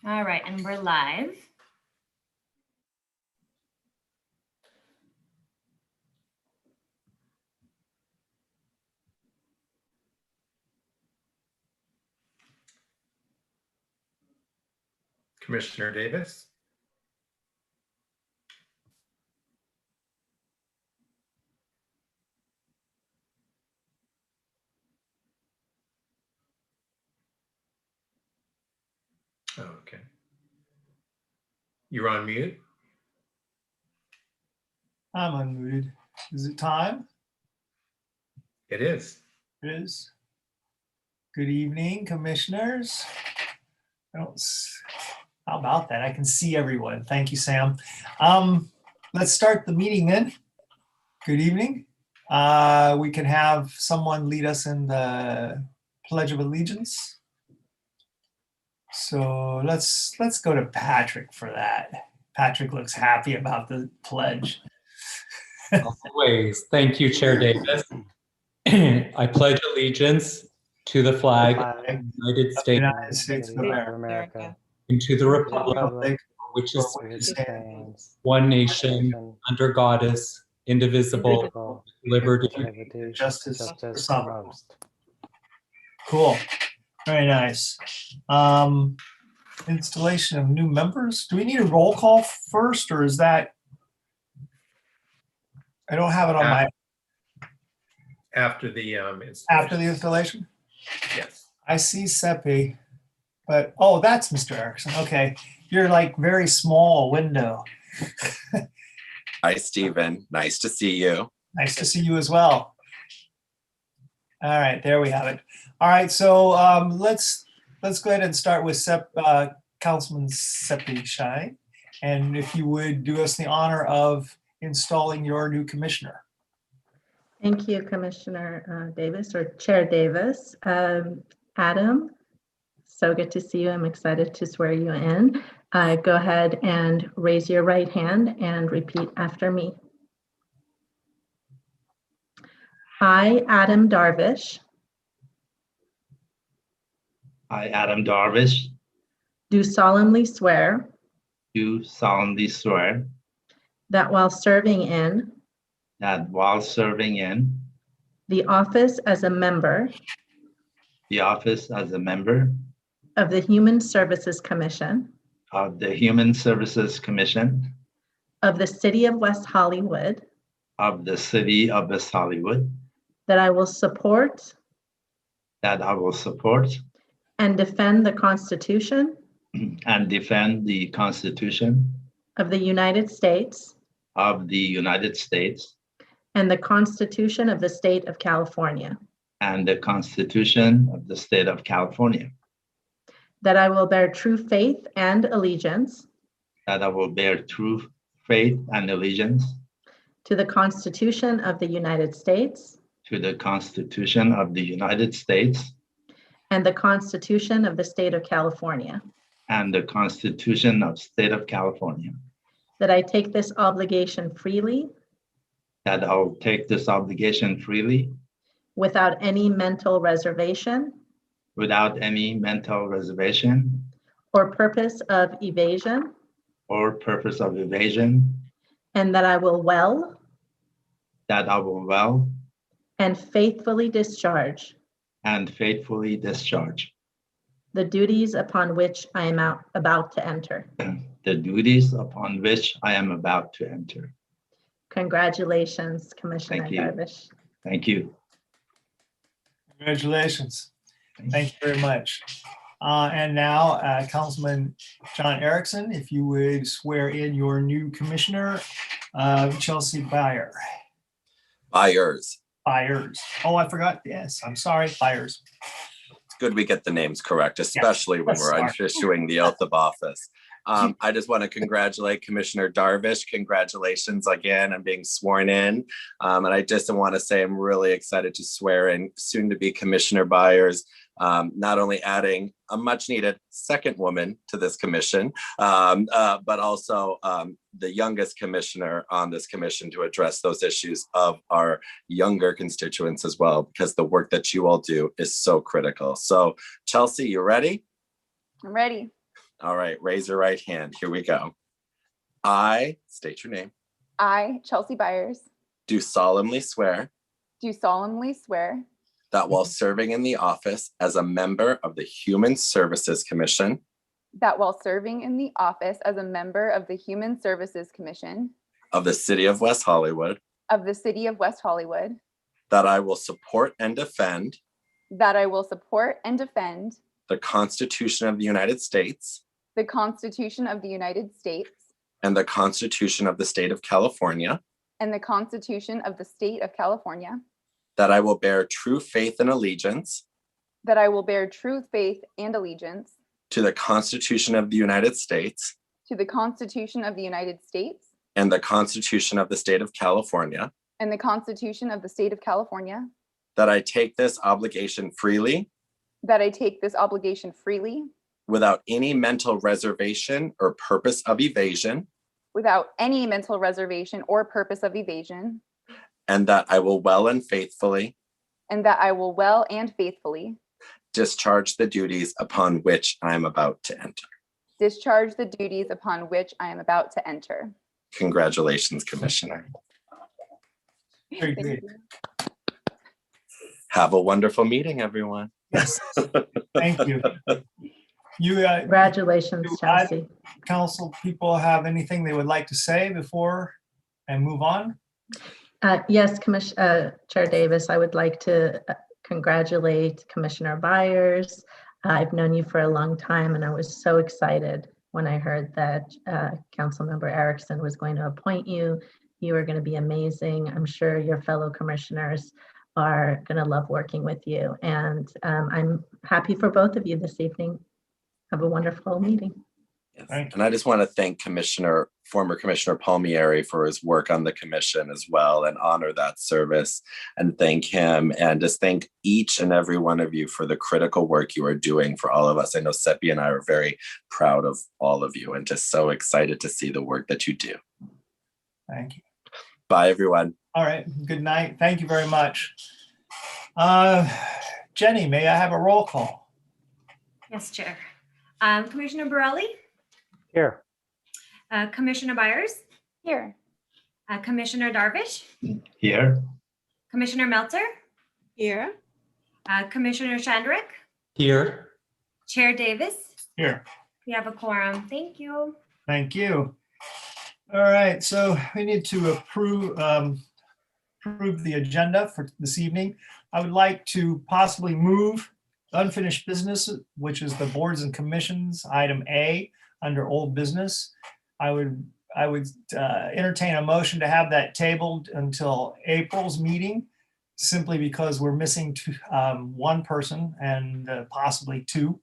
All right, and we're live. Commissioner Davis. Oh, okay. You're on mute. I'm unmuted. Is it time? It is. It is. Good evening, commissioners. How about that? I can see everyone. Thank you, Sam. Let's start the meeting then. Good evening. We can have someone lead us in the Pledge of Allegiance. So let's go to Patrick for that. Patrick looks happy about the pledge. Always. Thank you, Chair Davis. I pledge allegiance to the flag of the United States of America, and to the republic Republic, which for is which it stands, one nation, under God, indivisible, with liberty. justice for all. Cool. Very nice. Installation of new members. Do we need a roll call first, or is that? I don't have it on my. After the installation. After the installation? Yes. I see Seppi, but oh, that's Mr. Erickson. Okay. You're like very small window. Hi, Stephen. Nice to see you. Nice to see you as well. All right, there we have it. All right, so let's go ahead and start with Councilman Seppi Shine. And if you would do us the honor of installing your new commissioner. Thank you, Commissioner Davis, or Chair Davis. Adam, so good to see you. I'm excited to swear you in. Go ahead and raise your right hand and repeat after me. I, Adam Darvish, I, Adam Darvish, do solemnly swear do solemnly swear that while serving in the office as a member the office as a member of the Human Services Commission of the Human Services Commission of the City of West Hollywood, of the City of West Hollywood, that I will support and defend the Constitution and defend the Constitution of the United States of the United States and the Constitution of the State of California, and the Constitution of the State of California, that I will bear true faith and allegiance that I will bear true faith and allegiance to the Constitution of the United States to the Constitution of the United States and the Constitution of the State of California, and the Constitution of the State of California, that I take this obligation freely that I will take this obligation freely without any mental reservation without any mental reservation or purpose of evasion, or purpose of evasion, and that I will well and faithfully discharge and faithfully discharge the duties upon which I am about to enter. the duties upon which I am about to enter. Congratulations, Commissioner Thank you. Darvish. Thank you. Congratulations. Thank you very much. And now, Councilman John Erickson, if you would swear in your new commissioner, Chelsea Byers. Byers. Byers. Oh, I forgot. Yes, I'm sorry. Byers. It's good we get the names correct, especially when we're smart. issuing the oath of office. I just want to congratulate Commissioner Darvish. Congratulations again on being sworn in. And I just want to say I'm really excited to swear in soon to be Commissioner Byers, not only adding a much needed second woman to this commission, but also the youngest commissioner on this commission to address those issues of our younger constituents as well, because the work that you all do is so critical. So Chelsea, you ready? I'm ready. All right, raise your right hand. Here we go. I state your name. I, Chelsea Byers, Do solemnly swear do solemnly swear that while serving in the office as a member of the Human Services Commission that while serving in the office as a member of the Human Services Commission of the City of West Hollywood, of the City of West Hollywood, that I will support and defend that I will support and defend the Constitution of the United States the Constitution of the United States and the Constitution of the State of California, and the Constitution of the State of California, that I will bear true faith and allegiance that I will bear true faith and allegiance to the Constitution of the United States to the Constitution of the United States and the Constitution of the State of California, and the Constitution of the State of California, that I take this obligation freely that I take this obligation freely without any mental reservation or purpose of evasion, without any mental reservation or purpose of evasion, and that I will well and faithfully and that I will well and faithfully discharge the duties upon which I am about to enter. discharge the duties upon which I am about to enter. Congratulations, Commissioner. Very Thank good. you. Have a wonderful meeting, everyone. Yes, thank you. You, Congratulations, Chelsea. council people have anything they would like to say before and move on? Yes, Chair Davis, I would like to congratulate Commissioner Byers. I've known you for a long time, and I was so excited when I heard that Councilmember Erickson was going to appoint you. You are going to be amazing. I'm sure your fellow commissioners are going to love working with you. And I'm happy for both of you this evening. Have a wonderful meeting. Yes. Thank And I just want to thank former Commissioner Palmieri for his work on the commission as well, and honor that service and thank him, and just thank each and every one of you for the critical work you are doing for all of us. I know Seppi and I are very proud of all of you and just so excited to see the work that you do. Thank you. Bye, everyone. All right, good night. Thank you very much. Jenny, may I have a roll call? Yes, Chair. Commissioner Borelli, Here. Commissioner Byers, Here. Commissioner Darvish, Here. Commissioner Melter, Here. Commissioner Shandrick, Here. Chair Davis. Here. We have a quorum. Thank you. Thank you. All right, so we need to approve the agenda for this evening. I would like to possibly move unfinished business, which is the boards and commissions, item A, under old business. I would entertain a motion to have that tabled until April's meeting, simply because we're missing one person and possibly two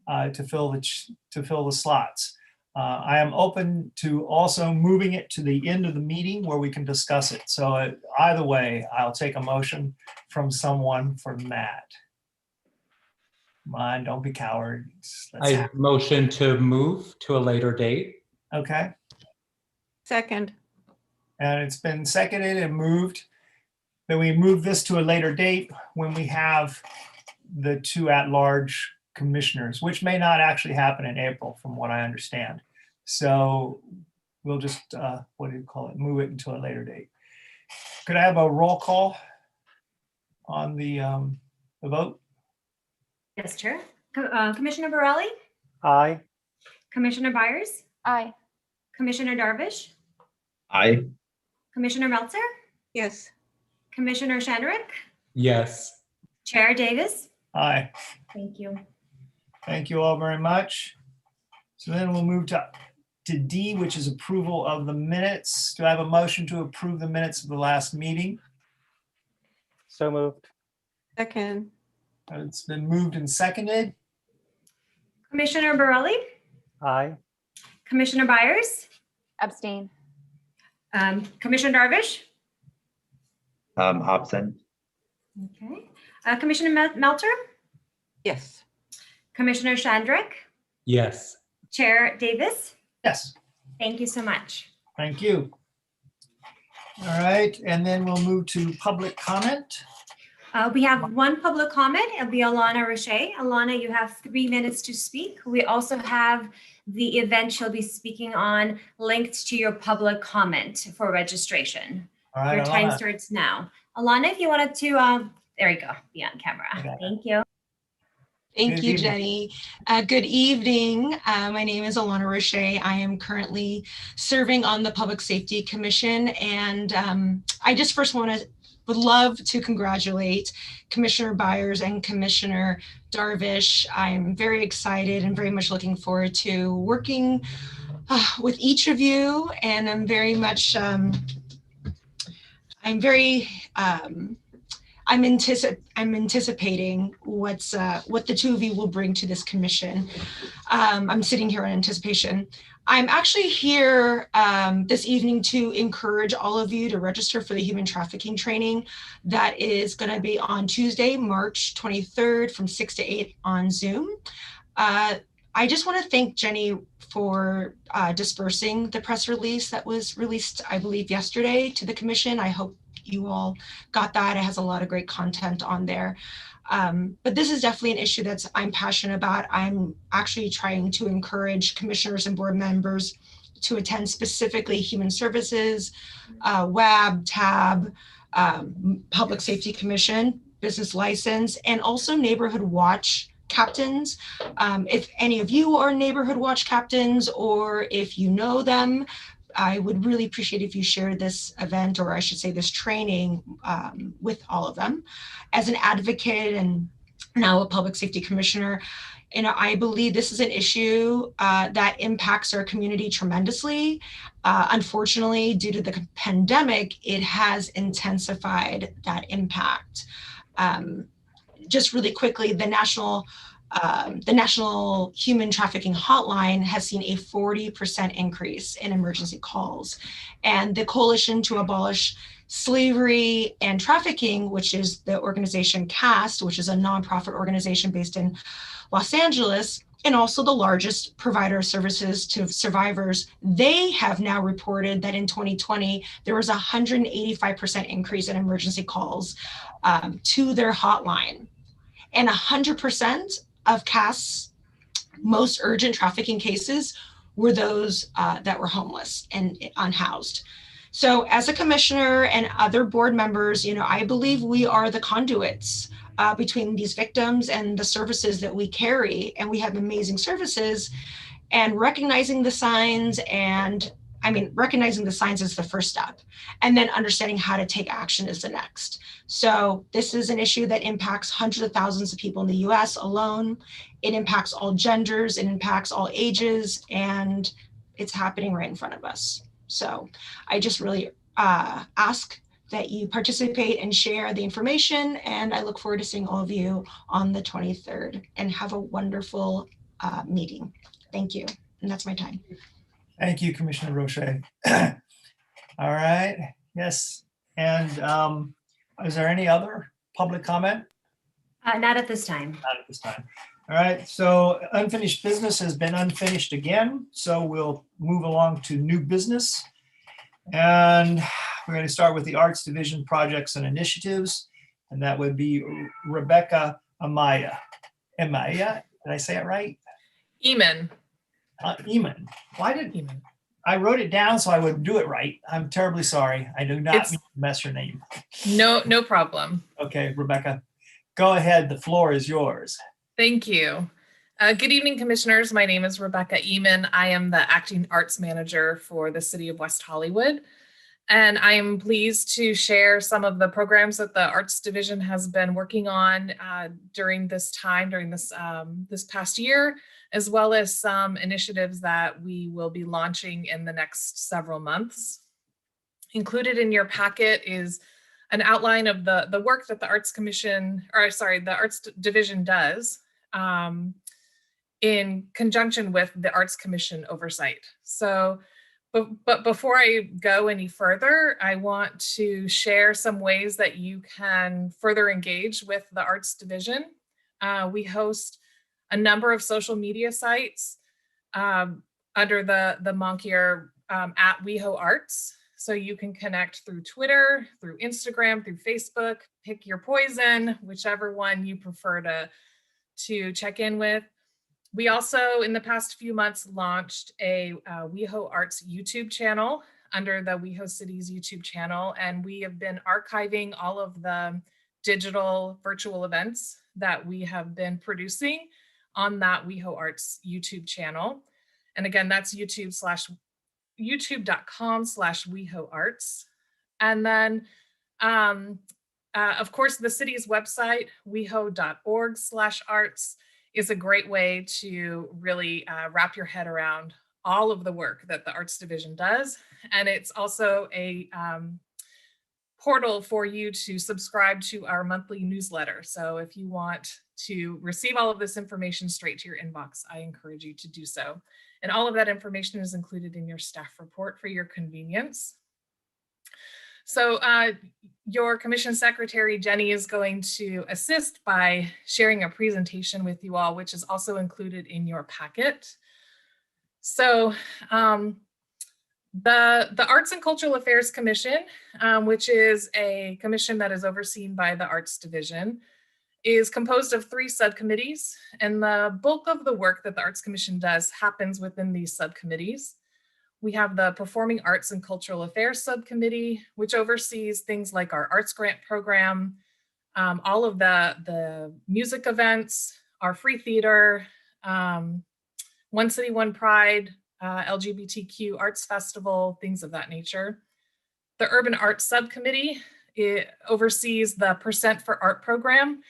to fill the slots. I am open to also moving it to the end of the meeting where we can discuss it. So either way, I'll take a motion from someone for that. Come on, don't be cowards. I motion to move to a later date. Okay, Second. and it's been seconded and moved. Then we move this to a later date when we have the two at-large commissioners, which may not actually happen in April, from what I understand. So we'll just, move it until a later date. Could I have a roll call on the vote? Yes, Chair. Commissioner Borelli, Aye. Commissioner Byers, Aye. Commissioner Darvish, Aye. Commissioner Meltzer, Yes. Commissioner Shandrick, Yes. Chair Davis. Aye. Thank you. Thank you all very much. So then we'll move to D, which is approval of the minutes. Do I have a motion to approve the minutes of the last meeting? So moved. Second. It's been moved and seconded. Commissioner Borelli, Aye. Commissioner Byers, Abstain. Commissioner Darvish, Absent. okay. Commissioner Melter, Yes. Commissioner Shandrick, Yes. Chair Davis. Yes, Thank you so much. thank you. All right, and then we'll move to public comment. We have one public comment. It'll be Alana Roche. Alana, you have 3 minutes to speak. We also have the event you'll be speaking on linked to your public comment for registration. All right, Your time Alana. starts now. Alana, if you wanted to, there you go, be on camera. Okay. Thank you. Thank Good you, evening. Jenny. Good evening. My name is Alana Roche. I am currently serving on the Public Safety Commission, and I just first would love to congratulate Commissioner Byers and Commissioner Darvish. I'm very excited and very much looking forward to working with each of you, and I'm very much, I'm anticipating what the two of you will bring to this commission. I'm sitting here in anticipation. I'm actually here this evening to encourage all of you to register for the human trafficking training that is going to be on Tuesday, March 23rd from 6 to 8 on Zoom. I just want to thank Jenny for dispersing the press release that was released, I believe, yesterday to the commission. I hope you all got that. It has a lot of great content on there. But this is definitely an issue that I'm passionate about. I'm actually trying to encourage commissioners and board members to attend specifically human services, WAB, TAB, Public Safety Commission, business license, and also neighborhood watch captains. If any of you are neighborhood watch captains, or if you know them, I would really appreciate if you share this event, or I should say this training, with all of them. As an advocate and now a public safety commissioner, I believe this is an issue that impacts our community tremendously. Unfortunately, due to the pandemic, it has intensified that impact. Just really quickly, the National Human Trafficking Hotline has seen a 40% increase in emergency calls. And the Coalition to Abolish Slavery and Trafficking, which is the organization CAST, which is a nonprofit organization based in Los Angeles, and also the largest provider of services to survivors, they have now reported that in 2020, there was a 185% increase in emergency calls to their hotline. And 100% of CAST's most urgent trafficking cases were those that were homeless and unhoused. So as a commissioner and other board members, I believe we are the conduits between these victims and the services that we carry, and we have amazing services. And recognizing the signs recognizing the signs is the first step, and then understanding how to take action is the next. So this is an issue that impacts hundreds of thousands of people in the US alone. It impacts all genders, it impacts all ages, and it's happening right in front of us. So I just really ask that you participate and share the information, and I look forward to seeing all of you on the 23rd, and have a wonderful meeting. Thank you, and that's my time. Thank you, Commissioner Roche. All right, yes. And is there any other public comment? Not at this time. Not at this time. All right, so unfinished business has been unfinished again. So we'll move along to new business. And we're going to start with the Arts Division projects and initiatives. And that would be Rebecca Amaya. Amaya, did I say it right? Eamon. Eamon. Why did Eamon. I wrote it down so I would do it right? I'm terribly sorry. I do not It's- mean to mess your name. No problem. Okay, Rebecca, go ahead. The floor is yours. Thank you. Good evening, commissioners. My name is Rebecca Eamon. I am the acting arts manager for the city of West Hollywood. And I am pleased to share some of the programs that the Arts Division has been working on during this time, during this past year, as well as some initiatives that we will be launching in the next several months. Included in your packet is an outline of the work that the Arts Division does in conjunction with the Arts Commission oversight. So, but before I go any further, I want to share some ways that you can further engage with the Arts Division. We host a number of social media sites under the moniker at WehoArts. So you can connect through Twitter, through Instagram, through Facebook, pick your poison, whichever one you prefer to check in with. We also, in the past few months, launched a WeHo Arts YouTube channel under the WeHo Cities YouTube channel, and we have been archiving all of the digital virtual events that we have been producing on that WeHo Arts YouTube channel. And again, that's youtube.com/WeHo Arts. And then, of course, the city's website, weho.org/arts, is a great way to really wrap your head around all of the work that the Arts Division does. And it's also a portal for you to subscribe to our monthly newsletter. So if you want to receive all of this information straight to your inbox, I encourage you to do so. And all of that information is included in your staff report for your convenience. So your commission secretary, Jenny, is going to assist by sharing a presentation with you all, which is also included in your packet. So the Arts and Cultural Affairs Commission, which is a commission that is overseen by the Arts Division, is composed of 3 subcommittees, and the bulk of the work that the Arts Commission does happens within these subcommittees. We have the Performing Arts and Cultural Affairs Subcommittee, which oversees things like our Arts Grant program, all of the music events, our free theater, One City, One Pride, LGBTQ Arts Festival, things of that nature. The Urban Arts Subcommittee, it oversees the Percent for Art program.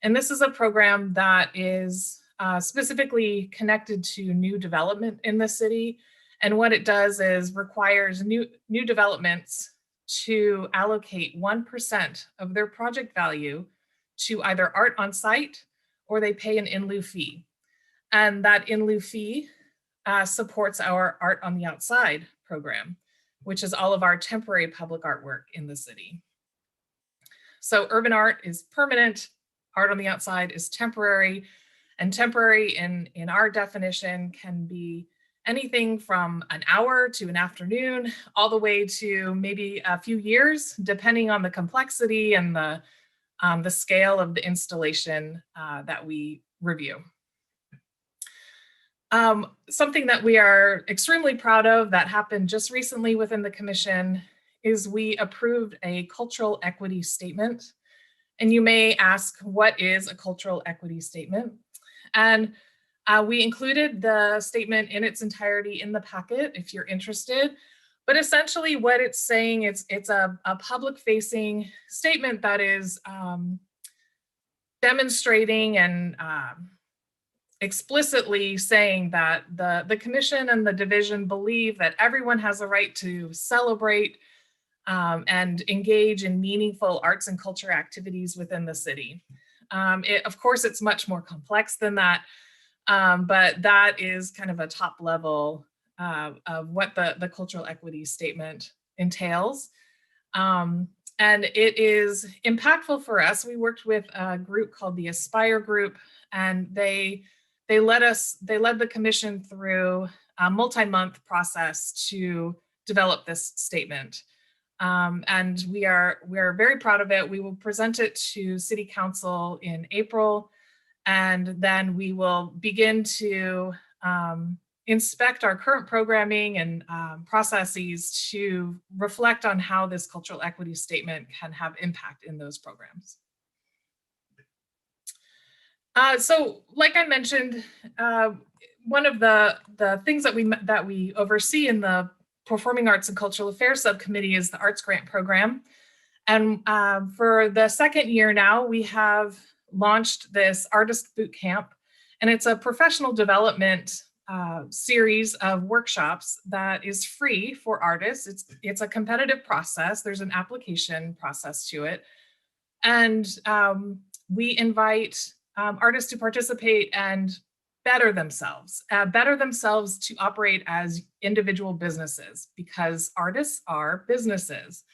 And this is a program that is specifically connected to new development in the city. And what it does is requires new developments to allocate 1% of their project value to either art on site or they pay an in lieu fee. And that in lieu fee supports our Art on the Outside program, which is all of our temporary public artwork in the city. So urban art is permanent, art on the outside is temporary, and temporary in our definition can be anything from an hour to an afternoon, all the way to maybe a few years, depending on the complexity and the scale of the installation that we review. Something that we are extremely proud of that happened just recently within the commission is we approved a cultural equity statement. And you may ask, what is a cultural equity statement? And we included the statement in its entirety in the packet if you're interested. But essentially what it's saying is it's a public-facing statement that is demonstrating and explicitly saying that the commission and the division believe that everyone has a right to celebrate and engage in meaningful arts and culture activities within the city. Of course, it's much more complex than that, but that is kind of a top level of what the cultural equity statement entails. And it is impactful for us. We worked with a group called the Aspire Group, and they led the commission through a multi-month process to develop this statement. And we are very proud of it. We will present it to City Council in April, and then we will begin to inspect our current programming and processes to reflect on how this cultural equity statement can have impact in those programs. So like I mentioned, one of the things that we oversee in the Performing Arts and Cultural Affairs Subcommittee is the Arts Grant Program. And for the second year now, we have launched this Artist Boot Camp, and it's a professional development series of workshops that is free for artists. It's a competitive process. There's an application process to it. And we invite artists to participate and better themselves to operate as individual businesses, because artists are businesses.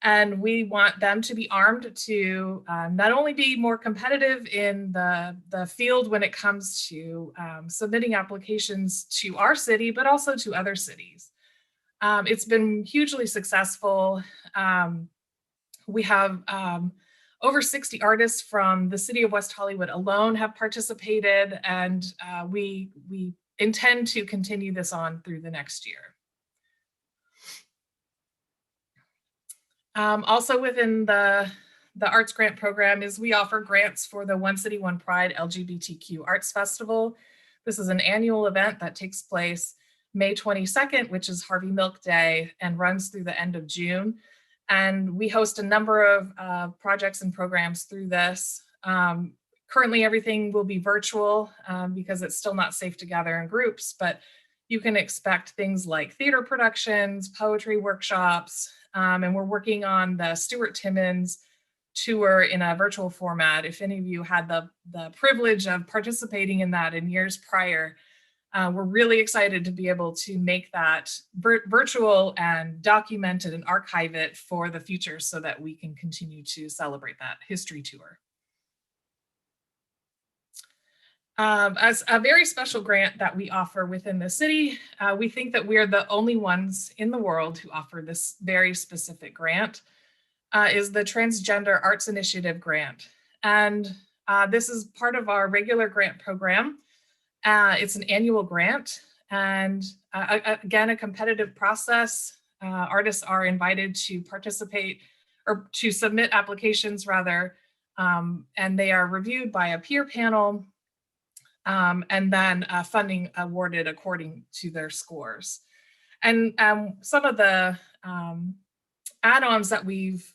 And we want them to be armed to not only be more competitive in the field when it comes to submitting applications to our city, but also to other cities. It's been hugely successful. We have over 60 artists from the city of West Hollywood alone have participated, and we intend to continue this on through the next year. Also within the Arts Grant Program is we offer grants for the One City, One Pride LGBTQ Arts Festival. This is an annual event that takes place May 22nd, which is Harvey Milk Day, and runs through the end of June. And we host a number of projects and programs through this. Currently, everything will be virtual because it's still not safe to gather in groups, but you can expect things like theater productions, poetry workshops, and we're working on the Stuart Timmons tour in a virtual format. If any of you had the privilege of participating in that in years prior, we're really excited to be able to make that virtual and document it and archive it for the future so that we can continue to celebrate that history tour. As a very special grant that we offer within the city, we think that we're the only ones in the world who offer this very specific grant, is the Transgender Arts Initiative Grant. And this is part of our regular grant program. It's an annual grant, and again, a competitive process. Artists are invited to participate or to submit applications rather, and they are reviewed by a peer panel, and then funding awarded according to their scores. And some of the add-ons that we've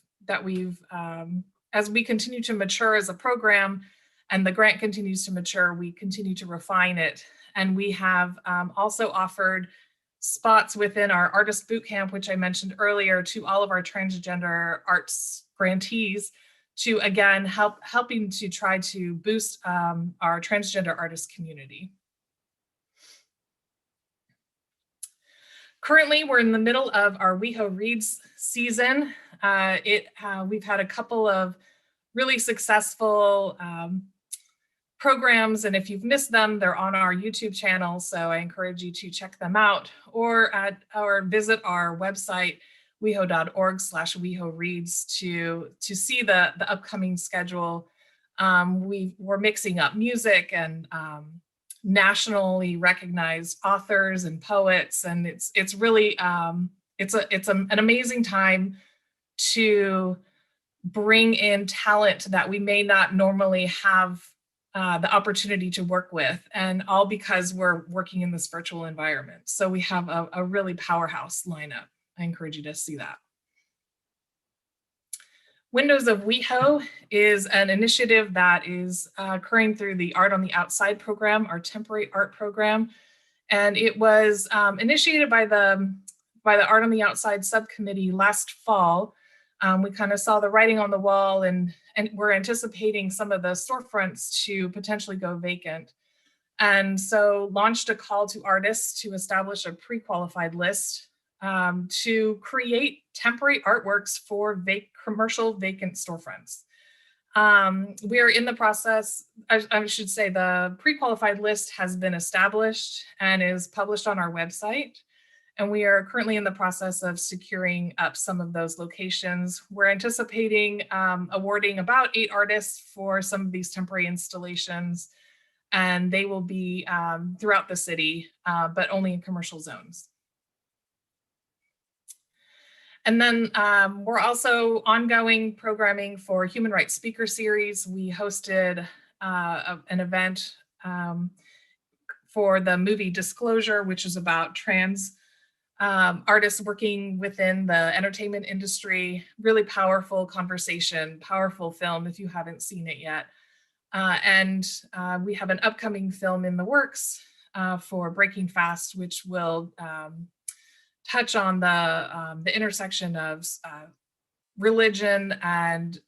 as we continue to mature as a program and the grant continues to mature, we continue to refine it. And we have also offered spots within our artist boot camp, which I mentioned earlier, to all of our transgender arts grantees to, again, helping to try to boost our transgender artist community. Currently, we're in the middle of our WeHo Reads season. We've had a couple of really successful programs, and if you've missed them, they're on our YouTube channel, so I encourage you to check them out or visit our website, weho.org/wehoreads to see the upcoming schedule. We're mixing up music and nationally recognized authors and poets, and it's really it's an amazing time to bring in talent that we may not normally have the opportunity to work with, and all because we're working in this virtual environment. So we have a really powerhouse lineup. I encourage you to see that. Windows of WeHo is an initiative that is occurring through the Art on the Outside program, our temporary art program. And it was initiated by the Art on the Outside subcommittee last fall. We kind of saw the writing on the wall, and we're anticipating some of the storefronts to potentially go vacant. And so launched a call to artists to establish a pre-qualified list to create temporary artworks for commercial vacant storefronts. We are in the process, I should say the pre-qualified list has been established and is published on our website. And we are currently in the process of securing up some of those locations. We're anticipating awarding about 8 artists for some of these temporary installations, and they will be throughout the city, but only in commercial zones. And then we're also ongoing programming for Human Rights Speaker Series. We hosted an event for the movie Disclosure, which is about trans artists working within the entertainment industry. Really powerful conversation, powerful film if you haven't seen it yet. And we have an upcoming film in the works for Breaking Fast, which will touch on the intersection of religion and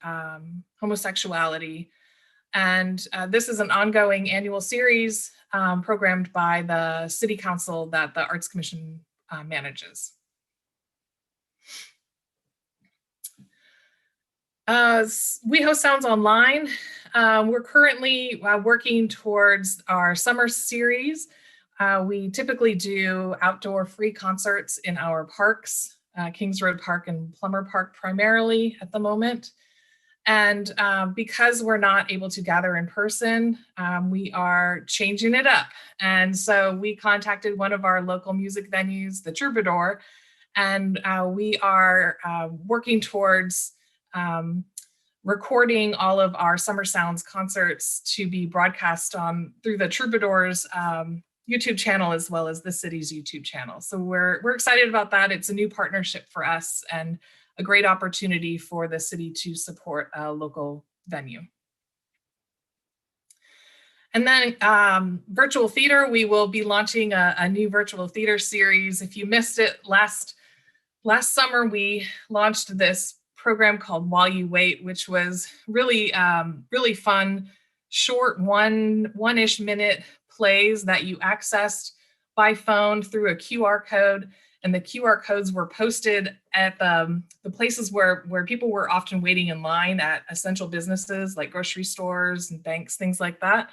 homosexuality. And this is an ongoing annual series programmed by the City Council that the Arts Commission manages. WeHo Sounds Online. We're currently working towards our summer series. We typically do outdoor free concerts in our parks, Kings Road Park and Plummer Park primarily at the moment. And because we're not able to gather in person, we are changing it up. And so we contacted one of our local music venues, the Troubadour, and we are working towards recording all of our Summer Sounds concerts to be broadcast on through the Troubadour's YouTube channel as well as the city's YouTube channel. So we're excited about that. It's a new partnership for us and a great opportunity for the city to support a local venue. And then virtual theater, we will be launching a new virtual theater series. If you missed it, last summer, we launched this program called While You Wait, which was really, really fun, short one-ish minute plays that you accessed by phone through a QR code. And the QR codes were posted at the places where people were often waiting in line at essential businesses like grocery stores and banks, things like that,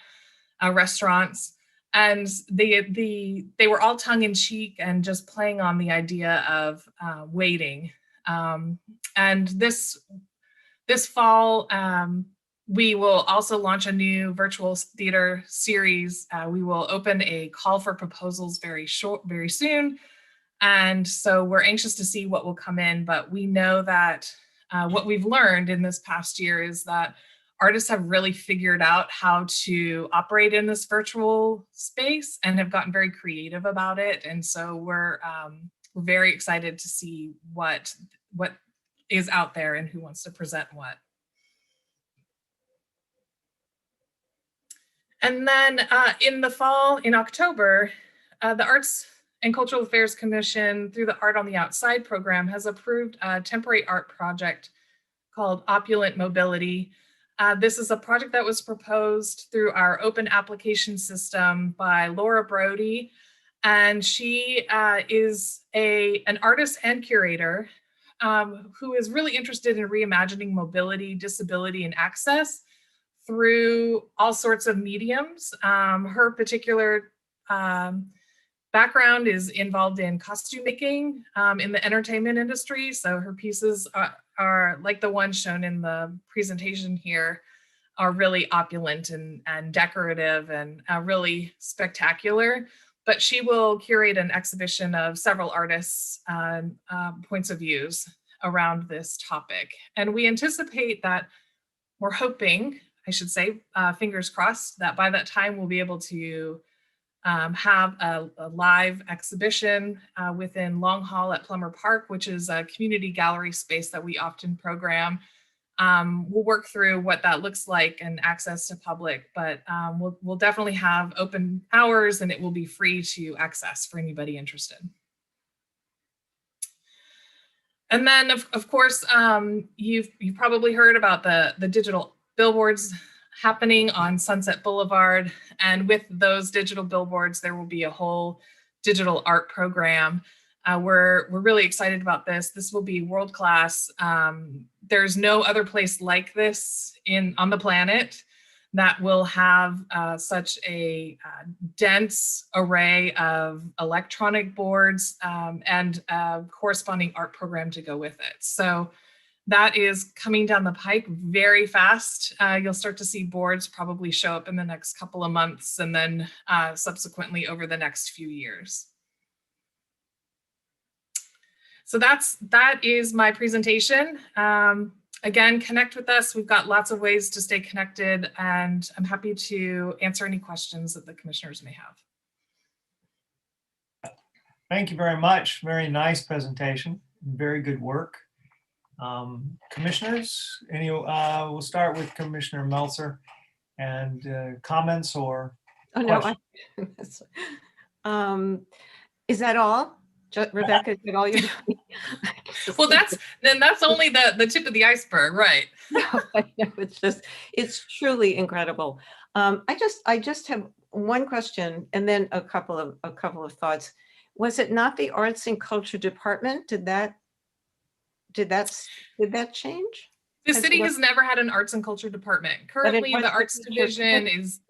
restaurants. And they were all tongue in cheek and just playing on the idea of waiting. And this fall, we will also launch a new virtual theater series. We will open a call for proposals very soon. And so we're anxious to see what will come in, but we know that what we've learned in this past year is that artists have really figured out how to operate in this virtual space and have gotten very creative about it. And so we're very excited to see what is out there and who wants to present what. And then in the fall, in October, the Arts and Cultural Affairs Commission, through the Art on the Outside program, has approved a temporary art project called Opulent Mobility. This is a project that was proposed through our open application system by Laura Brody. And she is an artist and curator who is really interested in reimagining mobility, disability, and access through all sorts of mediums. Her particular background is involved in costume making in the entertainment industry. So her pieces are like the one shown in the presentation here, are really opulent and decorative and really spectacular. But she will curate an exhibition of several artists' points of views around this topic. And we anticipate that, we're hoping, I should say, fingers crossed, that by that time we'll be able to have a live exhibition within Long Hall at Plummer Park, which is a community gallery space that we often program. We'll work through what that looks like and access to public, but we'll definitely have open hours and it will be free to access for anybody interested. And then of course, you've probably heard about the digital billboards happening on Sunset Boulevard. And with those digital billboards, there will be a whole digital art program. We're really excited about this. This will be world-class. There's no other place like this on the planet that will have such a dense array of electronic boards and a corresponding art program to go with it. So that is coming down the pike very fast. You'll start to see boards probably show up in the next couple of months and then subsequently over the next few years. So that is my presentation. Again, connect with us. We've got lots of ways to stay connected, and I'm happy to answer any questions that the commissioners may have. Thank you very much. Very nice presentation. Very good work. Commissioners, we'll start with Commissioner Meltzer, and comments or questions? Is that all? Rebecca, is that all you're doing? Well, that's only the tip of the iceberg, right? No, it's truly incredible. I just have one question and then a couple of thoughts. Was it not the Arts and Culture Department? Did that change? The city has never had an arts and culture department. Currently, the arts division is,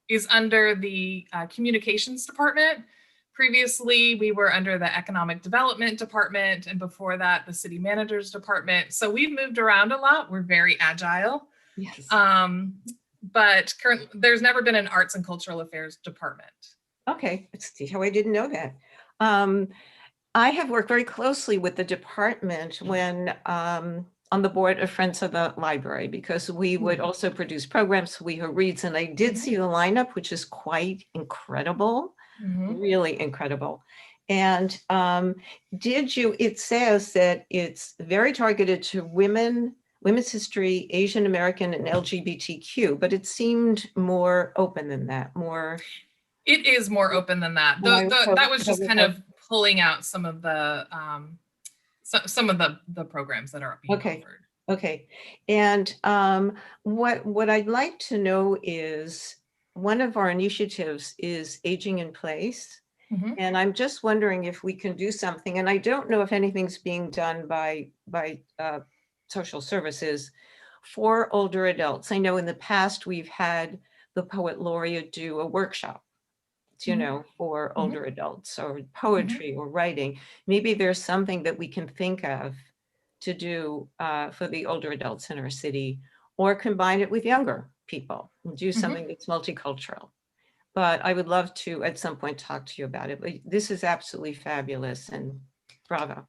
is under the communications department. Previously, we were under the economic development department, and before that, the city manager's department. So we've moved around a lot. We're very agile. Yes. But there's never been an arts and cultural affairs department. Okay, see how I didn't know that. I have worked very closely with the department when on the board of Friends of the Library, because we would also produce programs for WeHo Reads, and I did see the lineup, which is quite incredible, really incredible. And it says that it's very targeted to women, women's history, Asian American, and LGBTQ, but it seemed more open than that, more. It is more open than that. That was just kind of pulling out some of the programs that are being offered. Okay. And what I'd like to know is, one of our initiatives is Aging in Place. And I'm just wondering if we can do something, and I don't know if anything's being done by social services for older adults. I know in the past we've had the poet laureate do a workshop, for older adults, or poetry or writing. Maybe there's something that we can think of to do for the older adults in our city, or combine it with younger people and do something that's multicultural. But I would love to at some point talk to you about it. But this is absolutely fabulous, and bravo.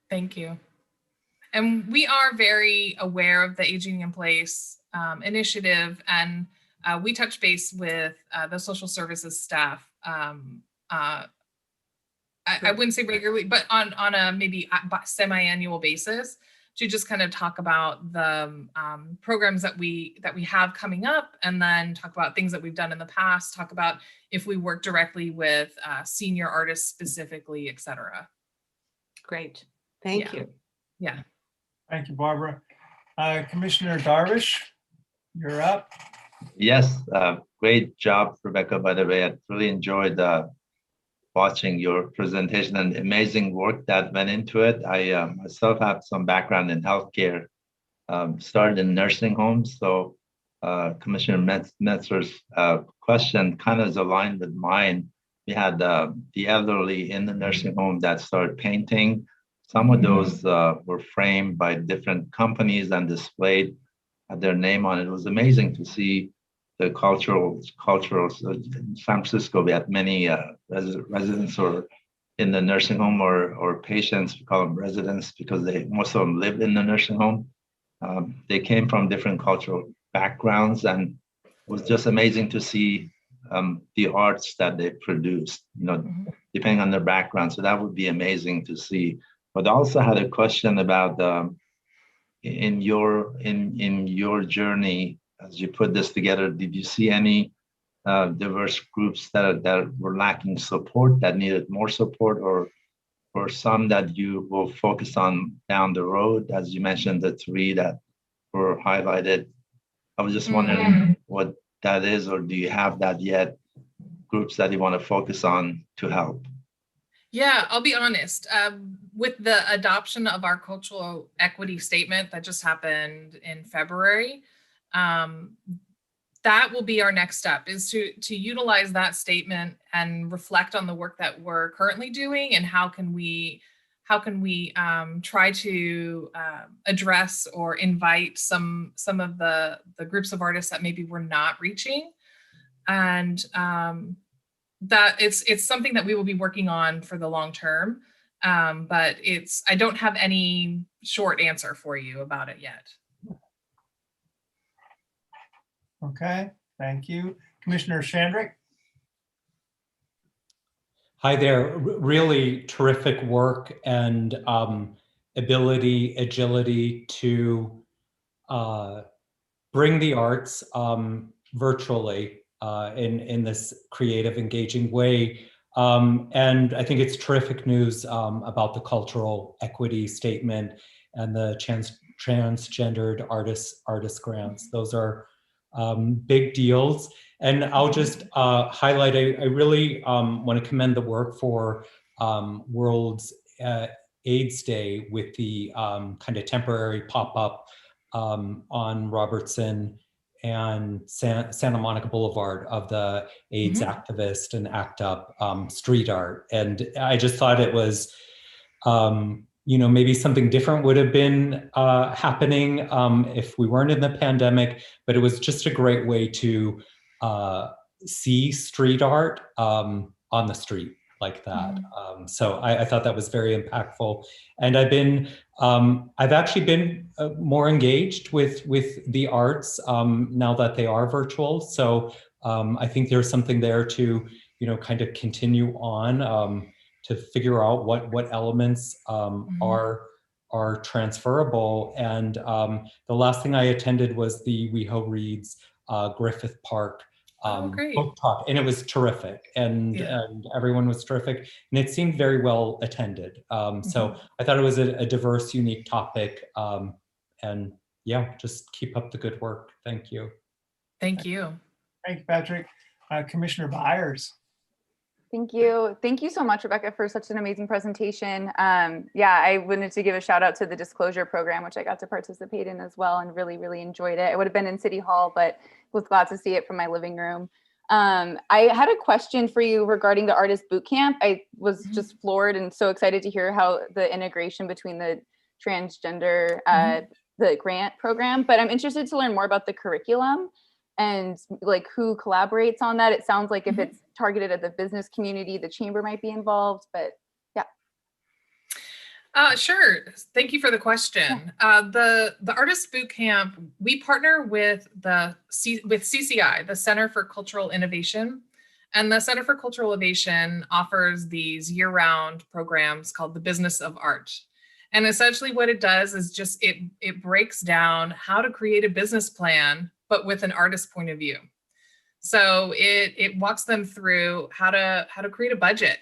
Thank you. And we are very aware of the Aging in Place initiative, and we touch base with the social services staff. I wouldn't say regularly, but on a maybe semi-annual basis, to just kind of talk about the programs that we have coming up, and then talk about things that we've done in the past, talk about if we work directly with senior artists specifically, et cetera. Great. Thank you. Yeah. Thank you, Barbara. Commissioner Darvish, you're up. Yes, great job, Rebecca, by the way. I really enjoyed watching your presentation and amazing work that went into it. I myself have some background in healthcare, started in nursing homes. So Commissioner Metzler's question kind of is aligned with mine. We had the elderly in the nursing home that started painting. Some of those were framed by different companies and displayed, had their name on it. It was amazing to see the cultural. So in San Francisco, we had many residents or in the nursing home, or patients. We call them residents because most of them live in the nursing home. They came from different cultural backgrounds, and it was just amazing to see the arts that they produced, depending on their background. So that would be amazing to see. But I also had a question about in your journey as you put this together. Did you see any diverse groups that were lacking support, that needed more support, or some that you will focus on down the road? As you mentioned, the 3 that were highlighted. I was just wondering what that is, or do you have that yet? Groups that you want to focus on to help? Yeah, I'll be honest. With the adoption of our cultural equity statement that just happened in February, that will be our next step, is to utilize that statement and reflect on the work that we're currently doing, and how can we try to address or invite some of the groups of artists that maybe we're not reaching, and that it's something that we will be working on for the long term. But I don't have any short answer for you about it yet. Okay, thank you. Commissioner Shandrick? Hi there. Really terrific work and agility to bring the arts virtually in this creative, engaging way. And I think it's terrific news about the cultural equity statement and the transgendered artist grants. Those are big deals. And I'll just highlight, I really want to commend the work for World's AIDS Day with the kind of temporary pop-up on Robertson and Santa Monica Boulevard of the AIDS activist and ACT UP street art. And I just thought it was, maybe something different would have been happening if we weren't in the pandemic, but it was just a great way to see street art on the street like that. So I thought that was very impactful. And I've actually been more engaged with the arts now that they are virtual. So I think there's something there to, kind of continue on to figure out what elements are transferable. And the last thing I attended was the WeHo Reads Griffith Park book talk, and it was terrific, and everyone was terrific, and it seemed very well attended. So I thought it was a diverse, unique topic, and yeah, just keep up the good work. Thank you. Thank you. Thank you, Patrick. Commissioner Byers. Thank you. Thank you so much, Rebecca, for such an amazing presentation. I wanted to give a shout out to the disclosure program, which I got to participate in as well, and really, really enjoyed it. I would have been in City Hall, but was glad to see it from my living room. I had a question for you regarding the Artist Bootcamp. I was just floored and so excited to hear how the integration between the transgender, the grant program, but I'm interested to learn more about the curriculum and like who collaborates on that. It sounds like if it's targeted at the business community, the chamber might be involved, but yeah. Sure. Thank you for the question. The Artist Bootcamp, we partner with CCI, the Center for Cultural Innovation. And the Center for Cultural Innovation offers these year-round programs called the Business of Art. And essentially what it does is just, it breaks down how to create a business plan, but with an artist point of view. So it walks them through how to create a budget,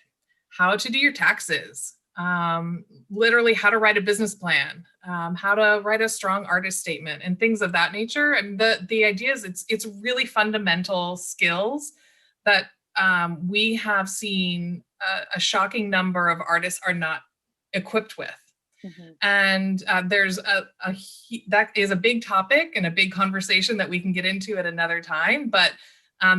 how to do your taxes, literally how to write a business plan, how to write a strong artist statement, and things of that nature. And the idea is it's really fundamental skills that we have seen a shocking number of artists are not equipped with. And there's that is a big topic and a big conversation that we can get into at another time, but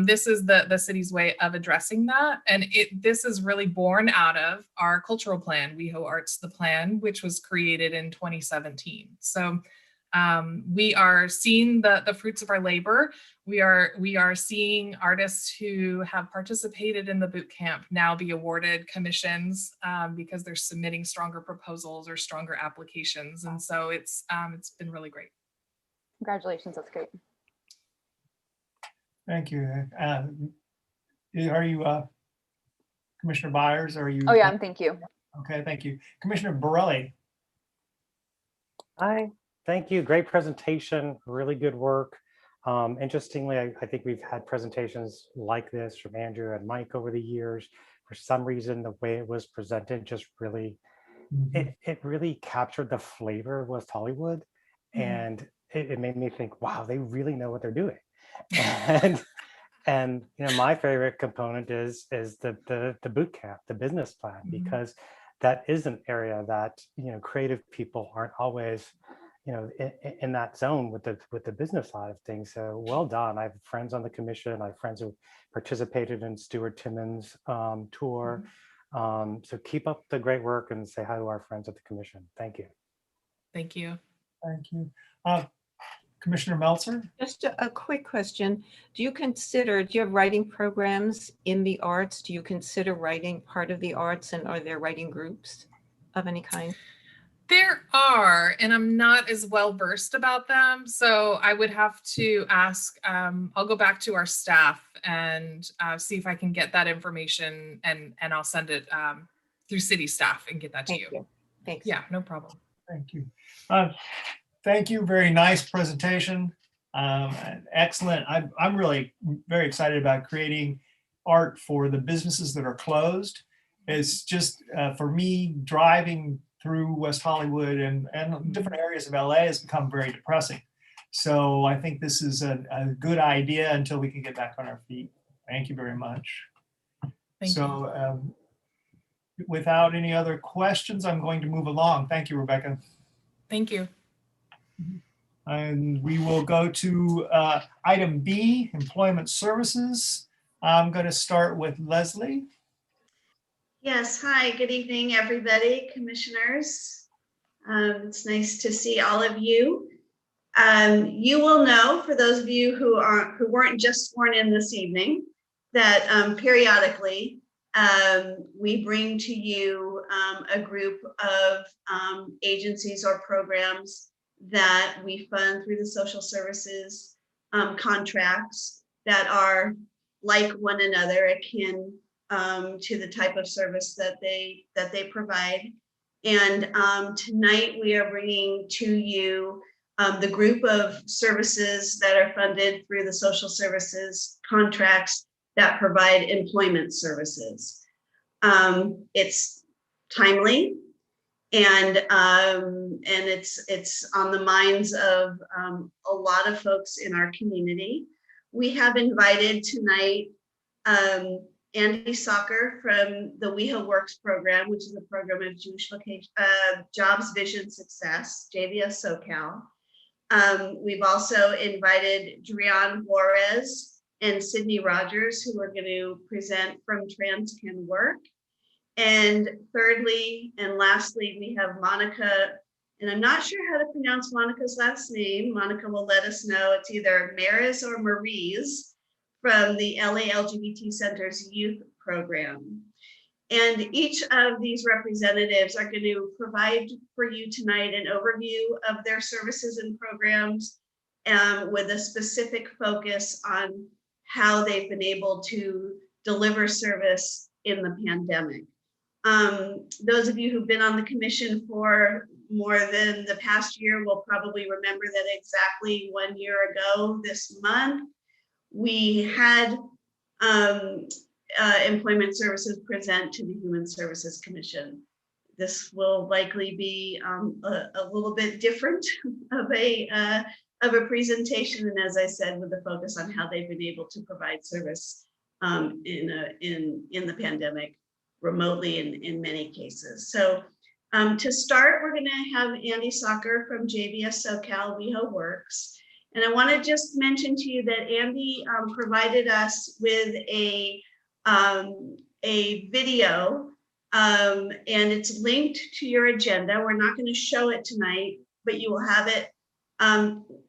this is the city's way of addressing that. And this is really born out of our cultural plan, WeHo Arts the Plan, which was created in 2017. So we are seeing the fruits of our labor. We are seeing artists who have participated in the boot camp now be awarded commissions because they're submitting stronger proposals or stronger applications. And so it's been really great. Congratulations, that's great. Thank you. Are you Commissioner Byers? Are you? Oh yeah, thank you. Okay, thank you. Commissioner Borelli. Hi, thank you. Great presentation, really good work. Interestingly, I think we've had presentations like this from Andrew and Mike over the years. For some reason, the way it was presented just really, it really captured the flavor of West Hollywood. And it made me think, wow, they really know what they're doing. And my favorite component is the boot camp, the business plan, because that is an area that creative people aren't always in that zone with the business side of things. So well done. I have friends on the commission. I have friends who participated in Stuart Timmons' tour. So keep up the great work and say hi to our friends at the commission. Thank you. Thank you. Thank you. Commissioner Meltzer? Just a quick question. Do you have writing programs in the arts? Do you consider writing part of the arts, and are there writing groups of any kind? There are, and I'm not as well versed about them. So I would have to ask, I'll go back to our staff and see if I can get that information, and I'll send it through city staff and get that to you. Thanks. Yeah, no problem. Thank you. Thank you. Very nice presentation. Excellent. I'm really very excited about creating art for the businesses that are closed. It's just for me, driving through West Hollywood and different areas of LA has become very depressing. So I think this is a good idea until we can get back on our feet. Thank you very much. Thank you. Without any other questions, I'm going to move along. Thank you, Rebecca. Thank you. And we will go to item B, employment services. I'm going to start with Leslie. Yes, hi, good evening, everybody, commissioners. It's nice to see all of you. You will know, for those of you who weren't just sworn in this evening, that periodically we bring to you a group of agencies or programs that we fund through the social services contracts that are like one another, akin to the type of service that they provide. And tonight we are bringing to you the group of services that are funded through the social services contracts that provide employment services. It's timely, and it's on the minds of a lot of folks in our community. We have invited tonight Andy Socker from the WehoWorks program, which is a program of Jewish Jobs Vision Success, JVS SoCal. We've also invited Drian Juarez and Sydney Rogers, who are going to present from Trans Can Work. And thirdly and lastly, we have Monica, and I'm not sure how to pronounce Monica's last name. Monica will let us know. It's either Maris or Maries from the LA LGBT Center's youth program. And each of these representatives are going to provide for you tonight an overview of their services and programs with a specific focus on how they've been able to deliver service in the pandemic. Those of you who've been on the commission for more than the past year will probably remember that exactly 1 year ago this month, we had employment services present to the Human Services Commission. This will likely be a little bit different of a presentation, and as I said, with the focus on how they've been able to provide service in the pandemic remotely in many cases. So to start, we're going to have Andy Socker from JVS SoCal WehoWorks. And I want to just mention to you that Andy provided us with a video, and it's linked to your agenda. We're not going to show it tonight, but you will have it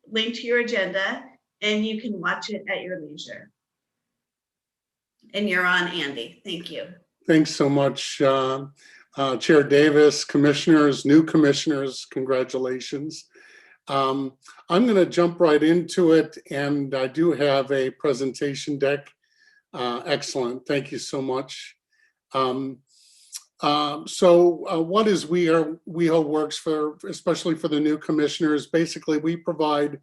linked to your agenda, and you can watch it at your leisure. And you're on, Andy. Thank you. Thanks so much, Chair Davis, commissioners, new commissioners, congratulations. I'm going to jump right into it, and I do have a presentation deck. Excellent, thank you so much. What is WehoWorks for, especially for the new commissioners? Basically, we provide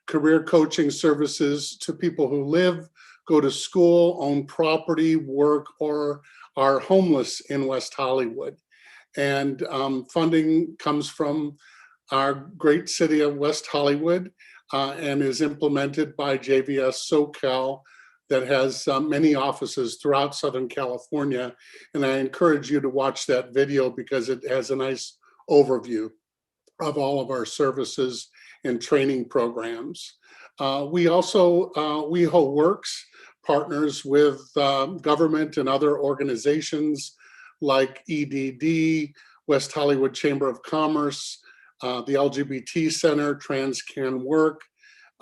career coaching services to people who live, go to school, own property, work, or are homeless in West Hollywood. And funding comes from our great city of West Hollywood and is implemented by JVS SoCal that has many offices throughout Southern California. And I encourage you to watch that video because it has a nice overview of all of our services and training programs. We also, WehoWorks partners with government and other organizations like EDD, West Hollywood Chamber of Commerce, the LGBT Center, Trans Can Work,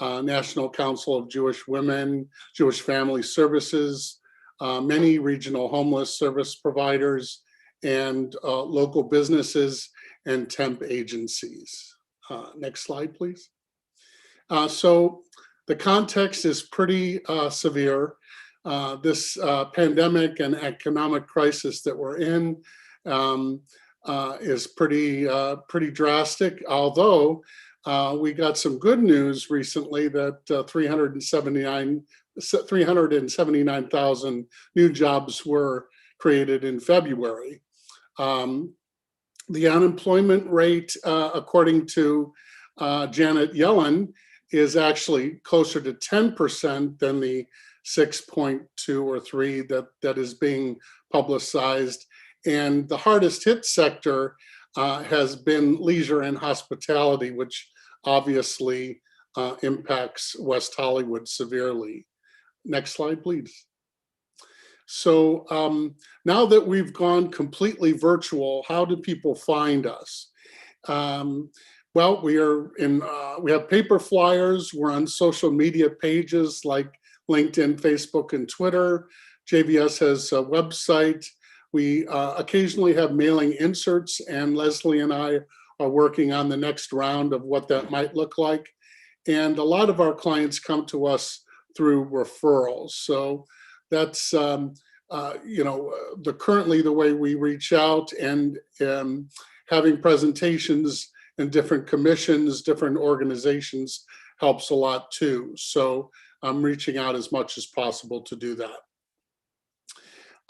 National Council of Jewish Women, Jewish Family Services, many regional homeless service providers, and local businesses and temp agencies. Next slide, please. So the context is pretty severe. This pandemic and economic crisis that we're in is pretty drastic, although we got some good news recently that 379,000 new jobs were created in February. The unemployment rate, according to Janet Yellen, is actually closer to 10% than the 6.2 or 3 that is being publicized. And the hardest hit sector has been leisure and hospitality, which obviously impacts West Hollywood severely. Next slide, please. So now that we've gone completely virtual, how do people find us? Well, we have paper flyers. We're on social media pages like LinkedIn, Facebook, and Twitter. JVS has a website. We occasionally have mailing inserts, and Leslie and I are working on the next round of what that might look like. And a lot of our clients come to us through referrals. So that's currently the way we reach out, and having presentations in different commissions, different organizations helps a lot too. So I'm reaching out as much as possible to do that.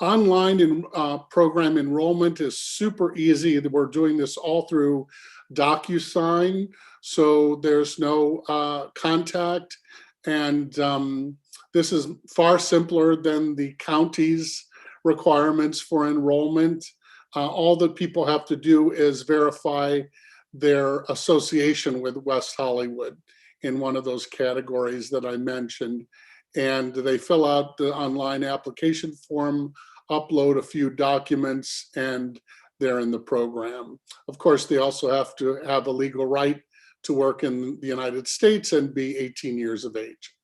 Online program enrollment is super easy. We're doing this all through DocuSign, so there's no contact, and this is far simpler than the county's requirements for enrollment. All that people have to do is verify their association with West Hollywood in one of those categories that I mentioned. And they fill out the online application form, upload a few documents, and they're in the program. Of course, they also have to have a legal right to work in the United States and be 18 years of age.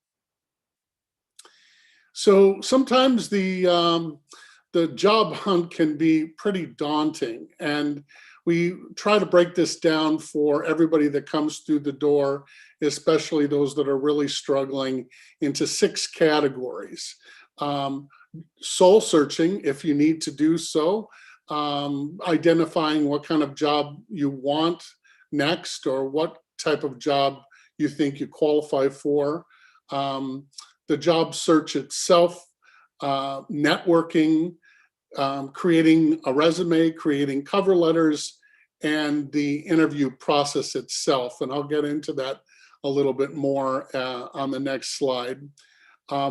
So sometimes the job hunt can be pretty daunting, and we try to break this down for everybody that comes through the door, especially those that are really struggling, into 6 categories. Soul searching, if you need to do so, identifying what kind of job you want next or what type of job you think you qualify for. The job search itself, networking, creating a resume, creating cover letters, and the interview process itself. And I'll get into that a little bit more on the next slide.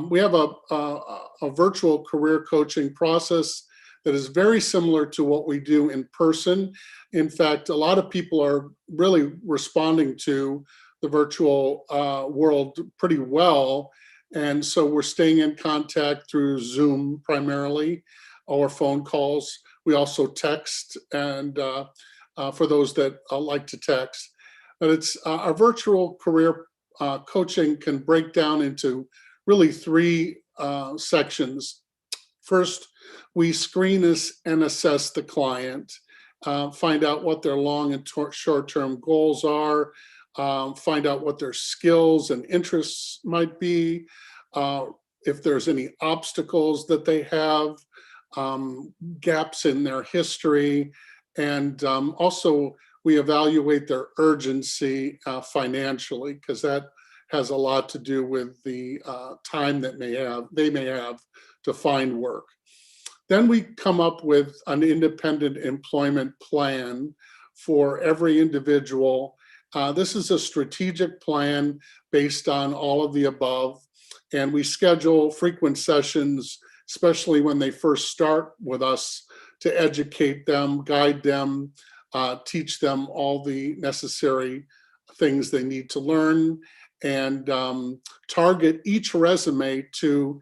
We have a virtual career coaching process that is very similar to what we do in person. In fact, a lot of people are really responding to the virtual world pretty well. And so we're staying in contact through Zoom primarily, or phone calls. We also text, and for those that like to text. But it's our virtual career coaching can break down into really 3 sections. First, we screen and assess the client, find out what their long and short-term goals are, find out what their skills and interests might be, if there's any obstacles that they have, gaps in their history, and also we evaluate their urgency financially, because that has a lot to do with the time that they may have to find work. Then we come up with an independent employment plan for every individual. This is a strategic plan based on all of the above, and we schedule frequent sessions, especially when they first start with us, to educate them, guide them, teach them all the necessary things they need to learn, and target each resume to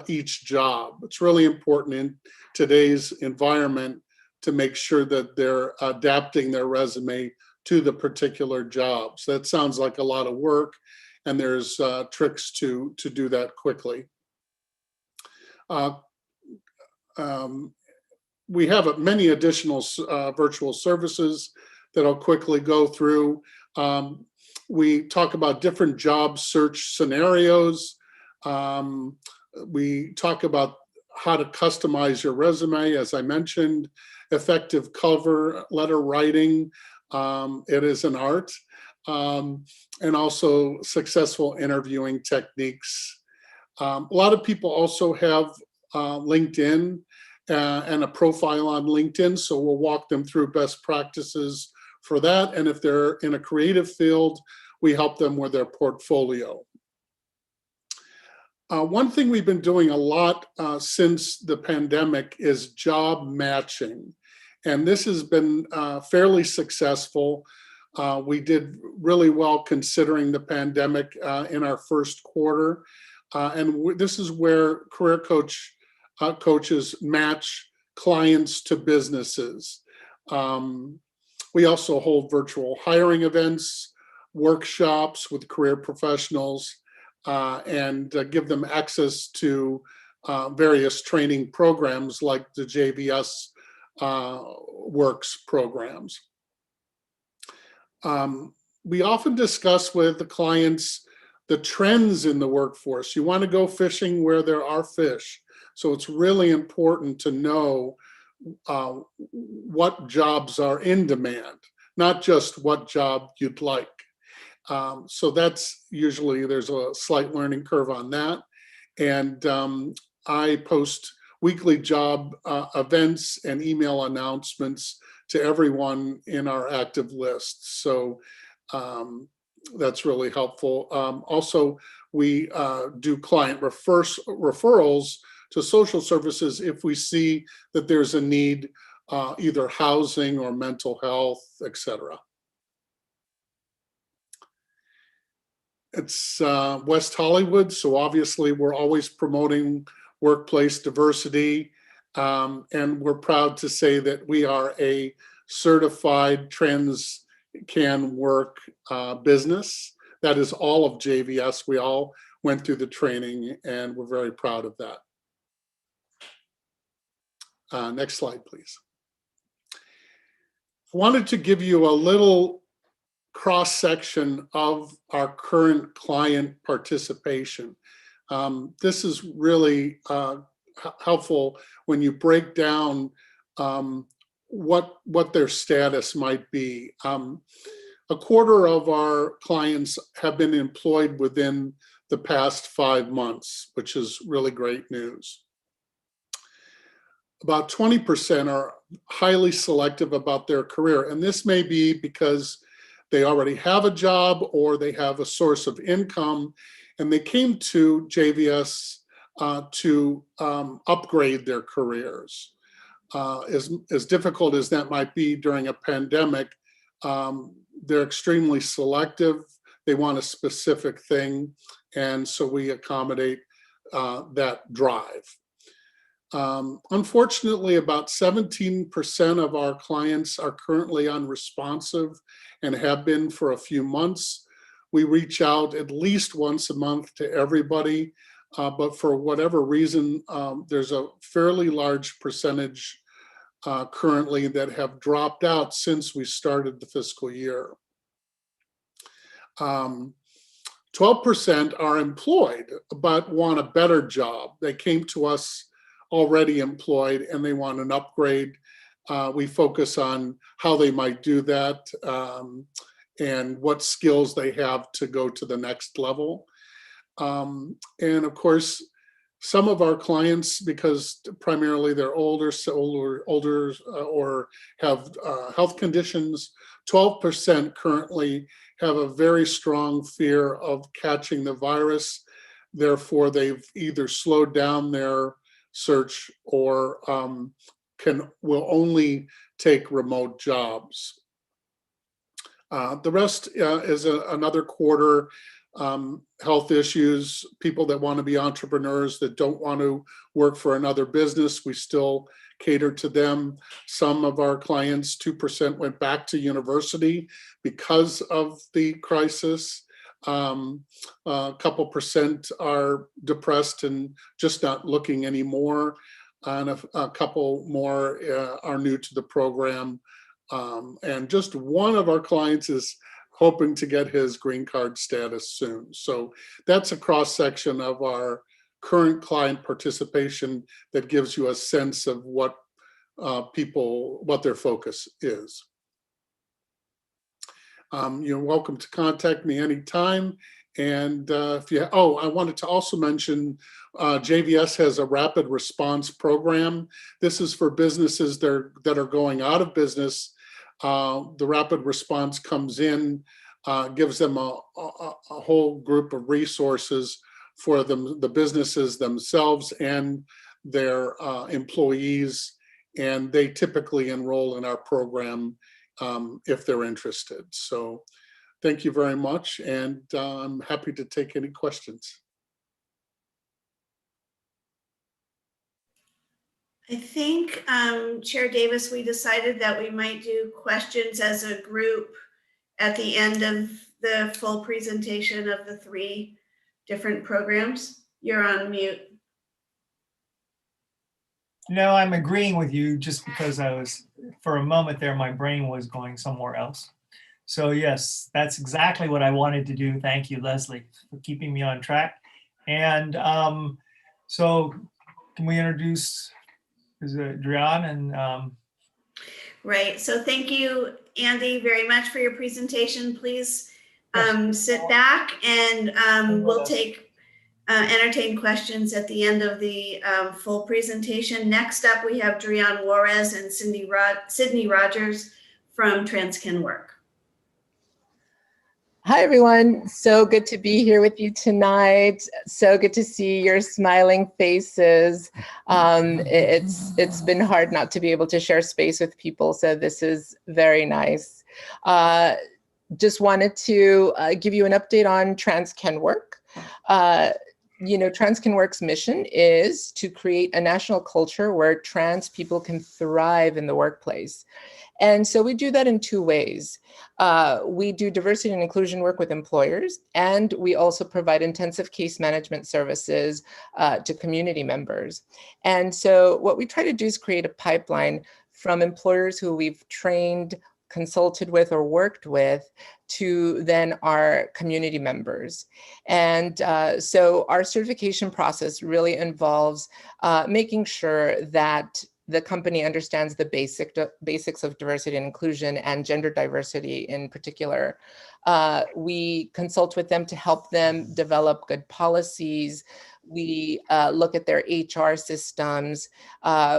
each job. It's really important in today's environment to make sure that they're adapting their resume to the particular jobs. That sounds like a lot of work, and there's tricks to do that quickly. We have many additional virtual services that I'll quickly go through. We talk about different job search scenarios. We talk about how to customize your resume, as I mentioned, effective cover letter writing. It is an art. And also successful interviewing techniques. A lot of people also have LinkedIn and a profile on LinkedIn, so we'll walk them through best practices for that. And if they're in a creative field, we help them with their portfolio. One thing we've been doing a lot since the pandemic is job matching. And this has been fairly successful. We did really well considering the pandemic in our first quarter. This is where career coaches match clients to businesses. We also hold virtual hiring events, workshops with career professionals, and give them access to various training programs like the JVS Works programs. We often discuss with the clients the trends in the workforce. You want to go fishing where there are fish. So it's really important to know what jobs are in demand, not just what job you'd like. So that's usually, there's a slight learning curve on that. And I post weekly job events and email announcements to everyone in our active list. So that's really helpful. Also, we do client referrals to social services if we see that there's a need, either housing or mental health, etc. It's West Hollywood, so obviously we're always promoting workplace diversity, and we're proud to say that we are a certified trans can work business. That is all of JVS. We all went through the training and we're very proud of that. Next slide, please. I wanted to give you a little cross-section of our current client participation. This is really helpful when you break down what their status might be. A quarter of our clients have been employed within the past 5 months, which is really great news. About 20% are highly selective about their career, and this may be because they already have a job or they have a source of income, and they came to JVS to upgrade their careers. As difficult as that might be during a pandemic, they're extremely selective. They want a specific thing, and so we accommodate that drive. Unfortunately, about 17% of our clients are currently unresponsive and have been for a few months. We reach out at least once a month to everybody, but for whatever reason, there's a fairly large percentage currently that have dropped out since we started the fiscal year. 12% are employed but want a better job. They came to us already employed and they want an upgrade. We focus on how they might do that and what skills they have to go to the next level. And of course, some of our clients, because primarily they're older or have health conditions, 12% currently have a very strong fear of catching the virus. Therefore, they've either slowed down their search or will only take remote jobs. The rest is another quarter. Health issues, people that want to be entrepreneurs that don't want to work for another business, we still cater to them. Some of our clients, 2%, went back to university because of the crisis. A couple percent are depressed and just not looking anymore. And a couple more are new to the program. And just one of our clients is hoping to get his green card status soon. So that's a cross-section of our current client participation that gives you a sense of what what their focus is. You're welcome to contact me anytime. And if you, I wanted to also mention JVS has a rapid response program. This is for businesses that are going out of business. The rapid response comes in, gives them a whole group of resources for them, the businesses themselves and their employees, and they typically enroll in our program if they're interested. So thank you very much, and I'm happy to take any questions. I think, Chair Davis, we decided that we might do questions as a group at the end of the full presentation of the 3 different programs. You're on mute. No, I'm agreeing with you just because I was, for a moment there, my brain was going somewhere else. So yes, that's exactly what I wanted to do. Thank you, Leslie, for keeping me on track. And so can we introduce, is it Drian and Right. So thank you, Andy, very much for your presentation. Please sit back, and we'll take entertain questions at the end of the full presentation. Next up, we have Drian Juarez and Sydney Rogers from Transkin Work. Hi, everyone. So good to be here with you tonight. So good to see your smiling faces. It's been hard not to be able to share space with people, so this is very nice. Just wanted to give you an update on Transkin Work. Transkin Work's mission is to create a national culture where trans people can thrive in the workplace. And so we do that in 2 ways. We do diversity and inclusion work with employers, and we also provide intensive case management services to community members. And so what we try to do is create a pipeline from employers who we've trained, consulted with, or worked with to then our community members. And so our certification process really involves making sure that the company understands the basics of diversity and inclusion, and gender diversity in particular. We consult with them to help them develop good policies. We look at their HR systems.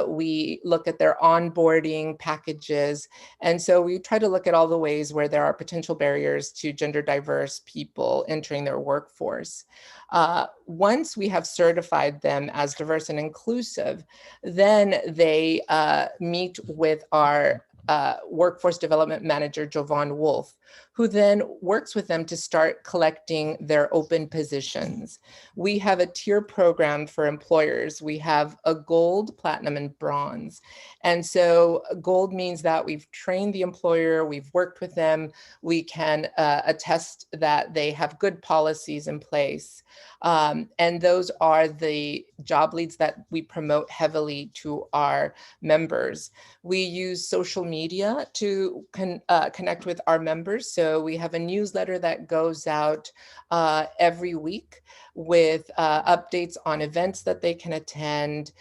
We look at their onboarding packages. And so we try to look at all the ways where there are potential barriers to gender diverse people entering their workforce. Once we have certified them as diverse and inclusive, then they meet with our workforce development manager, Jovan Wolf, who then works with them to start collecting their open positions. We have a tier program for employers. We have a gold, platinum, and bronze. And so gold means that we've trained the employer, we've worked with them, we can attest that they have good policies in place. And those are the job leads that we promote heavily to our members. We use social media to connect with our members. So we have a newsletter that goes out every week with updates on events that they can attend,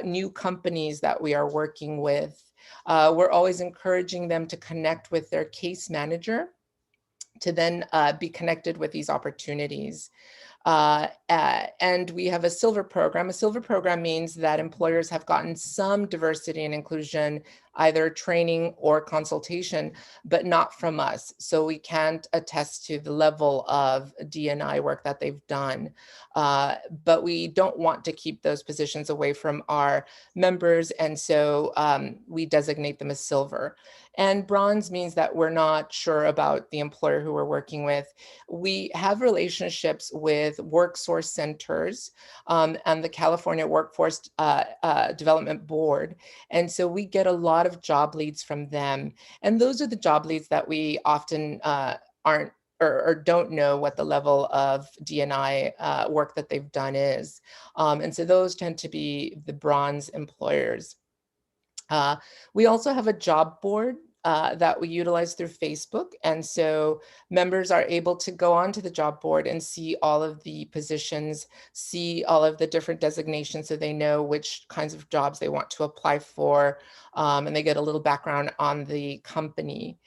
new companies that we are working with. We're always encouraging them to connect with their case manager to then be connected with these opportunities. And we have a silver program. A silver program means that employers have gotten some diversity and inclusion, either training or consultation, but not from us. So we can't attest to the level of D&I work that they've done. But we don't want to keep those positions away from our members. And so we designate them as silver. And bronze means that we're not sure about the employer who we're working with. We have relationships with work source centers and the California Workforce Development Board. And so we get a lot of job leads from them. And those are the job leads that we often aren't or don't know what the level of D&I work that they've done is. And so those tend to be the bronze employers. We also have a job board that we utilize through Facebook. And so members are able to go onto the job board and see all of the positions, see all of the different designations so they know which kinds of jobs they want to apply for, and they get a little background on the company.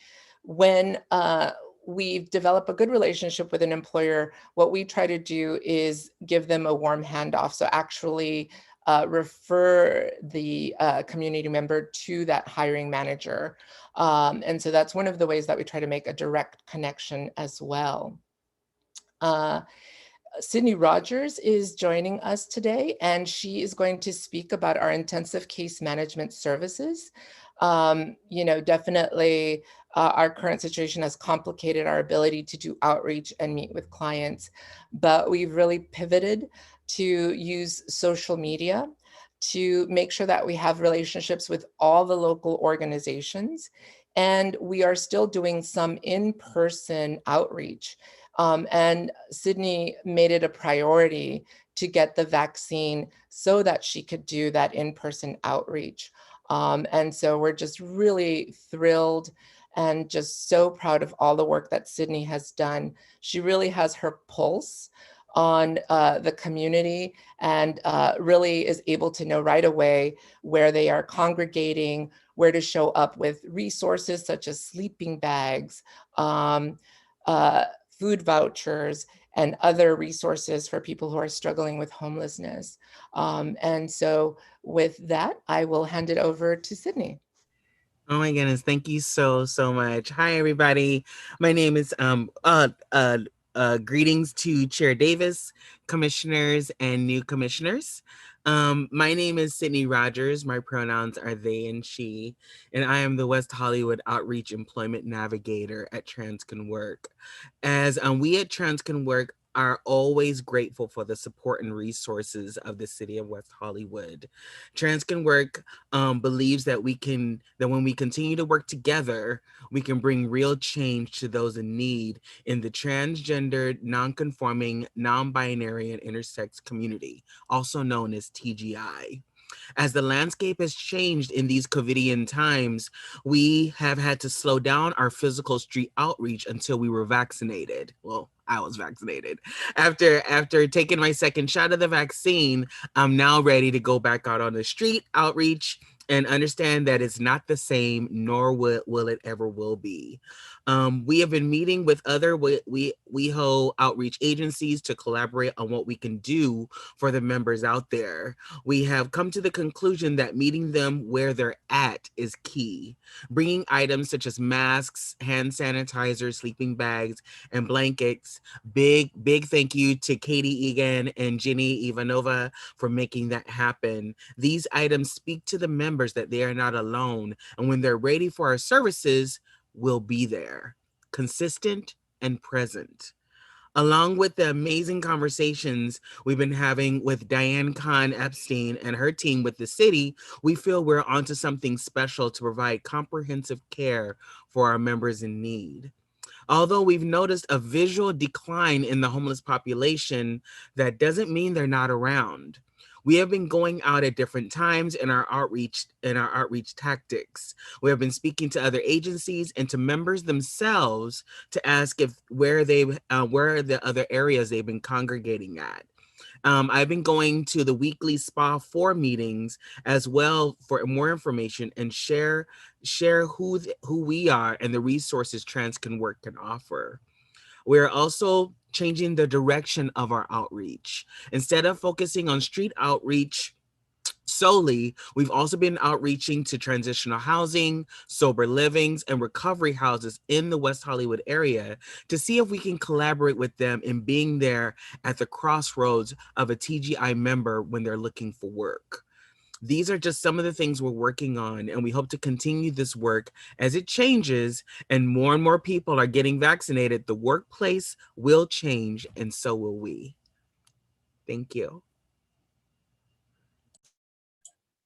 When we've developed a good relationship with an employer, what we try to do is give them a warm handoff. So actually refer the community member to that hiring manager. And so that's one of the ways that we try to make a direct connection as well. Sydney Rogers is joining us today, and she is going to speak about our intensive case management services. Definitely our current situation has complicated our ability to do outreach and meet with clients, but we've really pivoted to use social media to make sure that we have relationships with all the local organizations. And we are still doing some in-person outreach. And Sydney made it a priority to get the vaccine so that she could do that in-person outreach. And so we're just really thrilled and just so proud of all the work that Sydney has done. She really has her pulse on the community and really is able to know right away where they are congregating, where to show up with resources such as sleeping bags, food vouchers, and other resources for people who are struggling with homelessness. And so with that, I will hand it over to Sydney. Oh my goodness, thank you so much. Hi everybody. My name is greetings to Chair Davis, commissioners, and new commissioners. My name is Sydney Rogers. My pronouns are they and she, and I am the West Hollywood Outreach Employment Navigator at Transcan Work. As we at Transcan Work are always grateful for the support and resources of the city of West Hollywood. Transcan Work believes that when we continue to work together, we can bring real change to those in need in the transgendered, non-conforming, non-binary, and intersex community, also known as TGI. As the landscape has changed in these COVIDian times, we have had to slow down our physical street outreach until we were vaccinated. Well, I was vaccinated. After taking my second shot of the vaccine, I'm now ready to go back out on the street outreach and understand that it's not the same, nor will it ever will be. We have been meeting with other WeHo outreach agencies to collaborate on what we can do for the members out there. We have come to the conclusion that meeting them where they're at is key. Bringing items such as masks, hand sanitizer, sleeping bags, and blankets. Big thank you to Katie Egan and Ginny Ivanova for making that happen. These items speak to the members that they are not alone, and when they're ready for our services, we'll be there, consistent and present. Along with the amazing conversations we've been having with Diane Kahn Epstein and her team with the city, we feel we're onto something special to provide comprehensive care for our members in need. Although we've noticed a visual decline in the homeless population, that doesn't mean they're not around. We have been going out at different times in our outreach tactics. We have been speaking to other agencies and to members themselves to ask where are the other areas they've been congregating at. I've been going to the weekly SPA 4 meetings as well for more information and share who we are and the resources Transcan Work can offer. We're also changing the direction of our outreach. Instead of focusing on street outreach solely, we've also been outreaching to transitional housing, sober livings, and recovery houses in the West Hollywood area to see if we can collaborate with them in being there at the crossroads of a TGI member when they're looking for work. These are just some of the things we're working on, and we hope to continue this work as it changes and more people are getting vaccinated. The workplace will change, and so will we. Thank you.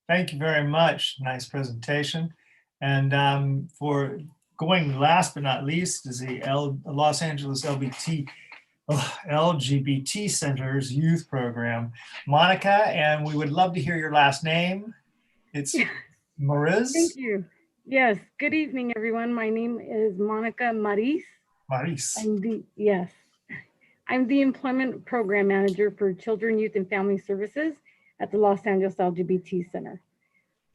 Thank you very much. Nice presentation. And for going last but not least is the Los Angeles LGBT Center's youth program. Monica, and we would love to hear your last name. It's Mariz. Thank you. Yes. Good evening, everyone. My name is Monica Mariz. Mariz. I'm the Employment Program Manager for Children, Youth, and Family Services at the Los Angeles LGBT Center.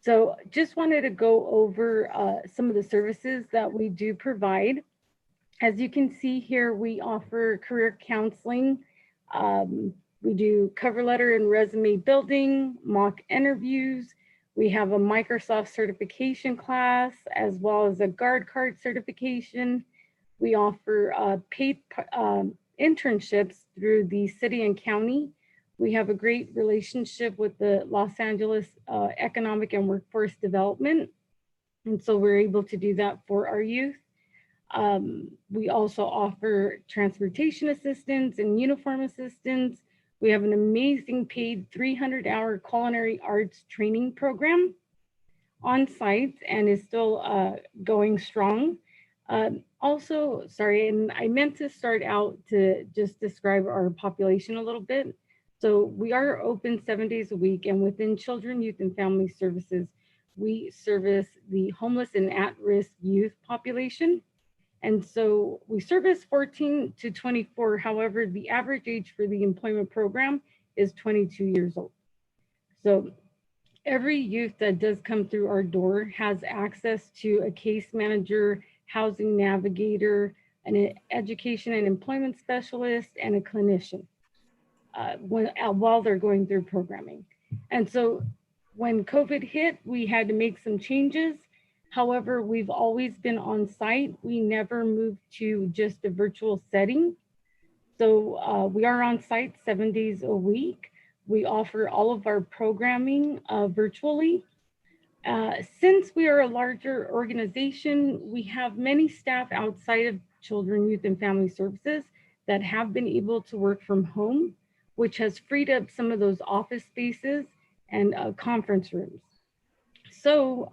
So just wanted to go over some of the services that we do provide. As you can see here, we offer career counseling. We do cover letter and resume building, mock interviews. We have a Microsoft certification class, as well as a guard card certification. We offer paid internships through the city and county. We have a great relationship with the Los Angeles Economic and Workforce Development. And so we're able to do that for our youth. We also offer transportation assistance and uniform assistance. We have an amazing paid 300-hour culinary arts training program on site and is still going strong. Also, sorry, and I meant to start out to just describe our population a little bit. So we are open 7 days a week, and within Children, Youth, and Family Services, we service the homeless and at-risk youth population. And so we service 14 to 24. However, the average age for the employment program is 22 years old. So every youth that does come through our door has access to a case manager, housing navigator, an education and employment specialist, and a clinician while they're going through programming. And so when COVID hit, we had to make some changes. However, we've always been on site. We never moved to just a virtual setting. So we are on site 7 days a week. We offer all of our programming virtually. Since we are a larger organization, we have many staff outside of Children, Youth, and Family Services that have been able to work from home, which has freed up some of those office spaces and conference rooms. So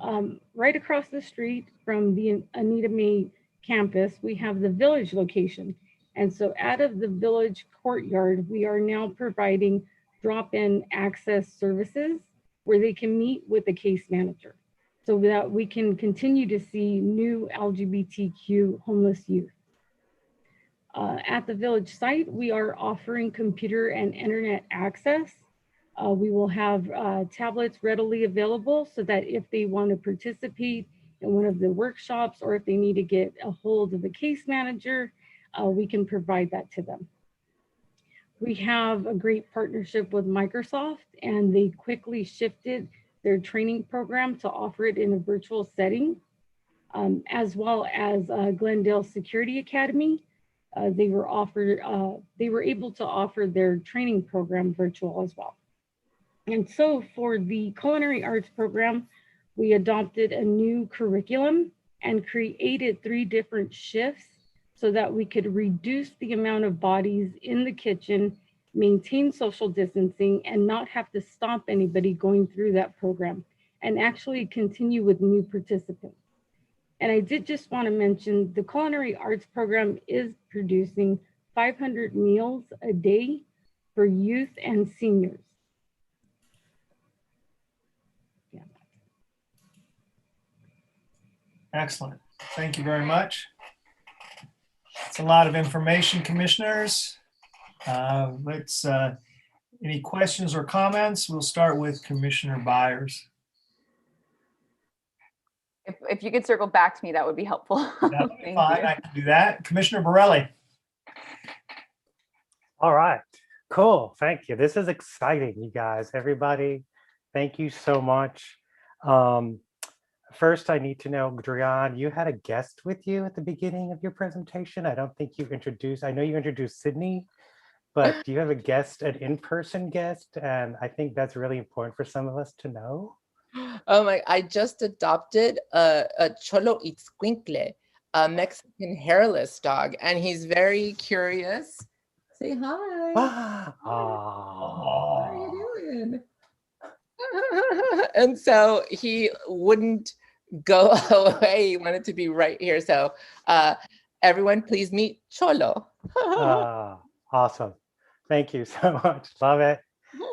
right across the street from the Anita Mae campus, we have the Village location. And so out of the Village courtyard, we are now providing drop-in access services where they can meet with a case manager so that we can continue to see new LGBTQ homeless youth. At the Village site, we are offering computer and internet access. We will have tablets readily available so that if they want to participate in one of the workshops or if they need to get a hold of a case manager, we can provide that to them. We have a great partnership with Microsoft, and they quickly shifted their training program to offer it in a virtual setting, as well as Glendale Security Academy. They were able to offer their training program virtual as well. And so for the culinary arts program, we adopted a new curriculum and created 3 different shifts so that we could reduce the amount of bodies in the kitchen, maintain social distancing, and not have to stop anybody going through that program, and actually continue with new participants. And I did just want to mention the culinary arts program is producing 500 meals a day for youth and seniors. Yeah. Excellent. Thank you very much. It's a lot of information, commissioners. Any questions or comments? We'll start with Commissioner Byers. If you could circle back to me, that would be helpful. That'd be Thank fine. you. I can do that. Commissioner Borelli. All right, cool. Thank you. This is exciting, you guys. Everybody, thank you so much. First, I need to know, Drian, you had a guest with you at the beginning of your presentation. I don't think you introduced, I know you introduced Sydney, but do you have a guest, an in-person guest? And I think that's really important for some of us to know. Oh my, I just adopted a Cholo Itzcuincle, a Mexican hairless dog, and he's very curious. Say hi. How are you doing? And so he wouldn't go away. He wanted to be right here. So everyone, please meet Cholo. Awesome. Thank you so much. Love it.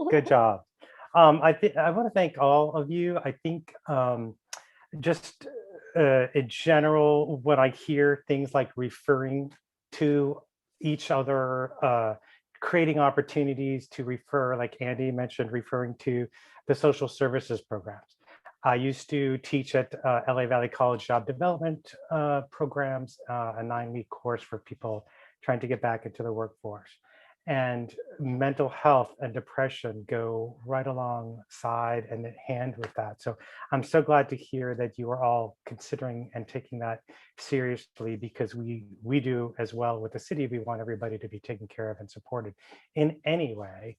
Good job. I want to thank all of you. I think just in general, when I hear things like referring to each other, creating opportunities to refer, like Andy mentioned, referring to the social services programs. I used to teach at LA Valley College Job Development programs, a 9-week course for people trying to get back into the workforce. And mental health and depression go right alongside and hand with that. So I'm so glad to hear that you are all considering and taking that seriously, because we do as well with the city. We want everybody to be taken care of and supported in any way.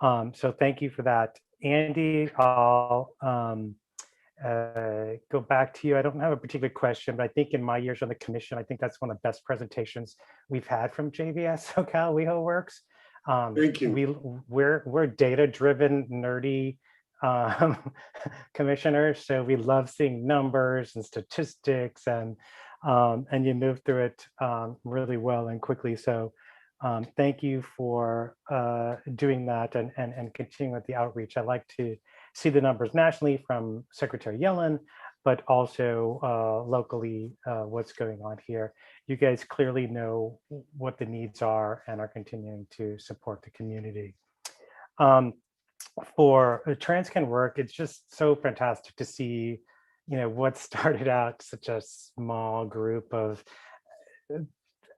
So thank you for that. Andy, I'll go back to you. I don't have a particular question, but I think in my years on the commission, I think that's one of the best presentations we've had from JVS SoCal WeHo Works. Thank you. We're data-driven, nerdy commissioners, so we love seeing numbers and statistics, and you move through it really well and quickly. So thank you for doing that and continuing with the outreach. I like to see the numbers nationally from Secretary Yellen, but also locally what's going on here. You guys clearly know what the needs are and are continuing to support the community. For TransCan work, it's just so fantastic to see, what started out such a small group of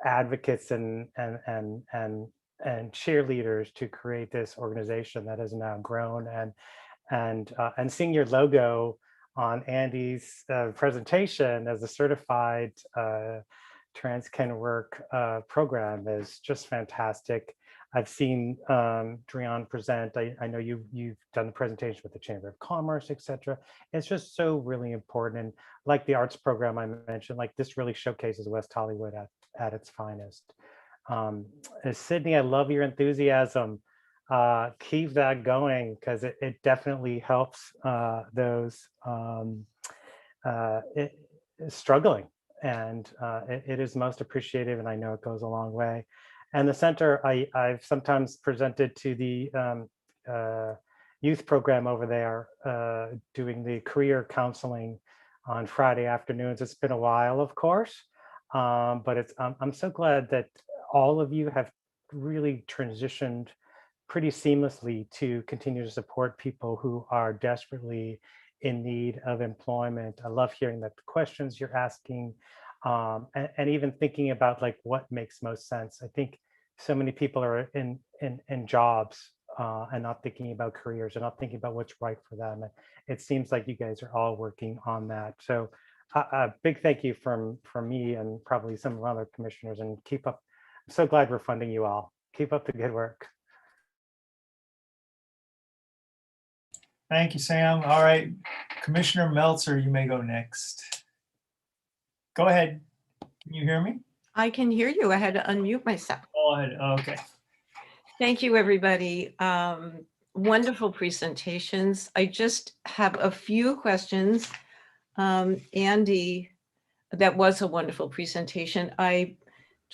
advocates and cheerleaders to create this organization that has now grown, and seeing your logo on Andy's presentation as a certified TransCan work program is just fantastic. I've seen Drian present. I know you've done the presentation with the Chamber of Commerce, etc. It's just so really important. And like the arts program I mentioned, like this really showcases West Hollywood at its finest. Sydney, I love your enthusiasm. Keep that going, because it definitely helps those struggling, and it is most appreciative, and I know it goes a long way. And the center, I've sometimes presented to the youth program over there, doing the career counseling on Friday afternoons. It's been a while, of course, but I'm so glad that all of you have really transitioned pretty seamlessly to continue to support people who are desperately in need of employment. I love hearing the questions you're asking, and even thinking about like what makes most sense. I think so many people are in jobs and not thinking about careers and not thinking about what's right for them. And it seems like you guys are all working on that. So a big thank you from me and probably some of our other commissioners, and keep up. I'm so glad we're funding you all. Keep up the good work. Thank you, Sam. All right, Commissioner Meltzer, you may go next. Go ahead. Can you hear me? I can hear you. I had to unmute myself. Go ahead. Okay. Thank you, everybody. Wonderful presentations. I just have a few questions. Andy, that was a wonderful presentation.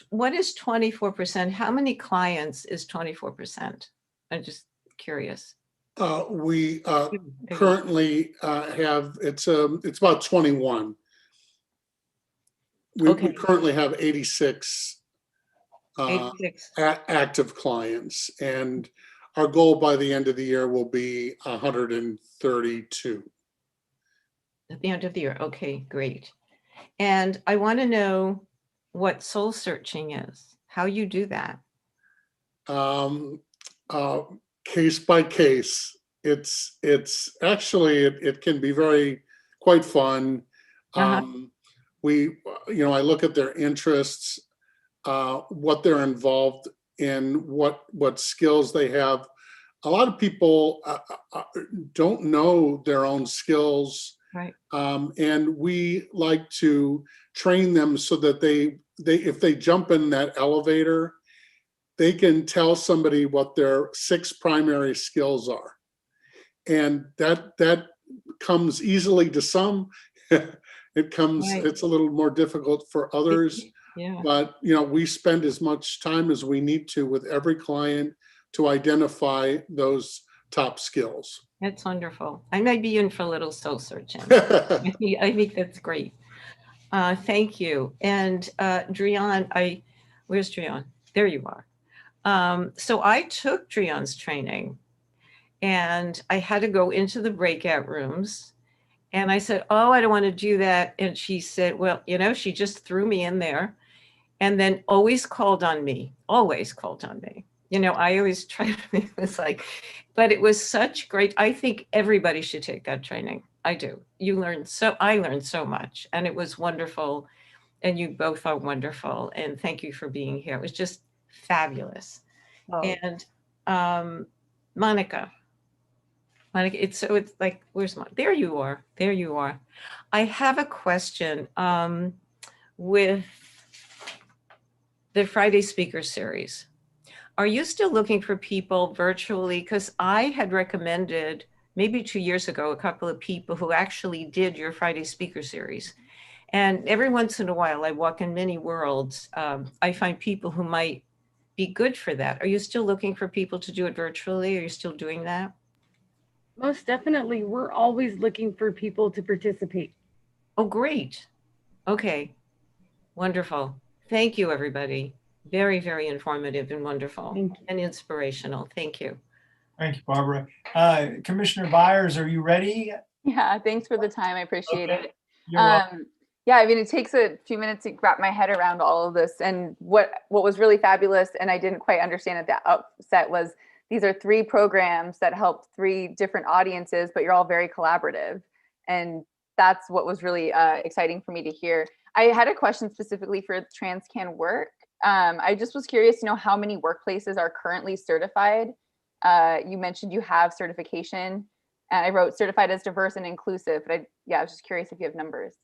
What is 24%? How many clients is 24%? I'm just curious. We currently have, it's about 21. We currently have 86, 86. Active clients, and our goal by the end of the year will be 132. At the end of the year. Okay, great. And I want to know what soul searching is, how you do that. Case by case. It's actually, it can be quite fun. I look at their interests, what they're involved in, what skills they have. A lot of people don't know their own skills. Right. And we like to train them so that they if they jump in that elevator, they can tell somebody what their 6 primary skills are. And that comes easily to some. It's a little more difficult for others. Yeah. But we spend as much time as we need to with every client to identify those top skills. That's wonderful. I might be in for a little soul searching. I think that's great. Thank you. And Drian, where's Drian? There you are. So I took Drian's training, and I had to go into the breakout rooms, and I said, oh, I don't want to do that. And she said, well, she just threw me in there, and then always called on me, You know, I always try to make this like, but it was such great. I think everybody should take that training. I do. I learned so much, and it was wonderful. And you both are wonderful. And thank you for being here. It was just fabulous. Oh. And Monica, it's like, where's there you are. There you are. I have a question with the Friday Speaker Series. Are you still looking for people virtually? Because I had recommended maybe 2 years ago, a couple of people who actually did your Friday Speaker Series. And every once in a while, I walk in many worlds. I find people who might be good for that. Are you still looking for people to do it virtually? Are you still doing that? Most definitely. We're always looking for people to participate. Oh, great. Okay. Wonderful. Thank you, everybody. Very, very informative and wonderful and inspirational. Thank you. Thank you, Barbara. Commissioner Byers, are you ready? Yeah, thanks for the time. I appreciate it. You're welcome. Yeah, I mean, it takes a few minutes to wrap my head around all of this. And what was really fabulous, and I didn't quite understand at the outset, was these are 3 programs that help 3 different audiences, but you're all very collaborative. And that's what was really exciting for me to hear. I had a question specifically for TransCan Work. I just was curious to know how many workplaces are currently certified. You mentioned you have certification, and I wrote certified as diverse and inclusive, but I was just curious if you have numbers.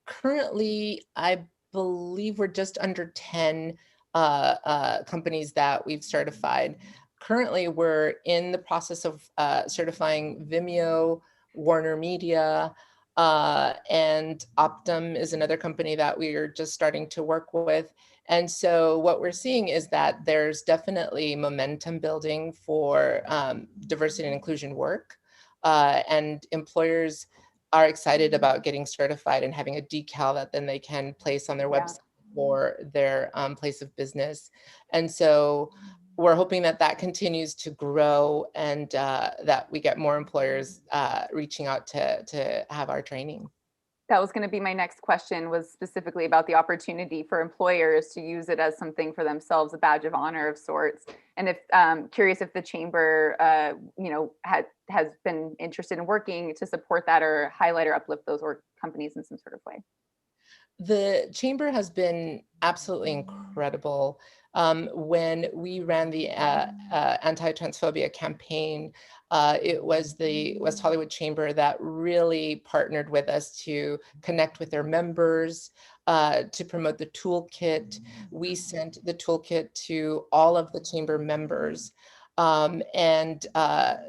Currently, I believe we're just under 10 companies that we've certified. Currently, we're in the process of certifying Vimeo, Warner Media, and Optum is another company that we are just starting to work with. And so what we're seeing is that there's definitely momentum building for diversity and inclusion work, and employers are excited about getting certified and having a decal that then they can place on their website or their place of business. And so we're hoping that that continues to grow and that we get more employers reaching out to have our training. That was going to be my next question, was specifically about the opportunity for employers to use it as something for themselves, a badge of honor of sorts. And if curious if the chamber, has been interested in working to support that or highlight or uplift those companies in some sort of way. The chamber has been absolutely incredible. When we ran the anti-transphobia campaign, it was the West Hollywood Chamber that really partnered with us to connect with their members, to promote the toolkit. We sent the toolkit to all of the chamber members. And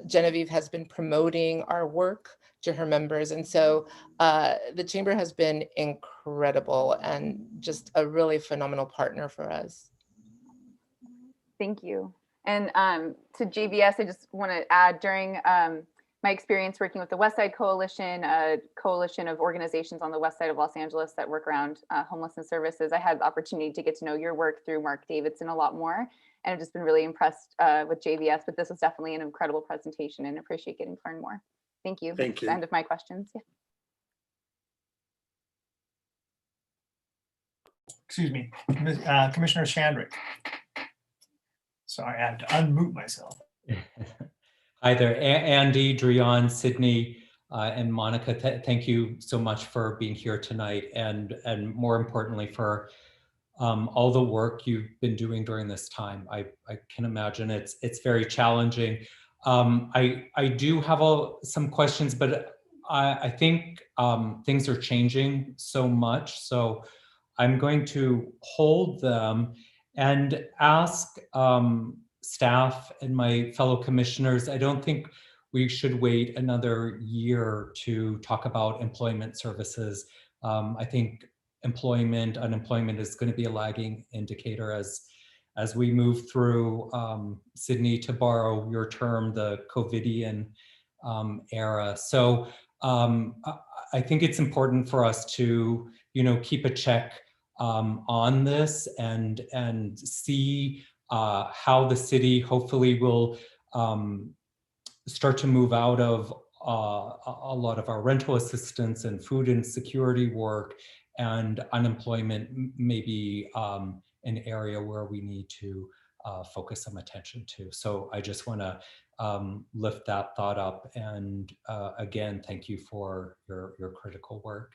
Genevieve has been promoting our work to her members. And so the chamber has been incredible and just a really phenomenal partner for us. Thank you. And to JBS, I just want to add, during my experience working with the West Side Coalition, a coalition of organizations on the west side of Los Angeles that work around homelessness services, I had the opportunity to get to know your work through Mark Davidson a lot more. And I've just been really impressed with JBS, but this was definitely an incredible presentation and appreciate getting to learn more. Thank you. Thank That's you. the end of my questions. Yeah. Excuse me, Commissioner Chandrick. Sorry, I had to unmute myself. Hi there, Andy, Drian, Sydney, and Monica. Thank you so much for being here tonight, and more importantly for all the work you've been doing during this time. I can imagine it's very challenging. I do have some questions, but I think things are changing so much, so I'm going to hold them and ask staff and my fellow commissioners. I don't think we should wait another year to talk about employment services. I think unemployment is going to be a lagging indicator as we move through, Sydney, to borrow your term, the COVIDian era. So I think it's important for us to, keep a check on this and see how the city hopefully will start to move out of a lot of our rental assistance and food insecurity work, and unemployment may be an area where we need to focus some attention to. So I just want to lift that thought up. And again, thank you for your critical work.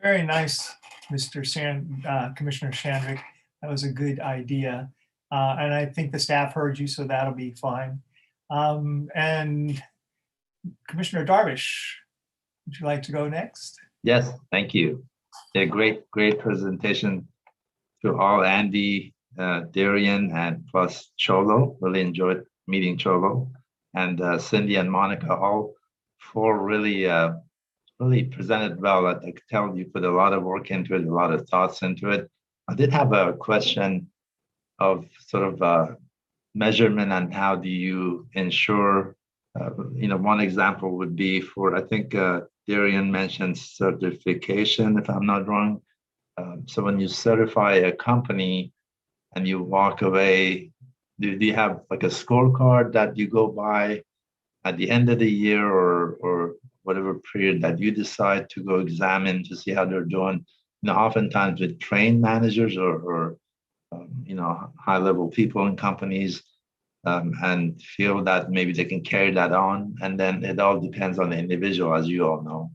Very nice, Commissioner Shandrick. That was a good idea. And I think the staff heard you, so that'll be fine. And Commissioner Darvish, would you like to go next? Yes, thank you. A great presentation to all, Andy, Darian, and plus Cholo. Really enjoyed meeting Cholo. And Cindy and Monica, all four really presented well. I could tell you put a lot of work into it, a lot of thoughts into it. I did have a question of sort of measurement and how do you ensure, one example would be for, I think Darian mentioned certification, if I'm not wrong. So when you certify a company and you walk away, do you have like a scorecard that you go by at the end of the year or whatever period that you decide to go examine to see how they're doing? Oftentimes with trained managers or high-level people in companies, and feel that maybe they can carry that on. And then it all depends on the individual, as you all know,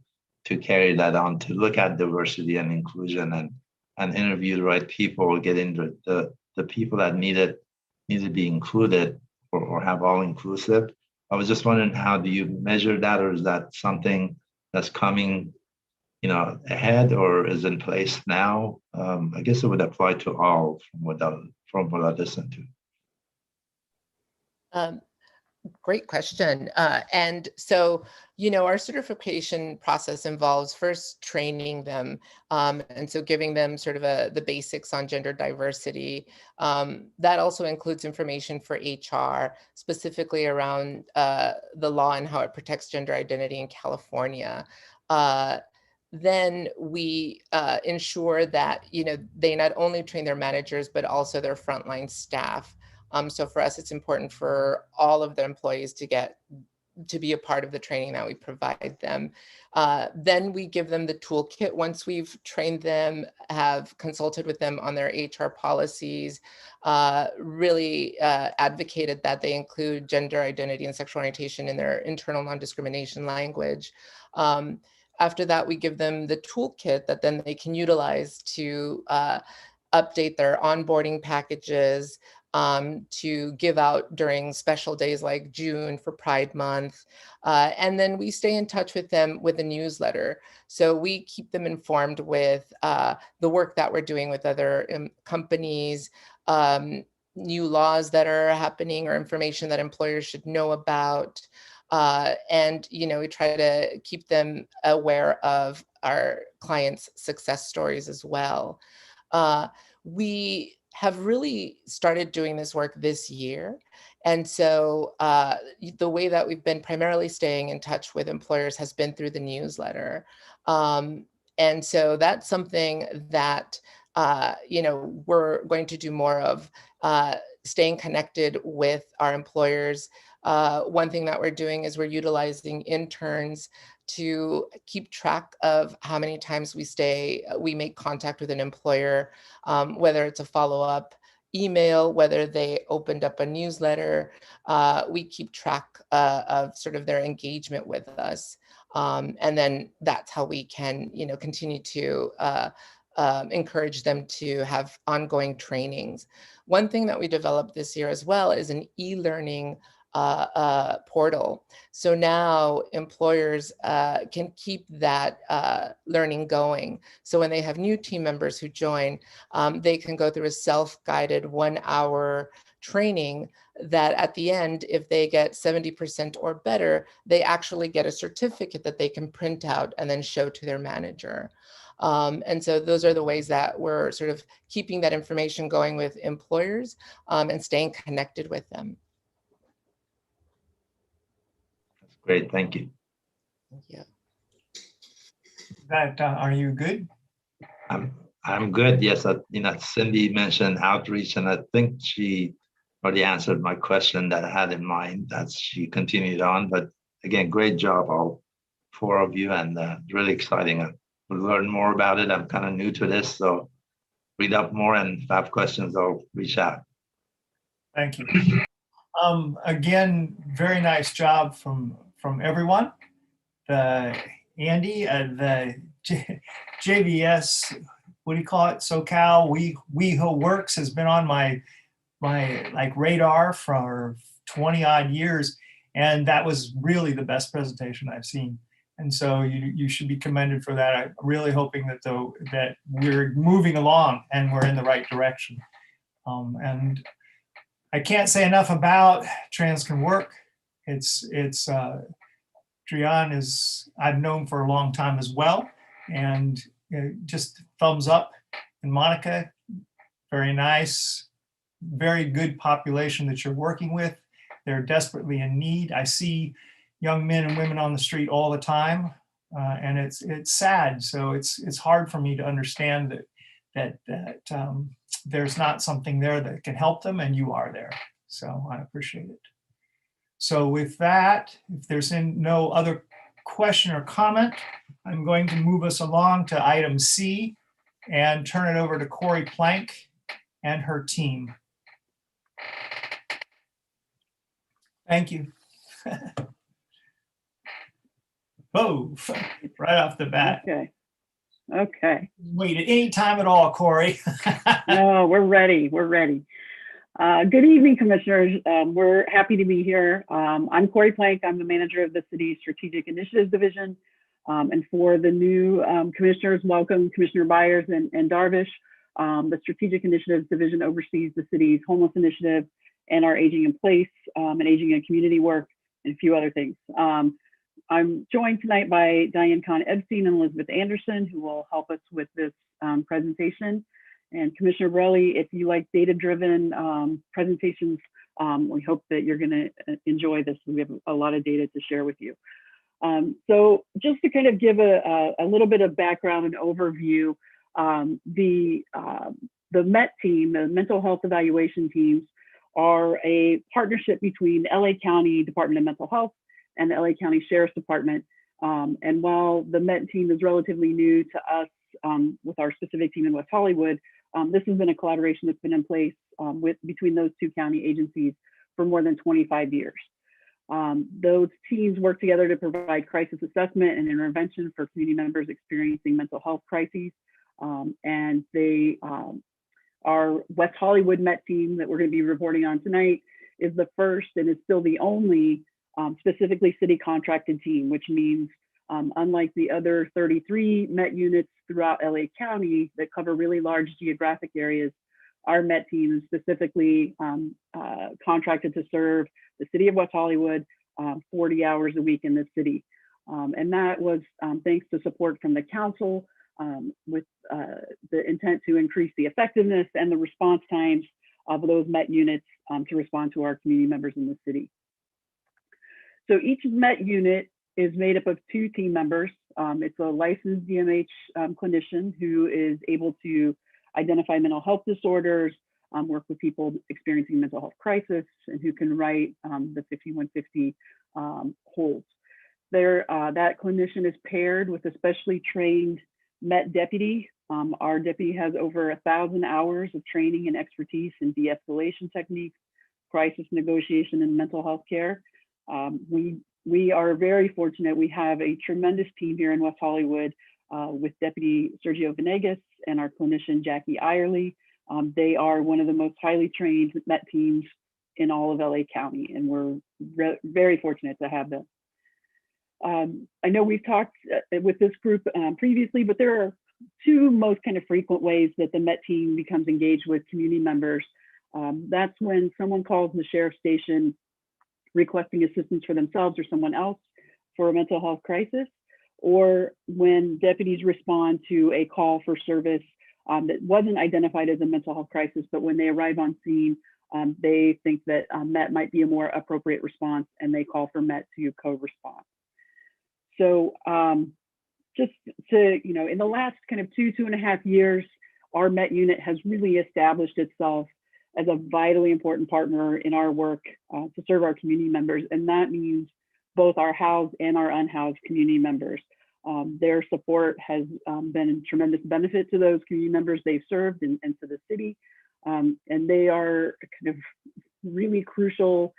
to carry that on, to look at diversity and inclusion and interview the right people, get into the people that need to be included or have all inclusive. I was just wondering, how do you measure that, or is that something that's coming, ahead, or is in place now? I guess it would apply to all from what I listened to. Great question. And so, our certification process involves first training them. And so giving them sort of the basics on gender diversity. That also includes information for HR, specifically around the law and how it protects gender identity in California. Then we ensure that, they not only train their managers, but also their frontline staff. So for us, it's important for all of the employees to be a part of the training that we provide them. Then we give them the toolkit once we've trained them, have consulted with them on their HR policies, really advocated that they include gender identity and sexual orientation in their internal non-discrimination language. After that, we give them the toolkit that then they can utilize to update their onboarding packages, to give out during special days like June for Pride Month. And then we stay in touch with them with a newsletter. So we keep them informed with the work that we're doing with other companies, new laws that are happening or information that employers should know about. And, we try to keep them aware of our clients' success stories as well. We have really started doing this work this year. And so the way that we've been primarily staying in touch with employers has been through the newsletter. And so that's something that, we're going to do more of, staying connected with our employers. One thing that we're doing is we're utilizing interns to keep track of how many times we make contact with an employer, whether it's a follow-up email, whether they opened up a newsletter. We keep track of sort of their engagement with us. And then that's how we can, continue to encourage them to have ongoing trainings. One thing that we developed this year as well is an e-learning portal. So now employers can keep that learning going. So when they have new team members who join, they can go through a self-guided 1-hour training that at the end, if they get 70% or better, they actually get a certificate that they can print out and then show to their manager. And so those are the ways that we're sort of keeping that information going with employers and staying connected with them. Great, thank you. Yeah. Are you good? I'm good. Yes, Cindy mentioned outreach, and I think she already answered my question that I had in mind as she continued on. But again, great job, all four of you, and really exciting. We'll learn more about it. I'm kind of new to this, so read up more, and if I have questions, I'll reach out. Thank you. Again, very nice job from everyone. The Andy, the JVS, what do you call it? SoCal, WehoWorks has been on my like radar for 20 odd years, and that was really the best presentation I've seen. And so you should be commended for that. I'm really hoping that that we're moving along and we're in the right direction. And I can't say enough about Trans Can Work. Drian I've known for a long time as well, and just thumbs up. And Monica, very nice, very good population that you're working with. They're desperately in need. I see young men and women on the street all the time, and it's sad. So it's hard for me to understand that there's not something there that can help them, and you are there. So I appreciate it. So with that, if there's no other question or comment, I'm going to move us along to item C and turn it over to Corey Plank and her team. Thank you. Whoa, right off the bat. Okay. Wait, at any time at all, Corey. No, we're ready. We're ready. Good evening, commissioners. We're happy to be here. I'm Corey Plank. I'm the manager of the city's Strategic Initiatives Division. And for the new commissioners, welcome Commissioner Byers and Darvish. The Strategic Initiatives Division oversees the city's homeless initiative and our aging in place and aging in community work and a few other things. I'm joined tonight by Diane Kahn-Epstein and Elizabeth Anderson, who will help us with this presentation. And Commissioner Borelli, if you like data-driven presentations, we hope that you're going to enjoy this. We have a lot of data to share with you. So just to kind of give a little bit of background and overview, the MET team, the mental health evaluation teams, are a partnership between LA County Department of Mental Health and the LA County Sheriff's Department. And while the MET team is relatively new to us with our specific team in West Hollywood, this has been a collaboration that's been in place between those two county agencies for more than 25 years. Those teams work together to provide crisis assessment and intervention for community members experiencing mental health crises. And our West Hollywood MET team that we're going to be reporting on tonight is the first and is still the only specifically city contracted team, which means unlike the other 33 MET units throughout LA County that cover really large geographic areas, our MET team is specifically contracted to serve the city of West Hollywood 40 hours a week in the city. And that was thanks to support from the council with the intent to increase the effectiveness and the response times of those MET units to respond to our community members in the city. So each MET unit is made up of 2 team members. It's a licensed DMH clinician who is able to identify mental health disorders, work with people experiencing mental health crisis, and who can write the 5150 holds. That clinician is paired with a specially trained MET deputy. Our deputy has over 1,000 hours of training and expertise in de-escalation techniques, crisis negotiation, and mental health care. We are very fortunate. We have a tremendous team here in West Hollywood with Deputy Sergio Venegas and our clinician, Jackie Irely. They are one of the most highly trained MET teams in all of LA County, and we're very fortunate to have them. I know we've talked with this group previously, but there are 2 most kind of frequent ways that the MET team becomes engaged with community members. That's when someone calls the sheriff's station requesting assistance for themselves or someone else for a mental health crisis, or when deputies respond to a call for service that wasn't identified as a mental health crisis, but when they arrive on scene, they think that MET might be a more appropriate response, and they call for MET to co-respond. So just to, in the last kind of 2.5 years, our MET unit has really established itself as a vitally important partner in our work to serve our community members. And that means both our housed and our unhoused community members. Their support has been a tremendous benefit to those community members they've served and to the city. And they are kind of really crucial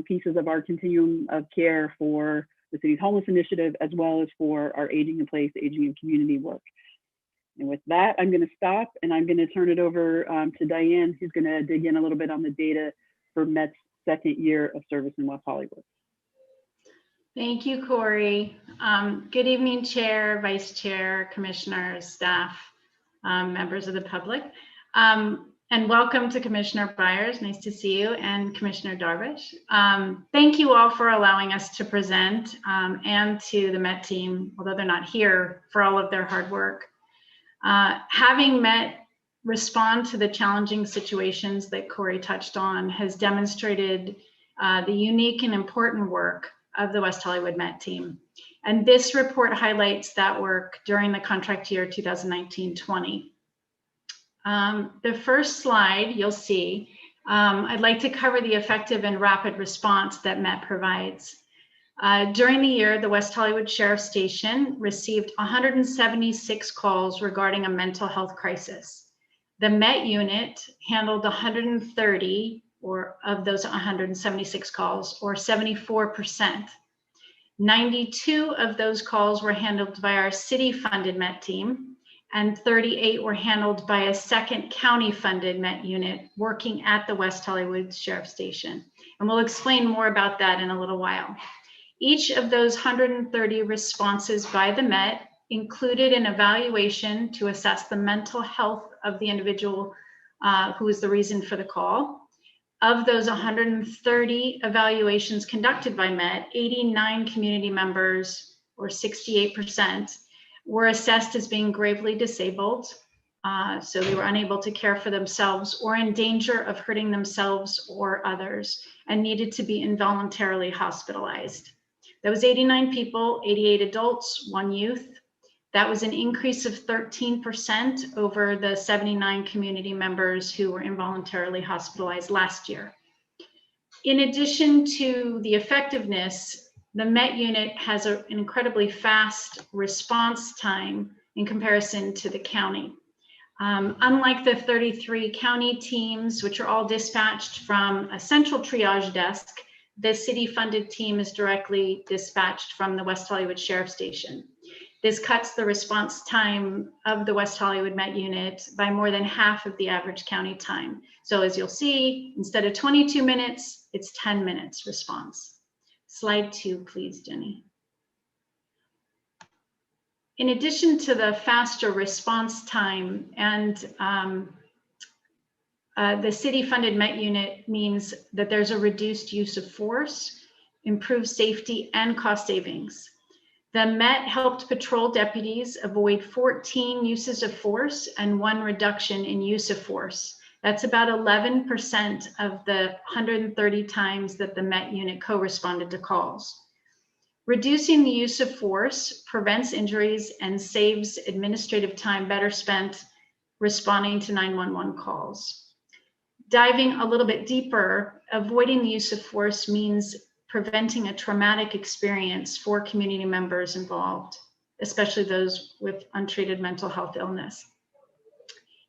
pieces of our continuum of care for the city's homeless initiative, as well as for our aging in place, aging in community work. And with that, I'm going to stop and I'm going to turn it over to Diane, who's going to dig in a little bit on the data for MET's second year of service in West Hollywood. Thank you, Corey. Good evening, Chair, Vice Chair, Commissioners, staff, members of the public. And welcome to Commissioner Byers, nice to see you, and Commissioner Darvish. Thank you all for allowing us to present, and to the MET team, although they're not here, for all of their hard work. Having MET respond to the challenging situations that Corey touched on has demonstrated the unique and important work of the West Hollywood MET team. And this report highlights that work during the contract year 2019-20. The first slide you'll see, I'd like to cover the effective and rapid response that MET provides. During the year, the West Hollywood Sheriff's Station received 176 calls regarding a mental health crisis. The MET unit handled 130 of those 176 calls, or 74%. 92 of those calls were handled by our city-funded MET team, and 38 were handled by a second county-funded MET unit working at the West Hollywood Sheriff's Station. And we'll explain more about that in a little while. Each of those 130 responses by the MET included an evaluation to assess the mental health of the individual who was the reason for the call. Of those 130 evaluations conducted by MET, 89 community members, or 68%, were assessed as being gravely disabled. So they were unable to care for themselves or in danger of hurting themselves or others and needed to be involuntarily hospitalized. That was 89 people, 88 adults, 1 youth. That was an increase of 13% over the 79 community members who were involuntarily hospitalized last year. In addition to the effectiveness, the MET unit has an incredibly fast response time in comparison to the county. Unlike the 33 county teams, which are all dispatched from a central triage desk, the city-funded team is directly dispatched from the West Hollywood Sheriff's Station. This cuts the response time of the West Hollywood MET unit by more than half of the average county time. So as you'll see, instead of 22 minutes, it's 10 minutes response. Slide 2, please, Jenny. In addition to the faster response time, and the city-funded MET unit means that there's a reduced use of force, improved safety, and cost savings. The MET helped patrol deputies avoid 14 uses of force and 1 reduction in use of force. That's about 11% of the 130 times that the MET unit co-responded to calls. Reducing the use of force prevents injuries and saves administrative time better spent responding to 911 calls. Diving a little bit deeper, avoiding the use of force means preventing a traumatic experience for community members involved, especially those with untreated mental health illness.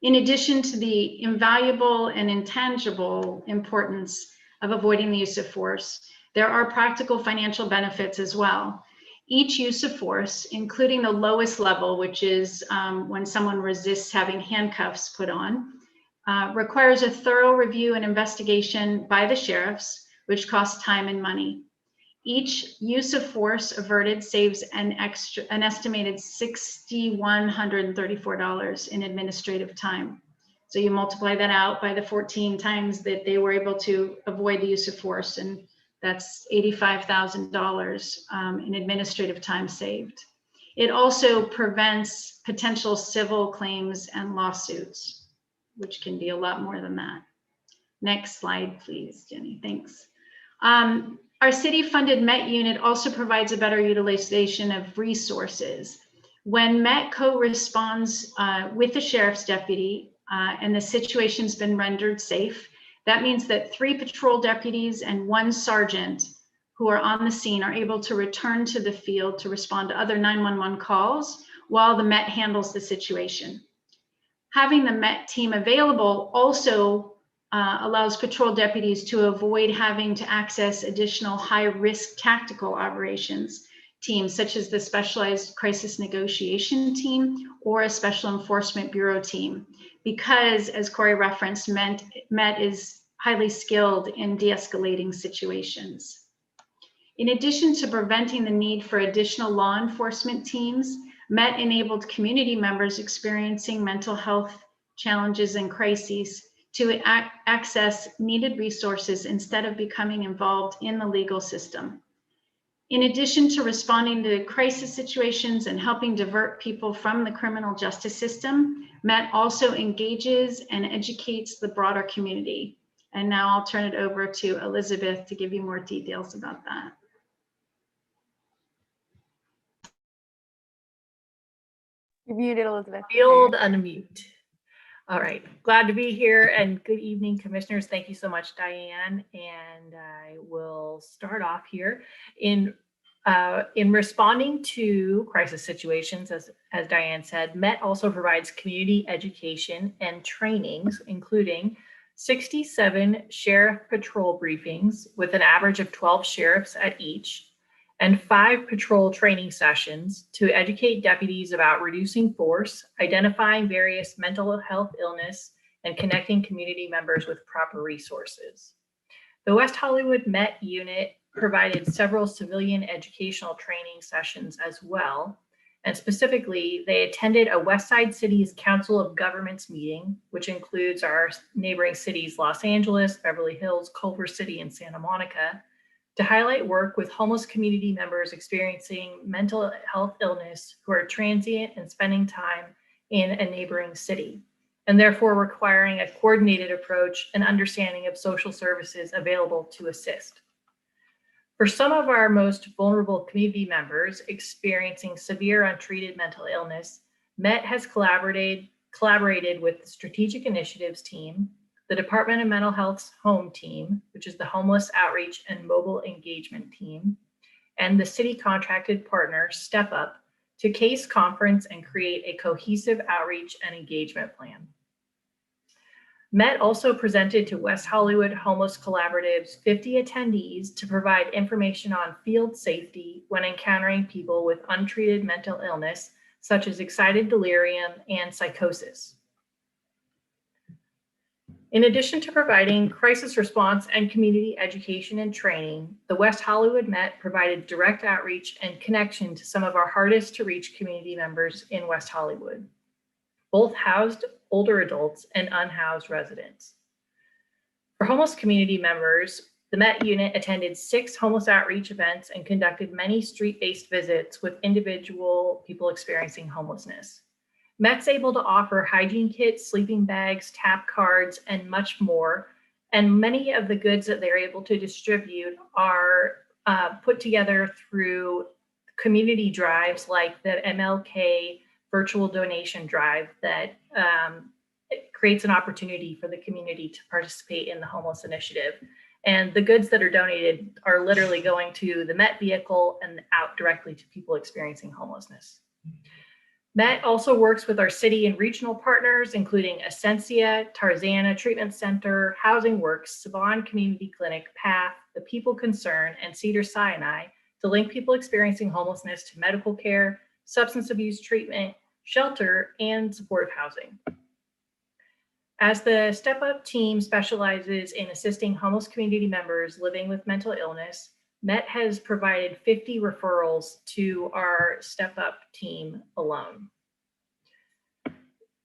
In addition to the invaluable and intangible importance of avoiding the use of force, there are practical financial benefits as well. Each use of force, including the lowest level, which is when someone resists having handcuffs put on, requires a thorough review and investigation by the sheriffs, which costs time and money. Each use of force averted saves an estimated $6,134 in administrative time. So you multiply that out by the 14 times that they were able to avoid the use of force, and that's $85,000 in administrative time saved. It also prevents potential civil claims and lawsuits, which can be a lot more than that. Next slide, please, Jenny, thanks. Our city-funded MET unit also provides a better utilization of resources. When MET co-responds with the sheriff's deputy and the situation's been rendered safe, that means that 3 patrol deputies and 1 sergeant who are on the scene are able to return to the field to respond to other 911 calls while the MET handles the situation. Having the MET team available also allows patrol deputies to avoid having to access additional high-risk tactical operations teams, such as the Specialized Crisis Negotiation Team or a Special Enforcement Bureau team, because, as Corey referenced, MET is highly skilled in de-escalating situations. In addition to preventing the need for additional law enforcement teams, MET enabled community members experiencing mental health challenges and crises to access needed resources instead of becoming involved in the legal system. In addition to responding to crisis situations and helping divert people from the criminal justice system, MET also engages and educates the broader community. And now I'll turn it over to Elizabeth to give you more details about that. You're muted, Elizabeth. Field unmute. All right, glad to be here, and good evening, commissioners. Thank you so much, Diane. And I will start off here in responding to crisis situations, as Diane said. MET also provides community education and trainings, including 67 sheriff patrol briefings with an average of 12 sheriffs at each, and 5 patrol training sessions to educate deputies about reducing force, identifying various mental health illness, and connecting community members with proper resources. The West Hollywood MET unit provided several civilian educational training sessions as well. And specifically, they attended a West Side Cities Council of Governments meeting, which includes our neighboring cities, Los Angeles, Beverly Hills, Culver City, and Santa Monica, to highlight work with homeless community members experiencing mental health illness who are transient and spending time in a neighboring city, and therefore requiring a coordinated approach and understanding of social services available to assist. For some of our most vulnerable community members experiencing severe untreated mental illness, MET has collaborated with the Strategic Initiatives team, the Department of Mental Health's Home Team, which is the Homeless Outreach and Mobile Engagement Team, and the city contracted partner, Step Up, to case conference and create a cohesive outreach and engagement plan. MET also presented to West Hollywood Homeless Collaborative's 50 attendees to provide information on field safety when encountering people with untreated mental illness, such as excited delirium and psychosis. In addition to providing crisis response and community education and training, the West Hollywood MET provided direct outreach and connection to some of our hardest to reach community members in West Hollywood, both housed older adults and unhoused residents. For homeless community members, the MET unit attended 6 homeless outreach events and conducted many street-based visits with individual people experiencing homelessness. MET's able to offer hygiene kits, sleeping bags, tap cards, and much more. And many of the goods that they're able to distribute are put together through community drives like the MLK virtual donation drive that creates an opportunity for the community to participate in the homeless initiative. And the goods that are donated are literally going to the MET vehicle and out directly to people experiencing homelessness. MET also works with our city and regional partners, including Essentia, Tarzana Treatment Center, Housing Works, Savon Community Clinic, PATH, The People Concern, and Cedars-Sinai to link people experiencing homelessness to medical care, substance abuse treatment, shelter, and supportive housing. As the Step Up team specializes in assisting homeless community members living with mental illness, MET has provided 50 referrals to our Step Up team alone.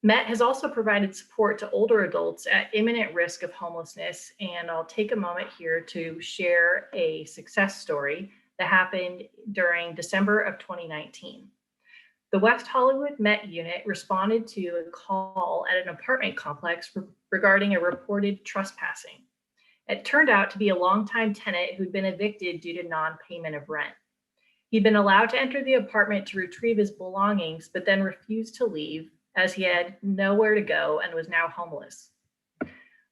MET has also provided support to older adults at imminent risk of homelessness, and I'll take a moment here to share a success story that happened during December of 2019. The West Hollywood MET unit responded to a call at an apartment complex regarding a reported trespassing. It turned out to be a longtime tenant who'd been evicted due to non-payment of rent. He'd been allowed to enter the apartment to retrieve his belongings, but then refused to leave as he had nowhere to go and was now homeless.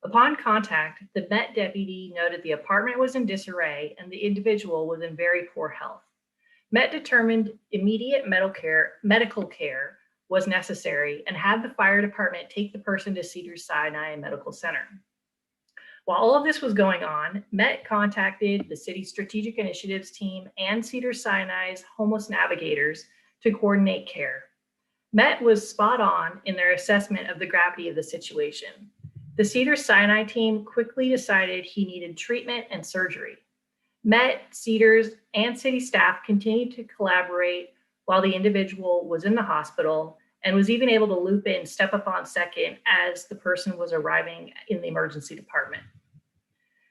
Upon contact, the Met deputy noted the apartment was in disarray and the individual was in very poor health. Met determined immediate medical care was necessary and had the fire department take the person to Cedars-Sinai Medical Center. While all of this was going on, Met contacted the city's strategic initiatives team and Cedars-Sinai's homeless navigators to coordinate care. Met was spot on in their assessment of the gravity of the situation. The Cedars-Sinai team quickly decided he needed treatment and surgery. Met, Cedars, and city staff continued to collaborate while the individual was in the hospital and was even able to loop in Step Up on second as the person was arriving in the emergency department.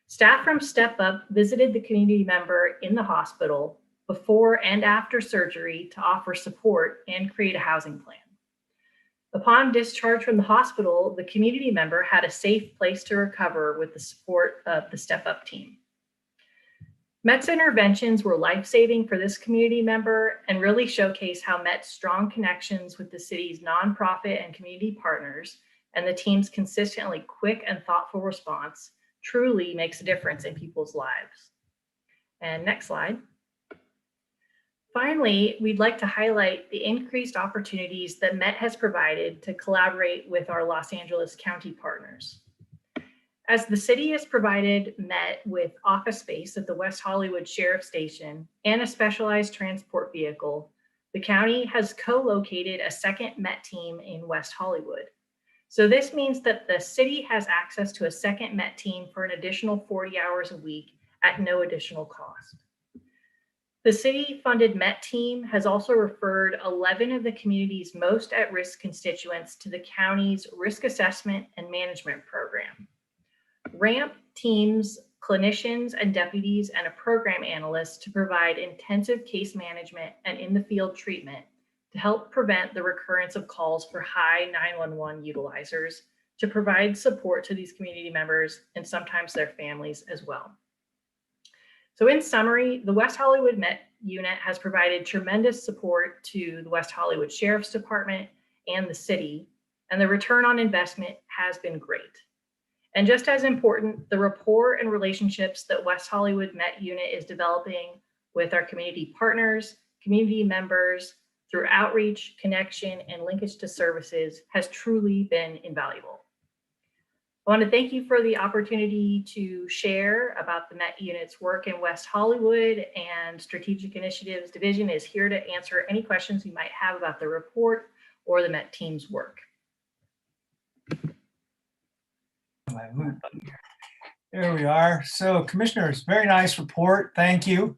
Staff from Step Up visited the community member in the hospital before and after surgery to offer support and create a housing plan. Upon discharge from the hospital, the community member had a safe place to recover with the support of the Step Up team. Met's interventions were life-saving for this community member and really showcase how Met's strong connections with the city's nonprofit and community partners and the team's consistently quick and thoughtful response truly makes a difference in people's lives. And next slide. Finally, we'd like to highlight the increased opportunities that Met has provided to collaborate with our Los Angeles County partners. As the city has provided Met with office space at the West Hollywood Sheriff Station and a specialized transport vehicle, the county has co-located a second Met team in West Hollywood. So this means that the city has access to a second Met team for an additional 40 hours a week at no additional cost. The city-funded Met team has also referred 11 of the community's most at-risk constituents to the county's risk assessment and management program. RAMP teams clinicians and deputies and a program analyst to provide intensive case management and in-the-field treatment to help prevent the recurrence of calls for high 911 utilizers, to provide support to these community members and sometimes their families as well. So in summary, the West Hollywood Met unit has provided tremendous support to the West Hollywood Sheriff's Department and the city, and the return on investment has been great. And just as important, the rapport and relationships that West Hollywood Met unit is developing with our community partners, community members, through outreach, connection, and linkage to services has truly been invaluable. I want to thank you for the opportunity to share about the Met unit's work in West Hollywood, and Strategic Initiatives Division is here to answer any questions you might have about the report or the Met team's work. There we are. So commissioners, very nice report. Thank you.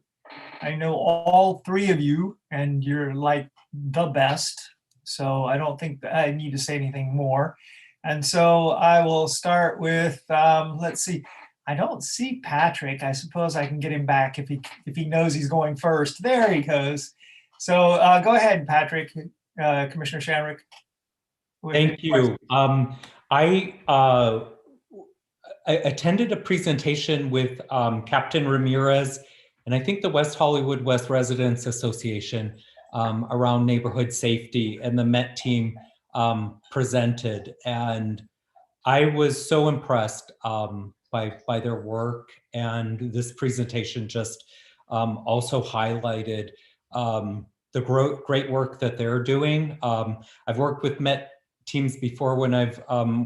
I know all three of you and you're like the best. So I don't think that I need to say anything more. And so I will start with, let's see. I don't see Patrick. I suppose I can get him back if he knows he's going first. There he goes. So go ahead, Patrick, Commissioner Shamrock. Thank you. I attended a presentation with Captain Ramirez and I think the West Hollywood West Residents Association around neighborhood safety, and the Met team presented. And I was so impressed by their work, and this presentation just also highlighted the great work that they're doing. I've worked with Met teams before when I've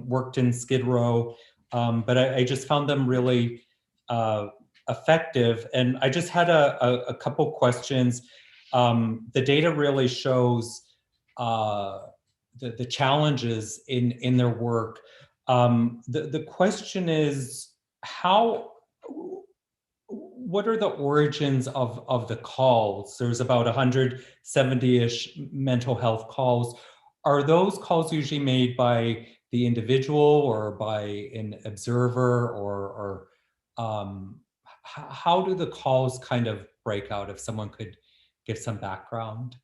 worked in Skid Row, but I just found them really effective. And I just had a couple questions. The data really shows the challenges in their work. The question is, what are the origins of the calls? There's about 170-ish mental health calls. Are those calls usually made by the individual or by an observer, or how do the calls kind of break out, if someone could give some background?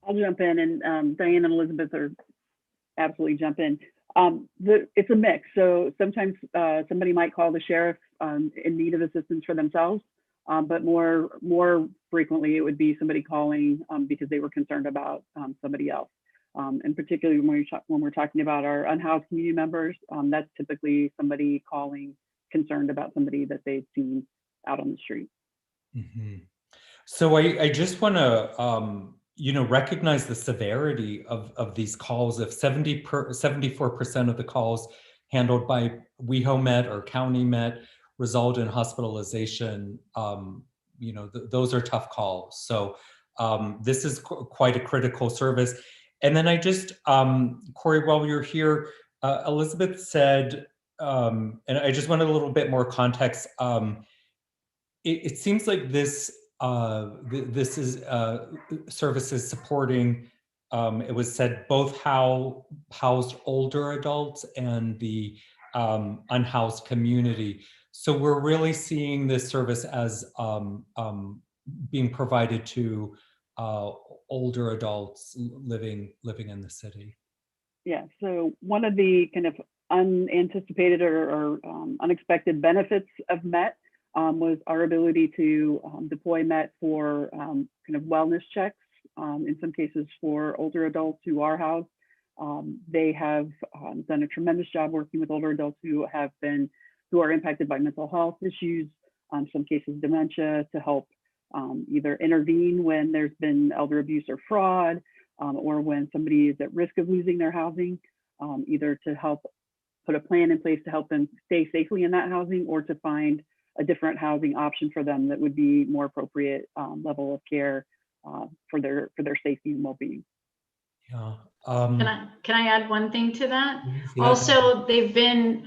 I'll jump in, and Diane and Elizabeth are absolutely jump in. It's a mix. So sometimes somebody might call the sheriff in need of assistance for themselves, but more frequently it would be somebody calling because they were concerned about somebody else. And particularly when we're talking about our unhoused community members, that's typically somebody calling concerned about somebody that they've seen out on the street. Mhm. So I just want to recognize the severity of these calls. If 74% of the calls handled by WeHo Met or County Met result in hospitalization, those are tough calls. So this is quite a critical service. And then I just, Corey, while you're here, Elizabeth said, and I just wanted a little bit more context. It seems like this is services supporting. It was said both how housed older adults and the unhoused community. So we're really seeing this service as being provided to older adults living in the city. Yeah, so one of the kind of unanticipated or unexpected benefits of MET was our ability to deploy MET for kind of wellness checks, in some cases for older adults who are housed. They have done a tremendous job working with older adults who are impacted by mental health issues, some cases dementia, to help either intervene when there's been elder abuse or fraud, or when somebody is at risk of losing their housing, either to help put a plan in place to help them stay safely in that housing, or to find a different housing option for them that would be more appropriate level of care for their safety and well-being. Yeah. Can I add one thing to that? Yeah. Also, they've been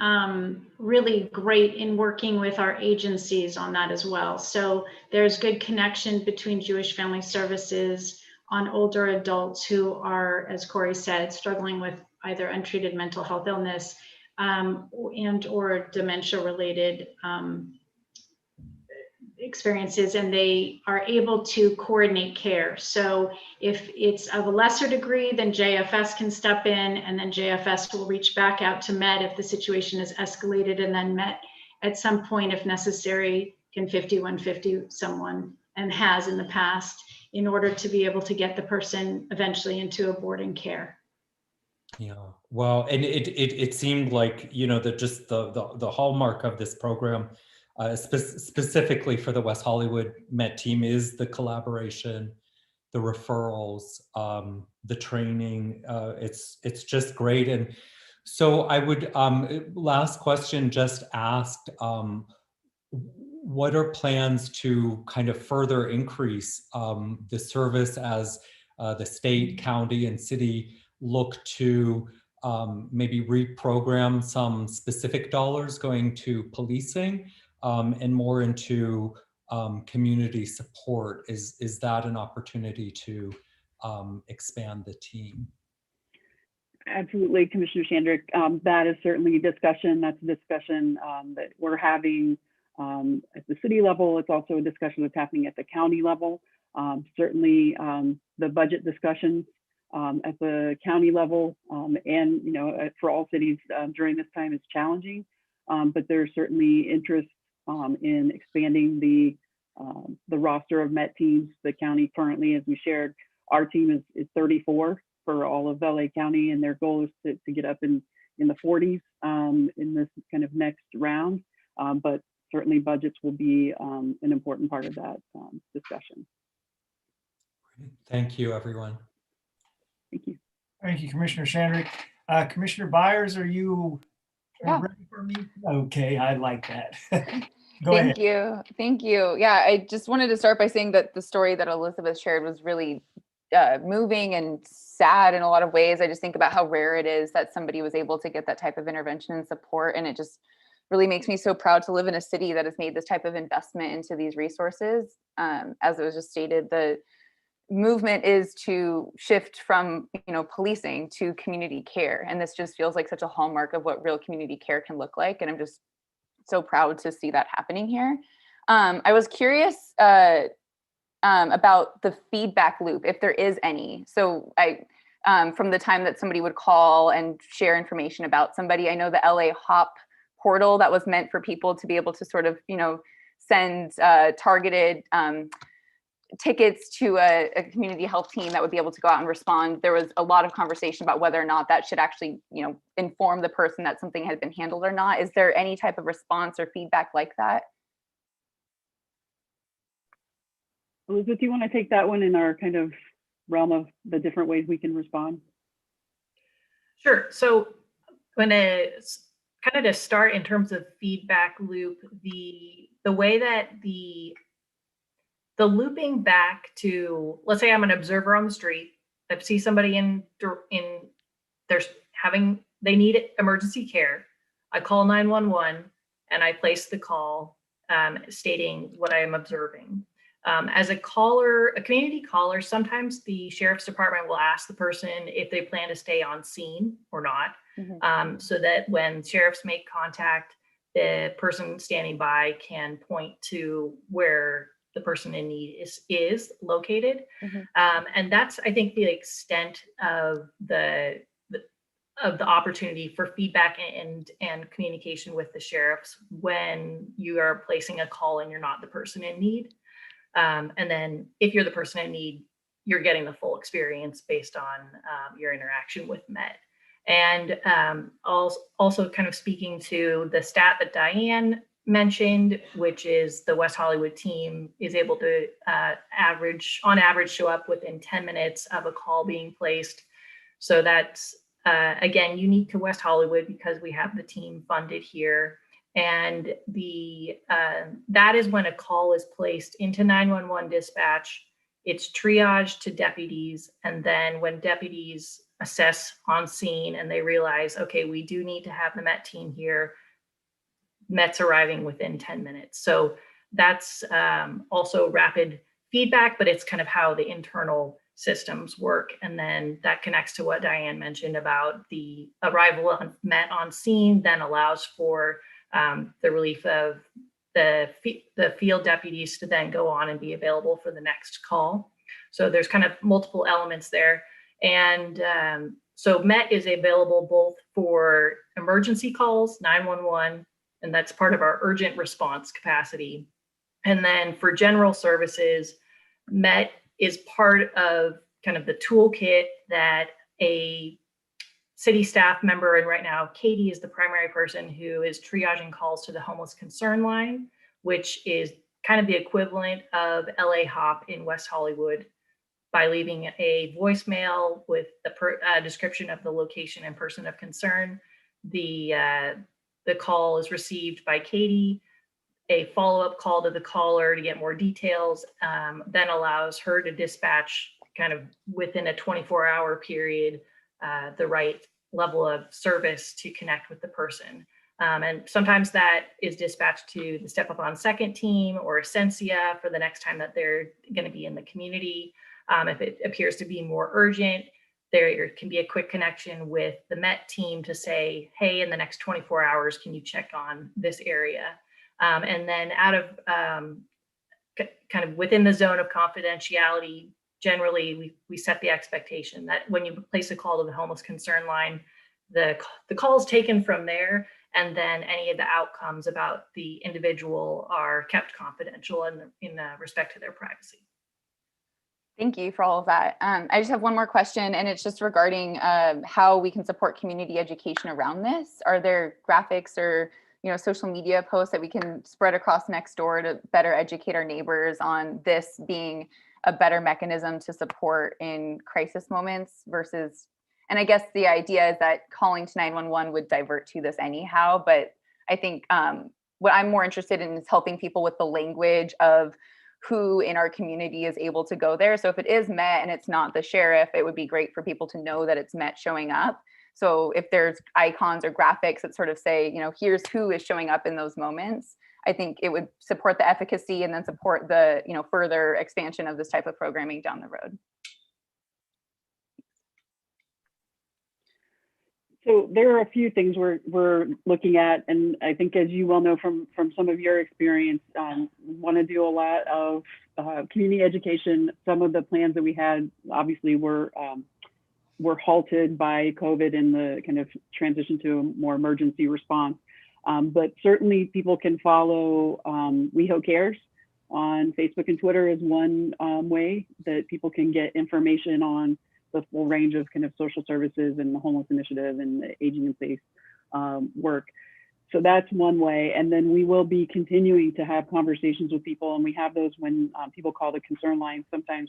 really great in working with our agencies on that as well. So there's good connection between Jewish Family Services on older adults who are, as Corey said, struggling with either untreated mental health illness and or dementia-related experiences, and they are able to coordinate care. So if it's of a lesser degree, then JFS can step in, and then JFS will reach back out to MET if the situation is escalated, and then MET at some point, if necessary, can 5150 someone, and has in the past, in order to be able to get the person eventually into a boarding care. Yeah, well, and it seemed like, that just the hallmark of this program, specifically for the West Hollywood Met team, is the collaboration, the referrals, the training. It's just great. And so I would, last question, just asked, what are plans to kind of further increase the service as the state, county, and city look to maybe reprogram some specific dollars going to policing and more into community support? Is that an opportunity to expand the team? Absolutely, Commissioner Shandrick. That is certainly a discussion. That's a discussion that we're having at the city level. It's also a discussion that's happening at the county level. Certainly the budget discussions at the county level and for all cities during this time is challenging, but there's certainly interest in expanding the roster of MET teams. The county currently, as we shared, our team is 34 for all of LA County, and their goal is to get up in the 40s in this kind of next round, but certainly budgets will be an important part of that discussion. Thank you, everyone. Thank you. Thank you, Commissioner Shandrick. Commissioner Byers, are you ready for me? Okay, I like that. Go ahead. Thank you. Yeah, I just wanted to start by saying that the story that Elizabeth shared was really moving and sad in a lot of ways. I just think about how rare it is that somebody was able to get that type of intervention and support, and it just really makes me so proud to live in a city that has made this type of investment into these resources. As it was just stated, the movement is to shift from policing to community care, and this just feels like such a hallmark of what real community care can look like, and I'm just so proud to see that happening here. I was curious about the feedback loop, if there is any. So from the time that somebody would call and share information about somebody, I know the LA HOP portal that was meant for people to be able to sort of send targeted tickets to a community health team that would be able to go out and respond, there was a lot of conversation about whether or not that should actually, inform the person that something had been handled or not. Is there any type of response or feedback like that? Elizabeth, do you want to take that one in our kind of realm of the different ways we can respond? Sure. So when it's kind of to start in terms of feedback loop, the way that the looping back to, let's say I'm an observer on the street, I see somebody they need emergency care. I call 911 and I place the call stating what I am observing. As a community caller, sometimes the sheriff's department will ask the person if they plan to stay on scene or not, so that when sheriffs make contact, the person standing by can point to where the person in need is located. And that's, I think, the extent of the opportunity for feedback and communication with the sheriffs when you are placing a call and you're not the person in need. And then if you're the person in need, you're getting the full experience based on your interaction with Met. And also kind of speaking to the stat that Diane mentioned, which is the West Hollywood team is able to on average show up within 10 minutes of a call being placed. So that's again unique to West Hollywood because we have the team funded here. And that is when a call is placed into 911 dispatch. It's triaged to deputies, and then when deputies assess on scene and they realize, okay, we do need to have the Met team here, Met's arriving within 10 minutes. So that's also rapid feedback, but it's kind of how the internal systems work. And then that connects to what Diane mentioned about the arrival of Met on scene, then allows for the relief of the field deputies to then go on and be available for the next call. So there's kind of multiple elements there. And so Met is available both for emergency calls, 911, and that's part of our urgent response capacity. And then for general services, Met is part of kind of the toolkit that a city staff member, and right now Katie is the primary person who is triaging calls to the homeless concern line, which is kind of the equivalent of LA Hop in West Hollywood, by leaving a voicemail with the description of the location and person of concern. The call is received by Katie, a follow-up call to the caller to get more details, then allows her to dispatch kind of within a 24-hour period the right level of service to connect with the person. And sometimes that is dispatched to the Step Up on Second team or Essentia for the next time that they're going to be in the community. If it appears to be more urgent, there can be a quick connection with the Met team to say, hey, in the next 24 hours, can you check on this area? And then out of kind of within the zone of confidentiality, generally we set the expectation that when you place a call to the homeless concern line, the call is taken from there, and then any of the outcomes about the individual are kept confidential in respect to their privacy. Thank you for all of that. I just have one more question, and it's just regarding how we can support community education around this. Are there graphics or social media posts that we can spread across Nextdoor to better educate our neighbors on this being a better mechanism to support in crisis moments versus, and I guess the idea is that calling to 911 would divert to this anyhow, but I think what I'm more interested in is helping people with the language of who in our community is able to go there. So if it is Met and it's not the sheriff, it would be great for people to know that it's Met showing up. So if there's icons or graphics that sort of say, here's who is showing up in those moments, I think it would support the efficacy and then support the, further expansion of this type of programming down the road. So there are a few things we're looking at, and I think, as you well know from some of your experience, want to do a lot of community education. Some of the plans that we had obviously were halted by COVID and the kind of transition to a more emergency response. But certainly people can follow WehoCares on Facebook and Twitter is one way that people can get information on the full range of kind of social services and the homeless initiative and the aging in place work. So that's one way. And then we will be continuing to have conversations with people, and we have those when people call the concern line. Sometimes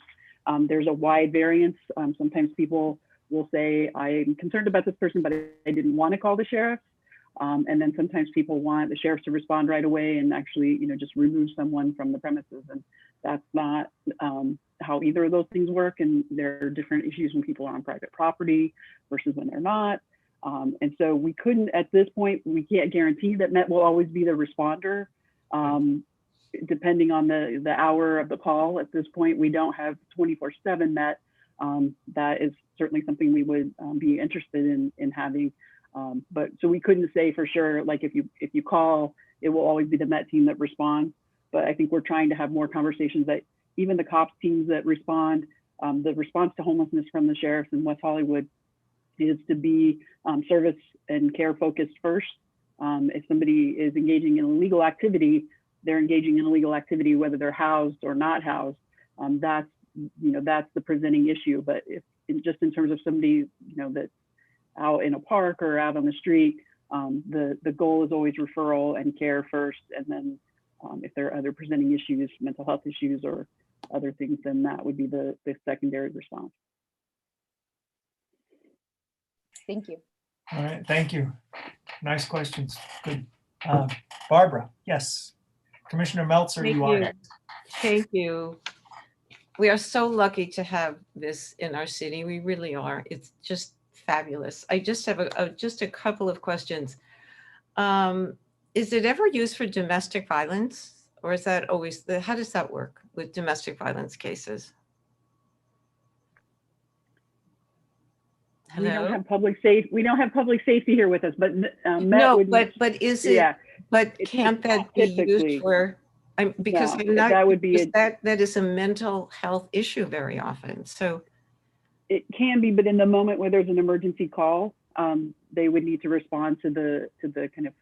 there's a wide variance. Sometimes people will say, I'm concerned about this person, but I didn't want to call the sheriff. And then sometimes people want the sheriff to respond right away and actually, you know, just remove someone from the premises. And that's not how either of those things work. And there are different issues when people are on private property versus when they're not. And so we couldn't, at this point, we can't guarantee that Met will always be the responder, depending on the hour of the call. At this point, we don't have 24/7 Met. That is certainly something we would be interested in having. But so we couldn't say for sure, like if you call, it will always be the Met team that responds. But I think we're trying to have more conversations that even the cops teams that respond, the response to homelessness from the sheriffs in West Hollywood is to be service and care focused first. If somebody is engaging in illegal activity, they're engaging in illegal activity, whether they're housed or not housed. That's the presenting issue. But if just in terms of somebody, you know, that's out in a park or out on the street, the goal is always referral and care first. And then if there are other presenting issues, mental health issues or other things, then that would be the secondary response. Thank you. All right, thank you. Nice questions. Good. Barbara, yes. Commissioner Meltzer, Thank you are you. next. Thank you. We are so lucky to have this in our city. We really are. It's just fabulous. I just have just a couple of questions. Is it ever used for domestic violence, or is that always how does that work with domestic violence cases? We don't Hello? have public safety. We don't have public safety here with us, but No, but is it? Yeah, but can't that be used for? Because no, I'm not. that would be that is a mental health issue very often. So it can be, but in the moment where there's an emergency call, they would need to respond to the kind of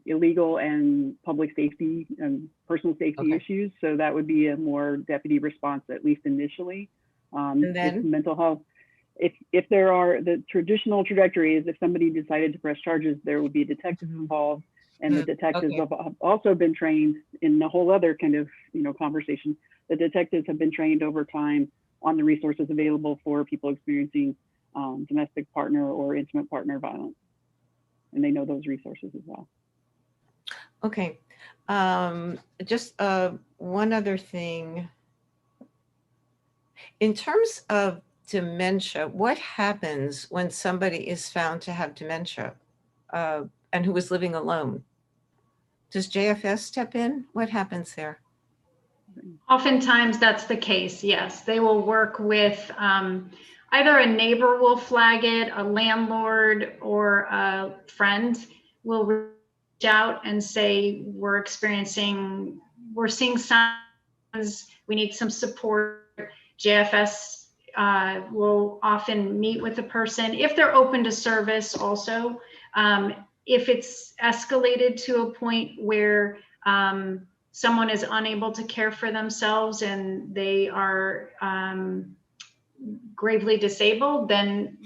illegal and public safety and personal safety issues. So that would be a more deputy response, at least initially. And then with mental health. If there are the traditional trajectory is if somebody decided to press charges, there would be detectives involved, and the detectives have also been trained in a whole other kind of conversation. The detectives have been trained over time on the resources available for people experiencing domestic partner or intimate partner violence, and they know those resources as well. Okay, just one other thing. In terms of dementia, what happens when somebody is found to have dementia and who is living alone? Does JFS step in? What happens there? Oftentimes that's the case, yes. They will work with either a neighbor will flag it, a landlord or a friend will reach out and say, we're seeing signs, we need some support. JFS will often meet with the person if they're open to service also. If it's escalated to a point where someone is unable to care for themselves and they are gravely disabled, then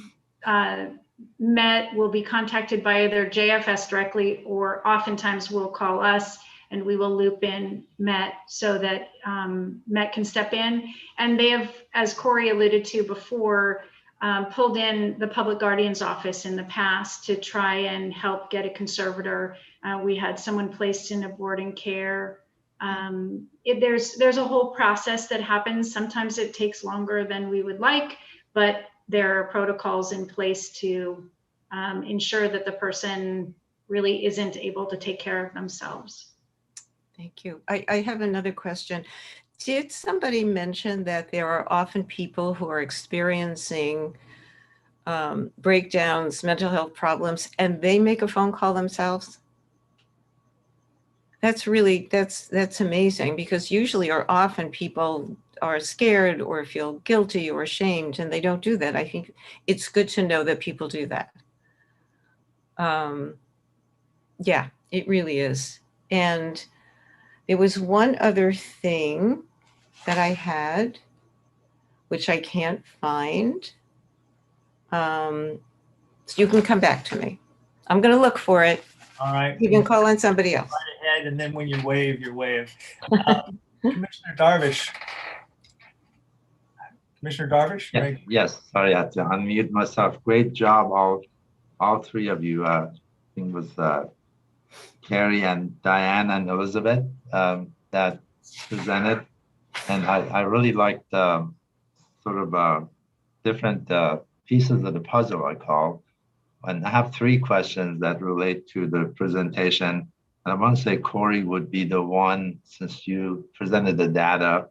Met will be contacted by either JFS directly, or oftentimes will call us and we will loop in Met so that Met can step in. And they have, as Corey alluded to before, pulled in the public guardian's office in the past to try and help get a conservator. We had someone placed in a boarding care. There's a whole process that happens. Sometimes it takes longer than we would like, but there are protocols in place to ensure that the person really isn't able to take care of themselves. Thank you. I have another question. Did somebody mention that there are often people who are experiencing breakdowns, mental health problems, and they make a phone call themselves? That's really, that's amazing, because usually or often people are scared or feel guilty or ashamed and they don't do that. I think it's good to know that people do that. Yeah, it really is. And There was one other thing that I had, which I can't find. So you can come back to me. I'm going to look for it. All right. You can call on somebody else. Right ahead, and then when you wave, you wave. Commissioner Darvish. Commissioner Darvish? Yeah, Right. yes, sorry, I had to unmute myself. Great job, all three of you. I think it was Carrie and Diane and Elizabeth that presented. And I really liked sort of different pieces of the puzzle, I call. And I have three questions that relate to the presentation. And I want to say Corey would be the one, since you presented the data.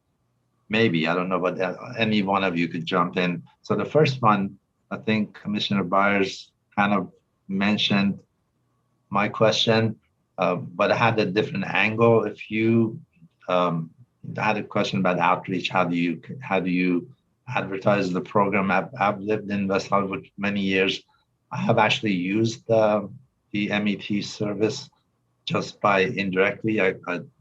Maybe, I don't know, but any one of you could jump in. So the first one, I think Commissioner Byers kind of mentioned my question, but I had a different angle. If you I had a question about outreach, how do you advertise the program? I've lived in West Hollywood for many years. I have actually used the MET service just by indirectly. I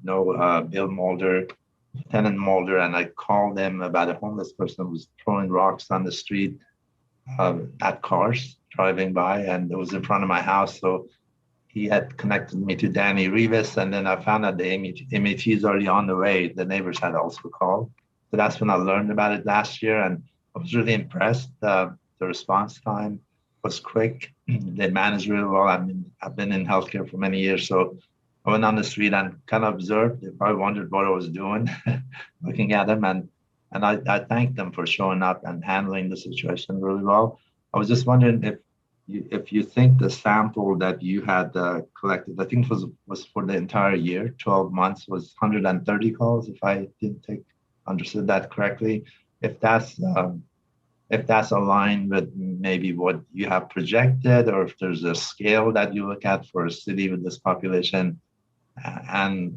know Bill Mulder, Lieutenant Mulder, and I called them about a homeless person who was throwing rocks on the street at cars driving by, and it was in front of my house. So he had connected me to Danny Rivas, and then I found out the MET is already on the way. The neighbors had also called. So that's when I learned about it last year, and I was really impressed. The response time was quick. They managed really well. I've been in healthcare for many years, so I went on the street and kind of observed. They probably wondered what I was doing, looking at them, and I thanked them for showing up and handling the situation really well. I was just wondering if you think the sample that you had collected, I think was for the entire year, 12 months, was 130 calls, if I understood that correctly. If that's aligned with maybe what you have projected, or if there's a scale that you look at for a city with this population, and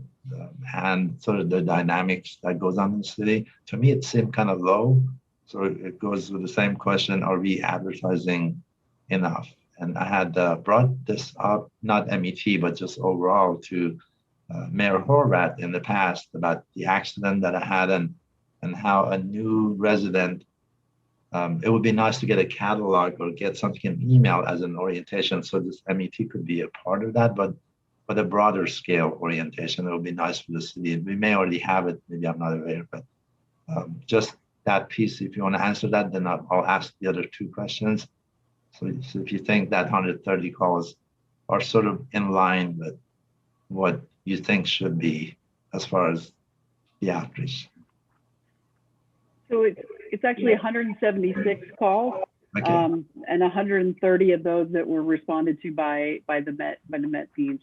sort of the dynamics that goes on in the city, to me it seemed kind of low. So it goes with the same question: are we advertising enough? And I had brought this up, not MET, but just overall to Mayor Horvath in the past about the accident that I had and how a new resident. It would be nice to get a catalog or get something in email as an orientation, so this MET could be a part of that, but a broader scale orientation. It would be nice for the city. We may already have it, maybe I'm not aware, but just that piece, if you want to answer that, then I'll ask the other two questions. So if you think that 130 calls are sort of in line with what you think should be as far as the outreach. So it's actually 176 calls, Okay. and 130 of those that were responded to by the Met teams.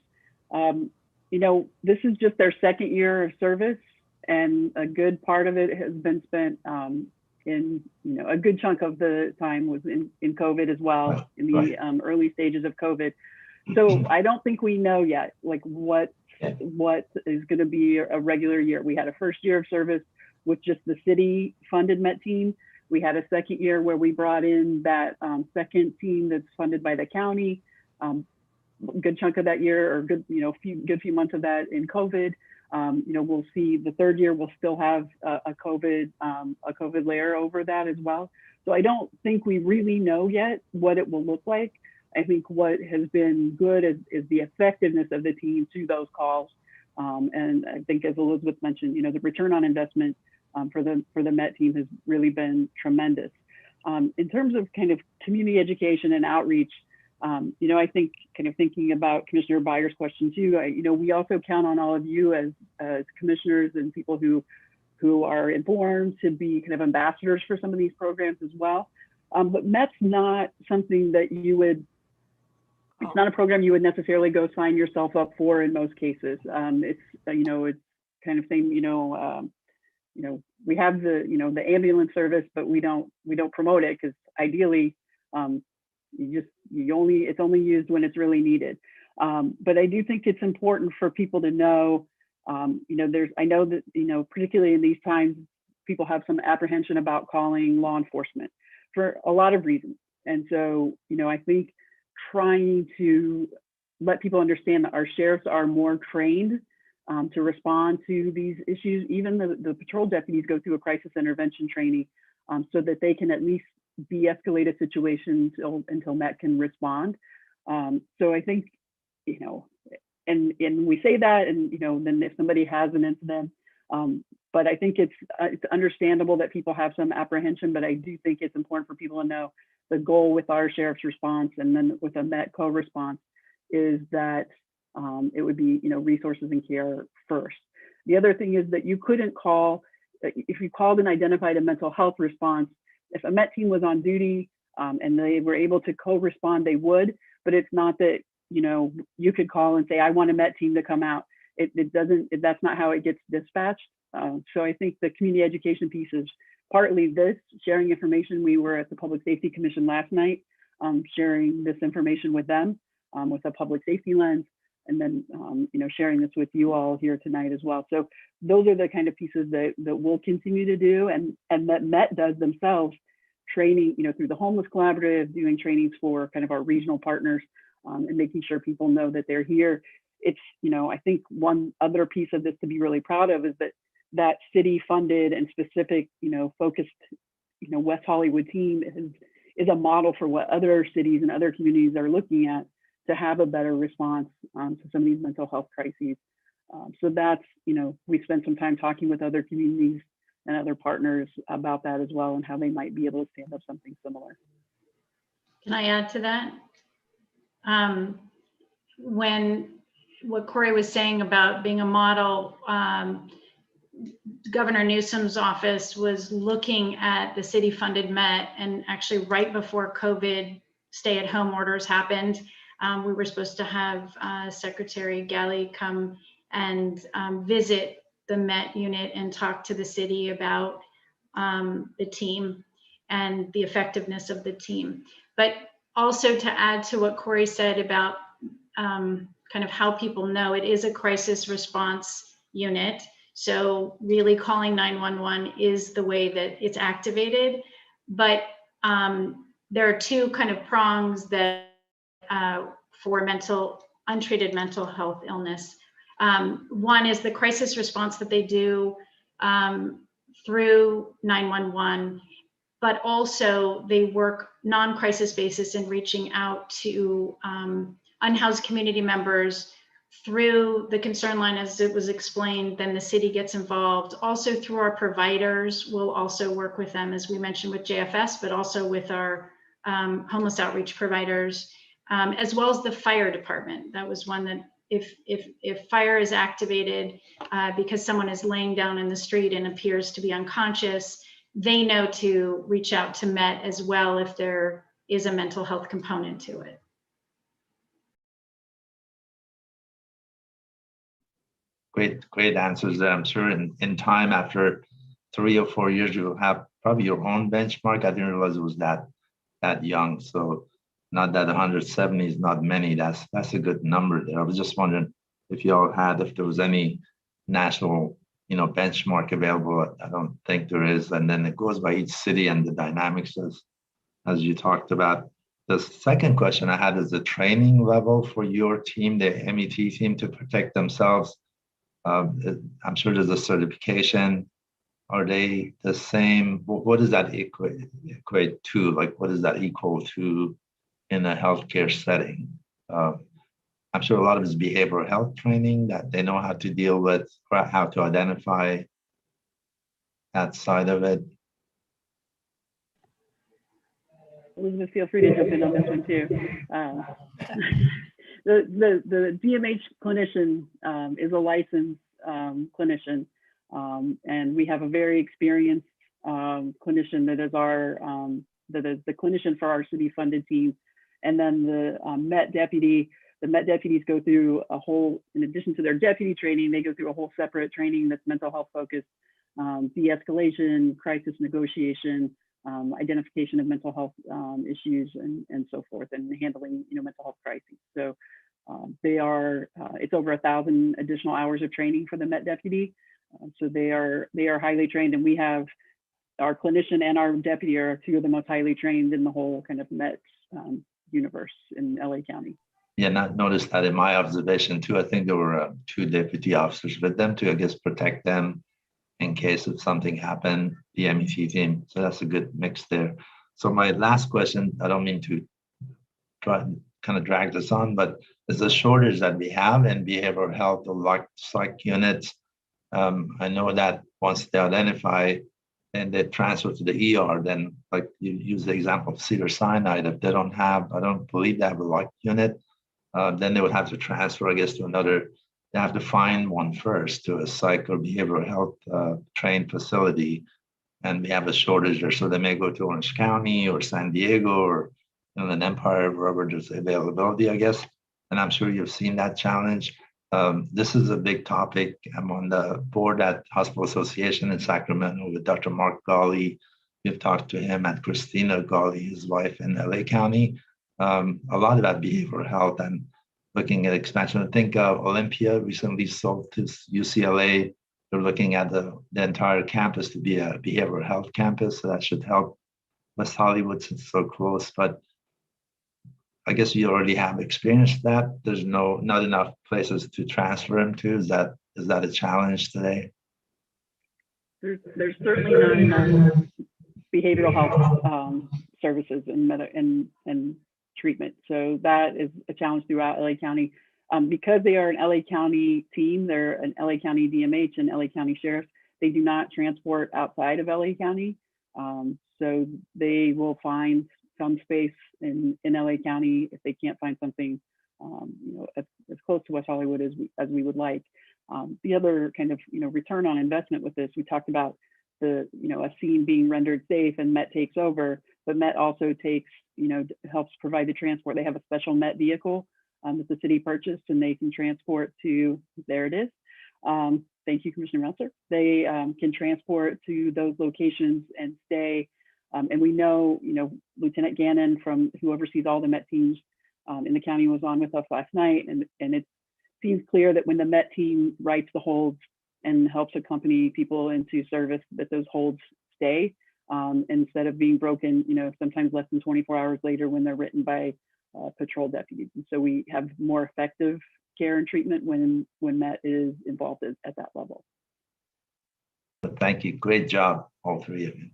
This is just their second year of service, and a good part of it has been spent in, a good chunk of the time was in COVID as well, in the early stages of COVID. So I don't think we know yet, like what is going to be a regular year. We had a first year of service with just the city funded Met team. We had a second year where we brought in that second team that's funded by the county. Good chunk of that year, or good few months of that in COVID. We'll see the third year we'll still have a COVID layer over that as well. So I don't think we really know yet what it will look like. I think what has been good is the effectiveness of the team to those calls. And I think, as Elizabeth mentioned, the return on investment for the Met team has really been tremendous. In terms of kind of community education and outreach, I think, kind of thinking about Commissioner Byers' question too, we also count on all of you as commissioners and people who are informed to be kind of ambassadors for some of these programs as well. But Met's not something that it's not a program you would necessarily go sign yourself up for in most cases. It's kind of thing, we have the ambulance service, but we don't promote it, because ideally it's only used when it's really needed. But I do think it's important for people to know, I know that, particularly in these times, people have some apprehension about calling law enforcement for a lot of reasons. And so, I think trying to let people understand that our sheriffs are more trained to respond to these issues. Even the patrol deputies go through a crisis intervention training so that they can at least de-escalate a situation until Met can respond. So I think, and we say that, and then if somebody has an incident, but I think it's understandable that people have some apprehension, but I do think it's important for people to know the goal with our sheriff's response and then with a Met co-response is that it would be, resources and care first. The other thing is that you couldn't call, if you called and identified a mental health response, if a Met team was on duty and they were able to co-respond, they would, but it's not that, you could call and say, I want a Met team to come out. That's not how it gets dispatched. So I think the community education piece is partly this, sharing information. We were at the Public Safety Commission last night, sharing this information with them with a public safety lens, and then sharing this with you all here tonight as well. So those are the kind of pieces that we'll continue to do, and that Met does themselves, training through the Homeless Collaborative, doing trainings for kind of our regional partners, and making sure people know that they're here. It's I think one other piece of this to be really proud of is that city funded and specific focused West Hollywood team is a model for what other cities and other communities are looking at to have a better response to some of these mental health crises. So that's, we spent some time talking with other communities and other partners about that as well, and how they might be able to stand up something similar. Can I add to that? What Corey was saying about being a model, Governor Newsom's office was looking at the city funded Met, and actually right before COVID stay-at-home orders happened, we were supposed to have Secretary Galley come and visit the Met unit and talk to the city about the team and the effectiveness of the team. But also to add to what Corey said about kind of how people know, it is a crisis response unit. So really calling 911 is the way that it's activated. But there are two kind of prongs that for untreated mental health illness. One is the crisis response that they do through 911, but also they work non-crisis basis in reaching out to unhoused community members through the concern line, as it was explained. Then the city gets involved. Also through our providers, we'll also work with them, as we mentioned with JFS, but also with our homeless outreach providers, as well as the fire department. That was one that if fire is activated because someone is laying down in the street and appears to be unconscious, they know to reach out to Met as well if there is a mental health component to it. Great answers there. I'm sure in time, after 3 or 4 years, you'll have probably your own benchmark. I didn't realize it was that young. So not that 170 is not many. That's a good number there. I was just wondering if y'all had, if there was any national benchmark available. I don't think there is. And then it goes by each city and the dynamics as you talked about. The second question I had is the training level for your team, the MET team, to protect themselves. I'm sure there's a certification. Are they the same? What does that equate to? Like, what does that equal to in a healthcare setting? I'm sure a lot of it is behavioral health training, that they know how to deal with, how to identify that side of it. Elizabeth, feel free to jump in on this one too. The DMH clinician is a licensed clinician, and we have a very experienced clinician that is the clinician for our city funded team. And then the Met deputies go through a whole, in addition to their deputy training, they go through a whole separate training that's mental health focused, de-escalation, crisis negotiation, identification of mental health issues, and so forth, and handling mental health crises. So it's over 1,000 additional hours of training for the Met deputy. So they are highly trained, and we have our clinician and our deputy are two of the most highly trained in the whole kind of Met universe in LA County. not noticed that in my observation too. I think there were 2 deputy officers with them to, I guess, protect them in case if something happened, the MET team. So that's a good mix there. So my last question, I don't mean to try and kind of drag this on, but is the shortage that we have in behavioral health or psych units. I know that once they identify and they transfer to the ER, then like you use the example of Cedars-Sinai, if they don't have, I don't believe they have a locked unit, then they would have to transfer, I guess, to another, they have to find one first to a psych or behavioral health trained facility. And we have a shortage there. So they may go to Orange County or San Diego or an Empire, wherever there's availability, I guess. And I'm sure you've seen that challenge. This is a big topic. I'm on the board at Hospital Association in Sacramento with Dr. Mark Gawley. We've talked to him at Christina Gawley, his wife in LA County. A lot about behavioral health and looking at expansion. I think Olympia recently sold to UCLA. They're looking at the entire campus to be a behavioral health campus. So that should help West Hollywood since it's so close. But I guess you already have experienced that. There's not enough places to transfer them to. Is that a challenge today? There's certainly not enough behavioral health services and treatment. So that is a challenge throughout LA County. Because they are an LA County team, they're an LA County DMH and LA County Sheriff, they do not transport outside of LA County. So they will find some space in LA County if they can't find something as close to West Hollywood as we would like. The other kind of return on investment with this, we talked about a scene being rendered safe and MET takes over, but MET also takes, helps provide the transport. They have a special MET vehicle that the city purchased and they can transport to, there it is. Thank you, Commissioner Meltzer. They can transport to those locations and stay. And we know, Lieutenant Gannon, from who oversees all the MET teams in the county, was on with us last night. And it seems clear that when the MET team writes the holds and helps accompany people into service, that those holds stay instead of being broken, sometimes less than 24 hours later when they're written by patrol deputies. And so we have more effective care and treatment when MET is involved at that level. Thank you. Great job, all 3 of you.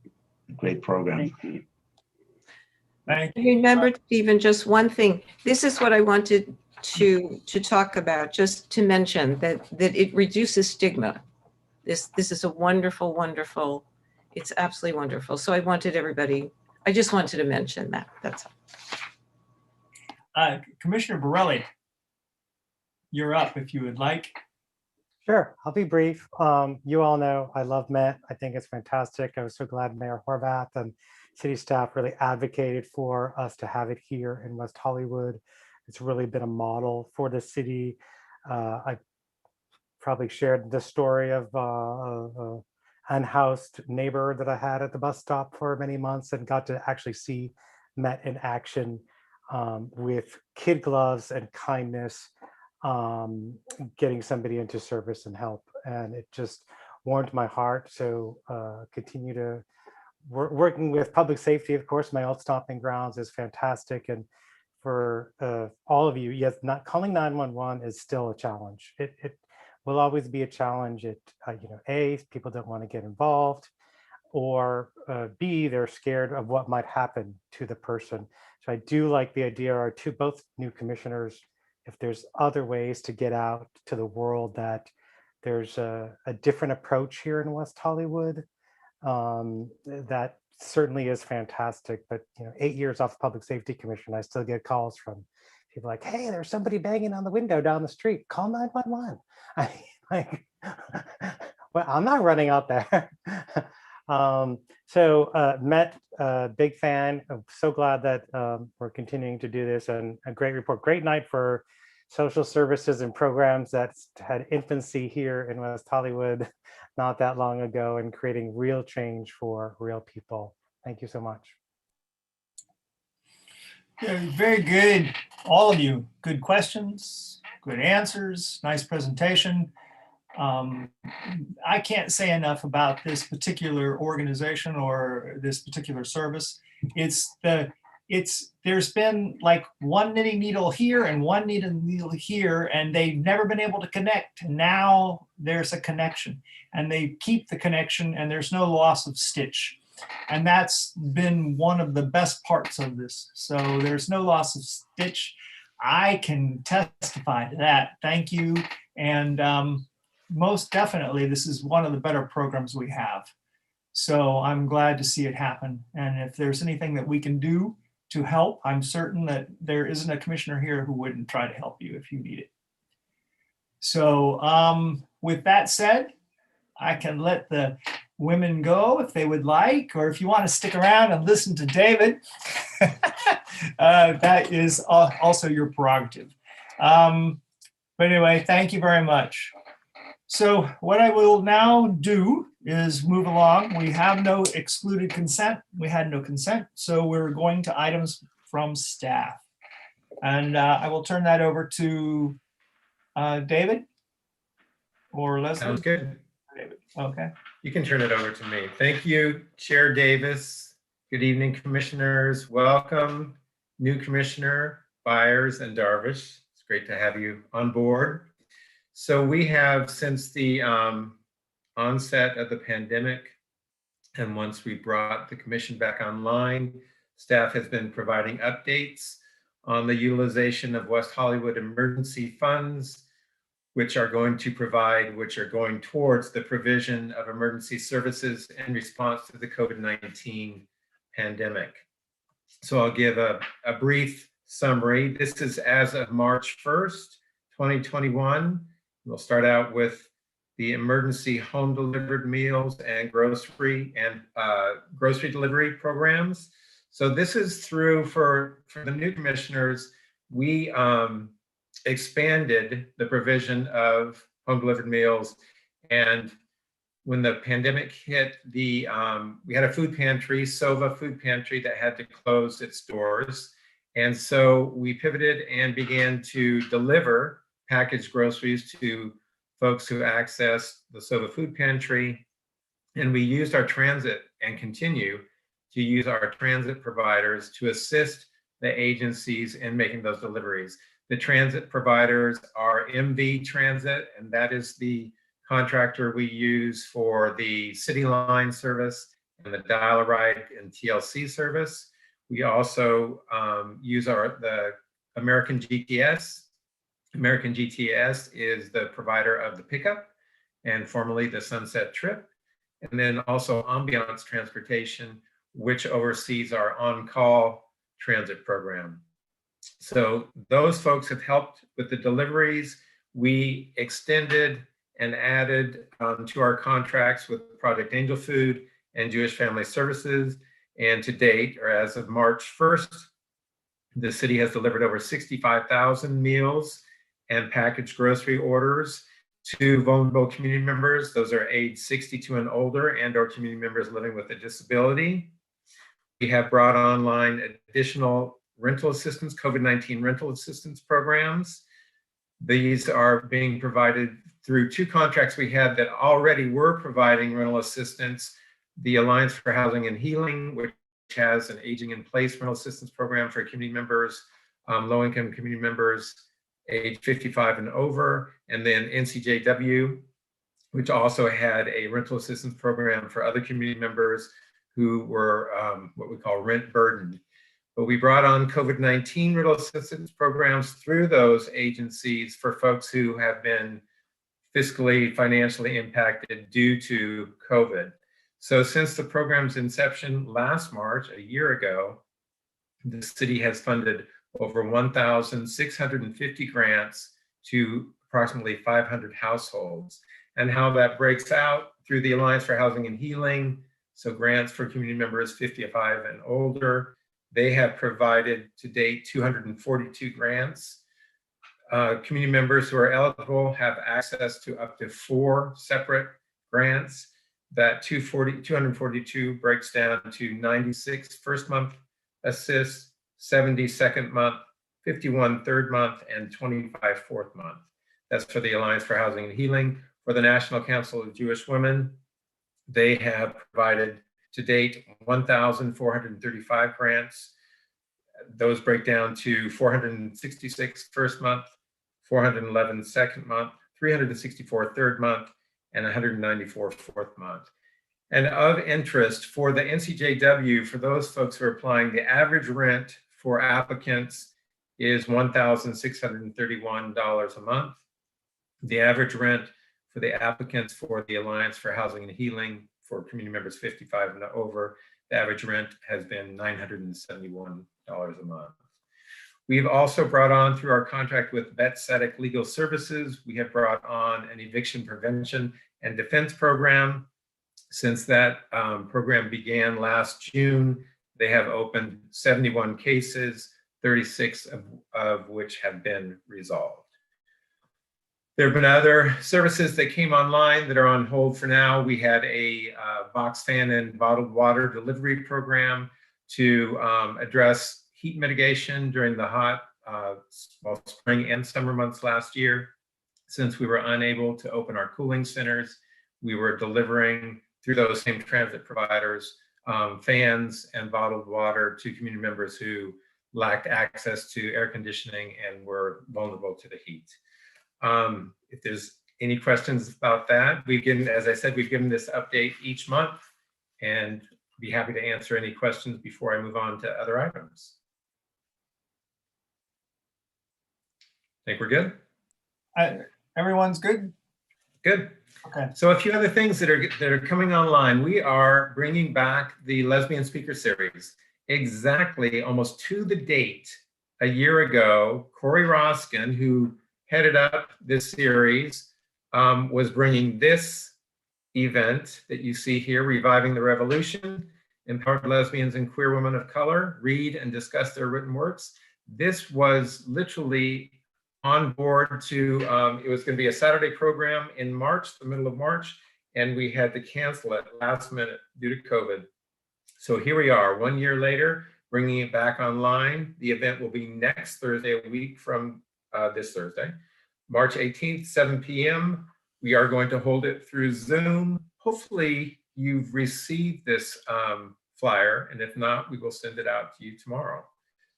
Great program. Thank you. Thank you. Remember, Stephen, just one thing. This is what I wanted to talk about, just to mention that it reduces stigma. This is a wonderful, wonderful, it's absolutely wonderful. So I just wanted to mention that. That's all. Commissioner Borelli, you're up if you would like. Sure, I'll be brief. You all know I love MET. I think it's fantastic. I was so glad Mayor Horvath and city staff really advocated for us to have it here in West Hollywood. It's really been a model for the city. I probably shared the story of an unhoused neighbor that I had at the bus stop for many months and got to actually see MET in action with kid gloves and kindness, getting somebody into service and help. And it just warmed my heart. So continue to working with public safety, of course, my old stomping grounds is fantastic. And for all of you, yes, not calling 911 is still a challenge. It will always be a challenge. A, people don't want to get involved, or B, they're scared of what might happen to the person. So I do like the idea, both new commissioners, if there's other ways to get out to the world, that there's a different approach here in West Hollywood. That certainly is fantastic. But 8 years off the Public Safety Commission, I still get calls from people like, "Hey, there's somebody banging on the window down the street. Call 911." Well, I'm not running out there. MET, big fan. I'm so glad that we're continuing to do this, and a great report. Great night for social services and programs that had infancy here in West Hollywood not that long ago, and creating real change for real people. Thank you so much. Yeah, very good, all of you. Good questions, good answers, nice presentation. I can't say enough about this particular organization or this particular service. It's the there's been like one knitting needle here and one knitting needle here, and they've never been able to connect. And now there's a connection, and they keep the connection, and there's no loss of stitch. And that's been one of the best parts of this. So there's no loss of stitch. I can testify to that. Thank you. And most definitely, this is one of the better programs we have. So I'm glad to see it happen. And if there's anything that we can do to help, I'm certain that there isn't a commissioner here who wouldn't try to help you if you need it. So with that said, I can let the women go if they would like, or if you want to stick around and listen to David, that is also your prerogative. But anyway, thank you very much. So what I will now do is move along. We have no excluded consent. We had no consent. So we're going to items from staff. And I will turn that over to David or Leslie. Sounds good. David. Okay. You can turn it over to me. Thank you, Chair Davis. Good evening, commissioners. Welcome, new commissioner, Byers and Darvish. It's great to have you on board. So we have, since the onset of the pandemic, and once we brought the commission back online, staff has been providing updates on the utilization of West Hollywood emergency funds, which are going towards the provision of emergency services in response to the COVID-19 pandemic. So I'll give a brief summary. This is as of March 1st, 2021. We'll start out with the emergency home delivered meals and grocery delivery programs. So this is through, for the new commissioners, we expanded the provision of home delivered meals. And when the pandemic hit, we had a food pantry, Sova Food Pantry, that had to close its doors. And so we pivoted and began to deliver packaged groceries to folks who access the Sova Food Pantry. And we used our transit and continue to use our transit providers to assist the agencies in making those deliveries. The transit providers are MV Transit, and that is the contractor we use for the City Line service and the Dial-A-Ride and TLC service. We also use the American GTS. American GTS is the provider of the pickup and formerly the Sunset Trip. And then also Ambiance Transportation, which oversees our on-call transit program. So those folks have helped with the deliveries. We extended and added to our contracts with Project Angel Food and Jewish Family Services. And to date, or as of March 1st, the city has delivered over 65,000 meals and packaged grocery orders to vulnerable community members. Those are age 62 and older and/or community members living with a disability. We have brought online additional rental assistance, COVID-19 rental assistance programs. These are being provided through two contracts we had that already were providing rental assistance. The Alliance for Housing and Healing, which has an aging in place rental assistance program for community members, low-income community members age 55 and over, and then NCJW, which also had a rental assistance program for other community members who were what we call rent burdened. But we brought on COVID-19 rental assistance programs through those agencies for folks who have been fiscally, financially impacted due to COVID. So since the program's inception last March, a year ago, the city has funded over 1,650 grants to approximately 500 households. And how that breaks out through the Alliance for Housing and Healing, so grants for community members 55 and older. They have provided to date 242 grants. Community members who are eligible have access to up to 4 separate grants. That 242 breaks down to 96 first month assists, 70 second month, 51 third month, and 25 fourth month. That's for the Alliance for Housing and Healing. For the National Council of Jewish Women, they have provided to date 1,435 grants those break down to 466 first month, 411 second month, 364 third month, and 194 fourth month. And of interest for the NCJW, for those folks who are applying, the average rent for applicants is $1,631 a month. The average rent for the applicants for the Alliance for Housing and Healing for community members 55 and over, the average rent has been $971 a month. We've also brought on, through our contract with Vet-Cetic Legal Services, we have brought on an eviction prevention and defense program. Since that program began last June, they have opened 71 cases, 36 of which have been resolved. There have been other services that came online that are on hold for now. We had a box fan and bottled water delivery program to address heat mitigation during the hot spring and summer months last year. Since we were unable to open our cooling centers, we were delivering through those same transit providers fans and bottled water to community members who lacked access to air conditioning and were vulnerable to the heat. If there's any questions about that, as I said, we've given this update each month, and be happy to answer any questions before I move on to other items. Think we're good? Everyone's good? Good. Okay. So a few other things that are coming online. We are bringing back the Lesbian Speaker Series. Exactly almost to the date, a year ago, Corey Roskin, who headed up this series, was bringing this event that you see here, Reviving the Revolution, Empowered Lesbians and Queer Women of Color Read and Discuss Their Written Works. This was literally on board to, it was going to be a Saturday program in March, the middle of March, and we had to cancel it last minute due to COVID. So here we are, 1 year later, bringing it back online. The event will be next Thursday, a week from this Thursday, March 18th, 7 p.m. We are going to hold it through Zoom. Hopefully you've received this flyer, and if not, we will send it out to you tomorrow.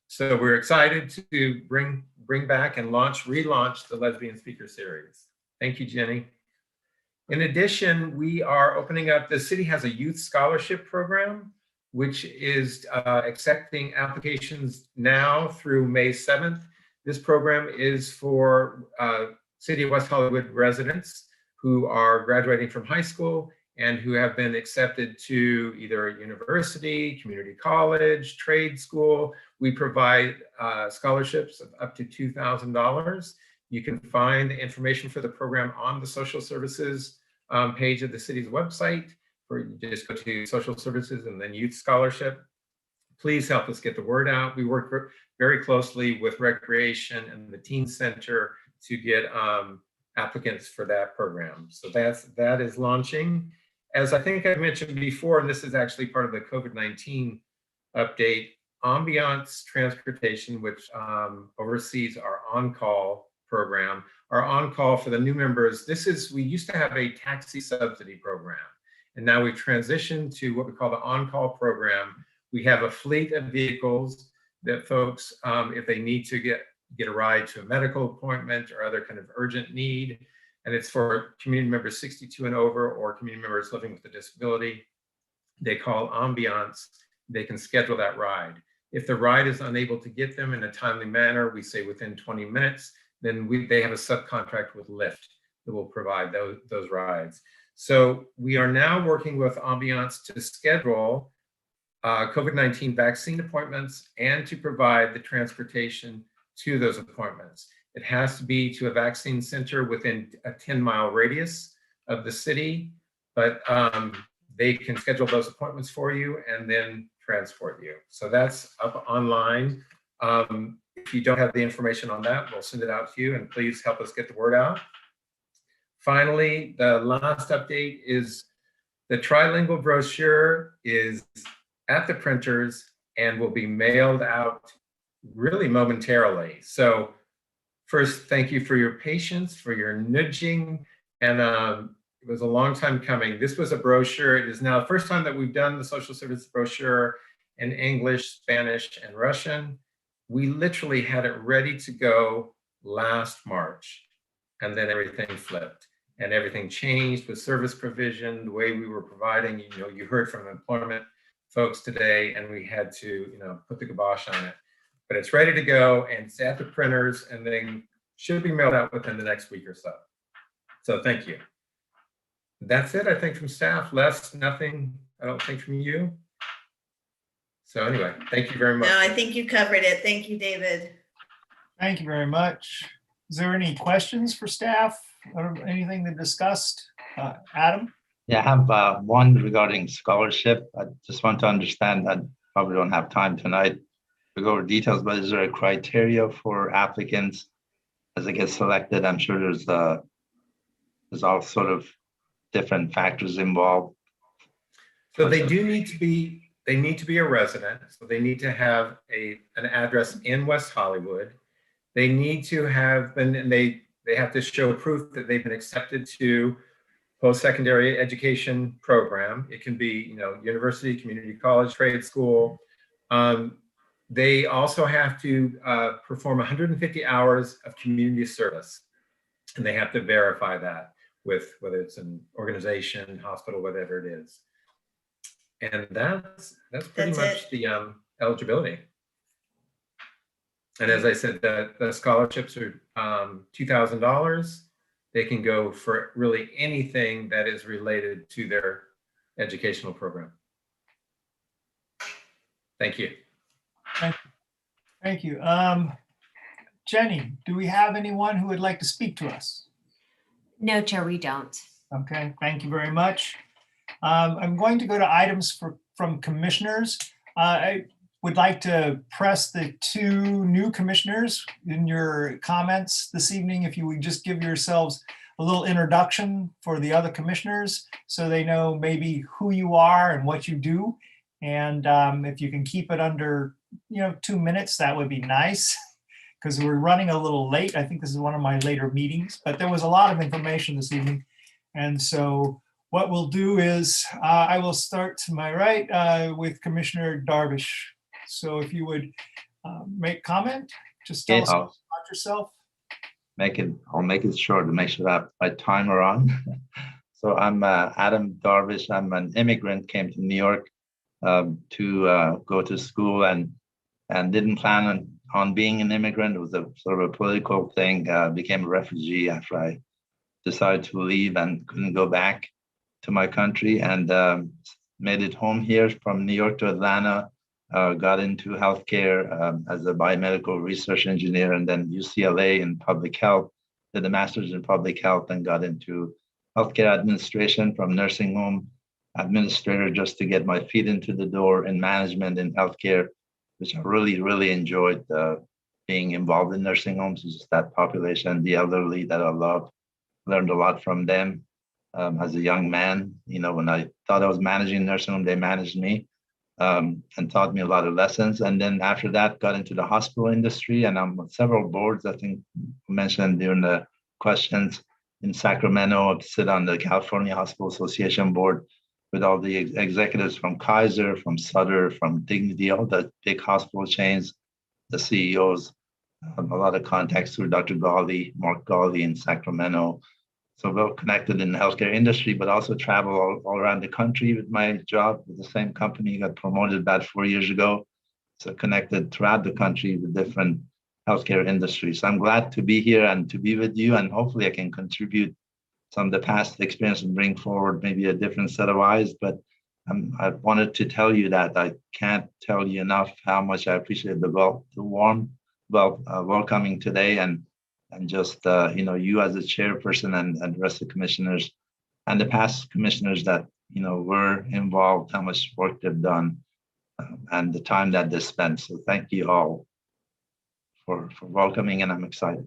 So we're excited to bring back and relaunch the Lesbian Speaker Series. Thank you, Jenny. In addition, we are opening up, the city has a youth scholarship program, which is accepting applications now through May 7th. This program is for City of West Hollywood residents who are graduating from high school and who have been accepted to either a university, community college, trade school. We provide scholarships of up to $2,000. You can find the information for the program on the social services page of the city's website, or you just go to social services and then youth scholarship. Please help us get the word out. We work very closely with Recreation and the Teen Center to get applicants for that program. So that is launching. As I think I mentioned before, and this is actually part of the COVID-19 update, Ambiance Transportation, which oversees our on-call program, our on-call for the new members. We used to have a taxi subsidy program, and now we've transitioned to what we call the on-call program. We have a fleet of vehicles that folks, if they need to get a ride to a medical appointment or other kind of urgent need, and it's for community members 62 and over or community members living with a disability. They call Ambiance. They can schedule that ride. If the ride is unable to get them in a timely manner, we say within 20 minutes, then they have a subcontract with Lyft that will provide those rides. So we are now working with Ambiance to schedule COVID-19 vaccine appointments and to provide the transportation to those appointments. It has to be to a vaccine center within a 10-mile radius of the city, but they can schedule those appointments for you and then transport you. So that's up online. If you don't have the information on that, we'll send it out to you, and please help us get the word out. Finally, the last update is the trilingual brochure is at the printers and will be mailed out really momentarily. So first, thank you for your patience, for your nudging, and it was a long time coming. This was a brochure. It is now the first time that we've done the social service brochure in English, Spanish, and Russian. we literally had it ready to go last March, and then everything flipped and everything changed with service provision, the way we were providing. You heard from employment folks today, and we had to, put the kibosh on it. But it's ready to go, and it's at the printers, and then should be mailed out within the next week or so. So thank you. That's it, I think, from staff. Nothing, I don't think, from you. So anyway, thank you very much. No, I think you covered it. Thank you, David. Thank you very much. Is there any questions for staff or anything to discuss? Adam? Yeah, I have one regarding scholarship. I just want to understand that probably don't have time tonight to go over details, but is there a criteria for applicants as they get selected? I'm sure there's all sort of different factors involved. So they need to be a resident. So they need to have an address in West Hollywood. They need to have been, and they have to show proof that they've been accepted to post-secondary education program. It can be, university, community college, trade school. They also have to perform 150 hours of community service, and they have to verify that with whether it's an organization, hospital, whatever it is. And that's pretty much the eligibility. And as I said, the scholarships are $2,000. They can go for really anything that is related to their educational program. Thank you. Thank you. Jenny, do we have anyone who would like to speak to us? No, Chair, we don't. Okay, thank you very much. I'm going to go to items from commissioners. I would like to press the two new commissioners in your comments this evening. If you would just give yourselves a little introduction for the other commissioners so they know maybe who you are and what you do. And if you can keep it under 2 minutes, that would be nice, because we're running a little late. I think this is one of my later meetings, but there was a lot of information this evening. And so what we'll do is I will start to my right with Commissioner Darvish. So if you would make comment, just tell us about yourself. I'll make it short to make sure I have my timer on. So I'm Adam Darvish. I'm an immigrant, came to New York to go to school and didn't plan on being an immigrant. It was a sort of a political thing. Became a refugee after I decided to leave and couldn't go back to my country, and made it home here from New York to Atlanta. Got into healthcare as a biomedical research engineer, and then UCLA in public health, did a master's in public health, and got into healthcare administration from nursing home administrator just to get my feet into the door in management in healthcare, which I really, really enjoyed being involved in nursing homes. It's just that population, the elderly that I love. Learned a lot from them as a young man. When I thought I was managing nursing home, they managed me. And taught me a lot of lessons. And then after that, got into the hospital industry, and I'm on several boards, I think mentioned during the questions in Sacramento. I sit on the California Hospital Association board with all the executives from Kaiser, from Sutter, from Dignity, all the big hospital chains, the CEOs, a lot of contacts through Dr. Gawley, Mark Gawley in Sacramento. So well connected in the healthcare industry, but also travel all around the country with my job with the same company. Got promoted about 4 years ago. So connected throughout the country with different healthcare industries. So I'm glad to be here and to be with you, and hopefully I can contribute some of the past experience and bring forward maybe a different set of eyes. But I wanted to tell you that I can't tell you enough how much I appreciate the warm welcoming today, and just you as a chairperson and the rest of the commissioners and the past commissioners that were involved, how much work they've done and the time that they spent. So thank you all for welcoming, and I'm excited.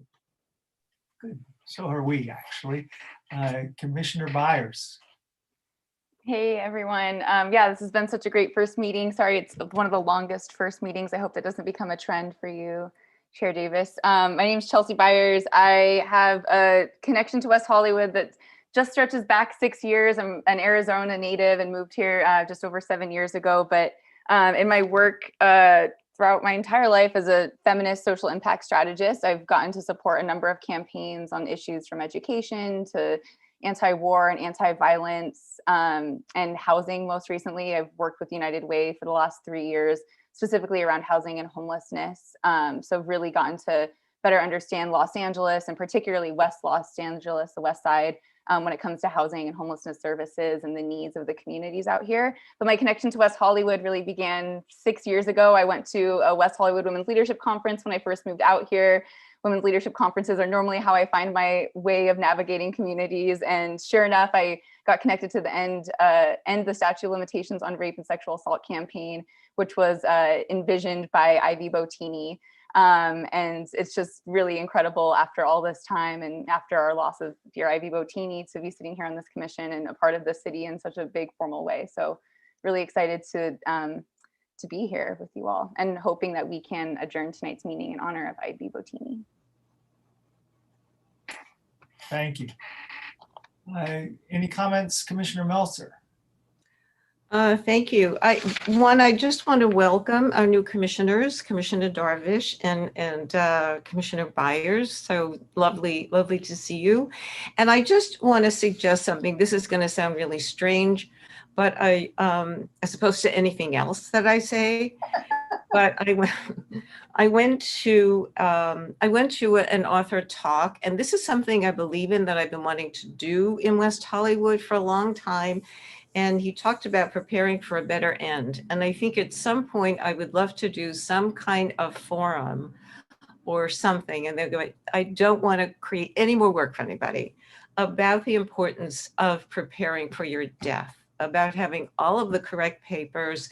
Good. So are we, actually. Commissioner Byers. Hey, everyone. Yeah, this has been such a great first meeting. Sorry, it's one of the longest first meetings. I hope that doesn't become a trend for you, Chair Davis. My name is Chelsea Byers. I have a connection to West Hollywood that just stretches back 6 years. I'm an Arizona native and moved here just over 7 years ago. But in my work throughout my entire life as a feminist social impact strategist, I've gotten to support a number of campaigns on issues from education to anti-war and anti-violence, and housing. Most recently, I've worked with United Way for the last 3 years, specifically around housing and homelessness. So really gotten to better understand Los Angeles, and particularly West Los Angeles, the West Side, when it comes to housing and homelessness services and the needs of the communities out here. But my connection to West Hollywood really began 6 years ago. I went to a West Hollywood Women's Leadership Conference when I first moved out here. Women's leadership conferences are normally how I find my way of navigating communities. And sure enough, I got connected to the End the Statute of Limitations on Rape and Sexual Assault campaign, which was envisioned by Ivy Botini. And it's just really incredible after all this time and after our loss of dear Ivy Botini to be sitting here on this commission and a part of the city in such a big formal way. So really excited to be here with you all and hoping that we can adjourn tonight's meeting in honor of Ivy Botini. Thank you. Any comments, Commissioner Meltzer? Thank you. I just want to welcome our new commissioners, Commissioner Darvish and Commissioner Byers. So lovely to see you. And I just want to suggest something. This is going to sound really strange, but as opposed to anything else that I say, but I went to an author talk, and this is something I believe in that I've been wanting to do in West Hollywood for a long time. And he talked about preparing for a better end. And I think at some point I would love to do some kind of forum or something. And they're going, I don't want to create any more work for anybody, about the importance of preparing for your death, about having all of the correct papers,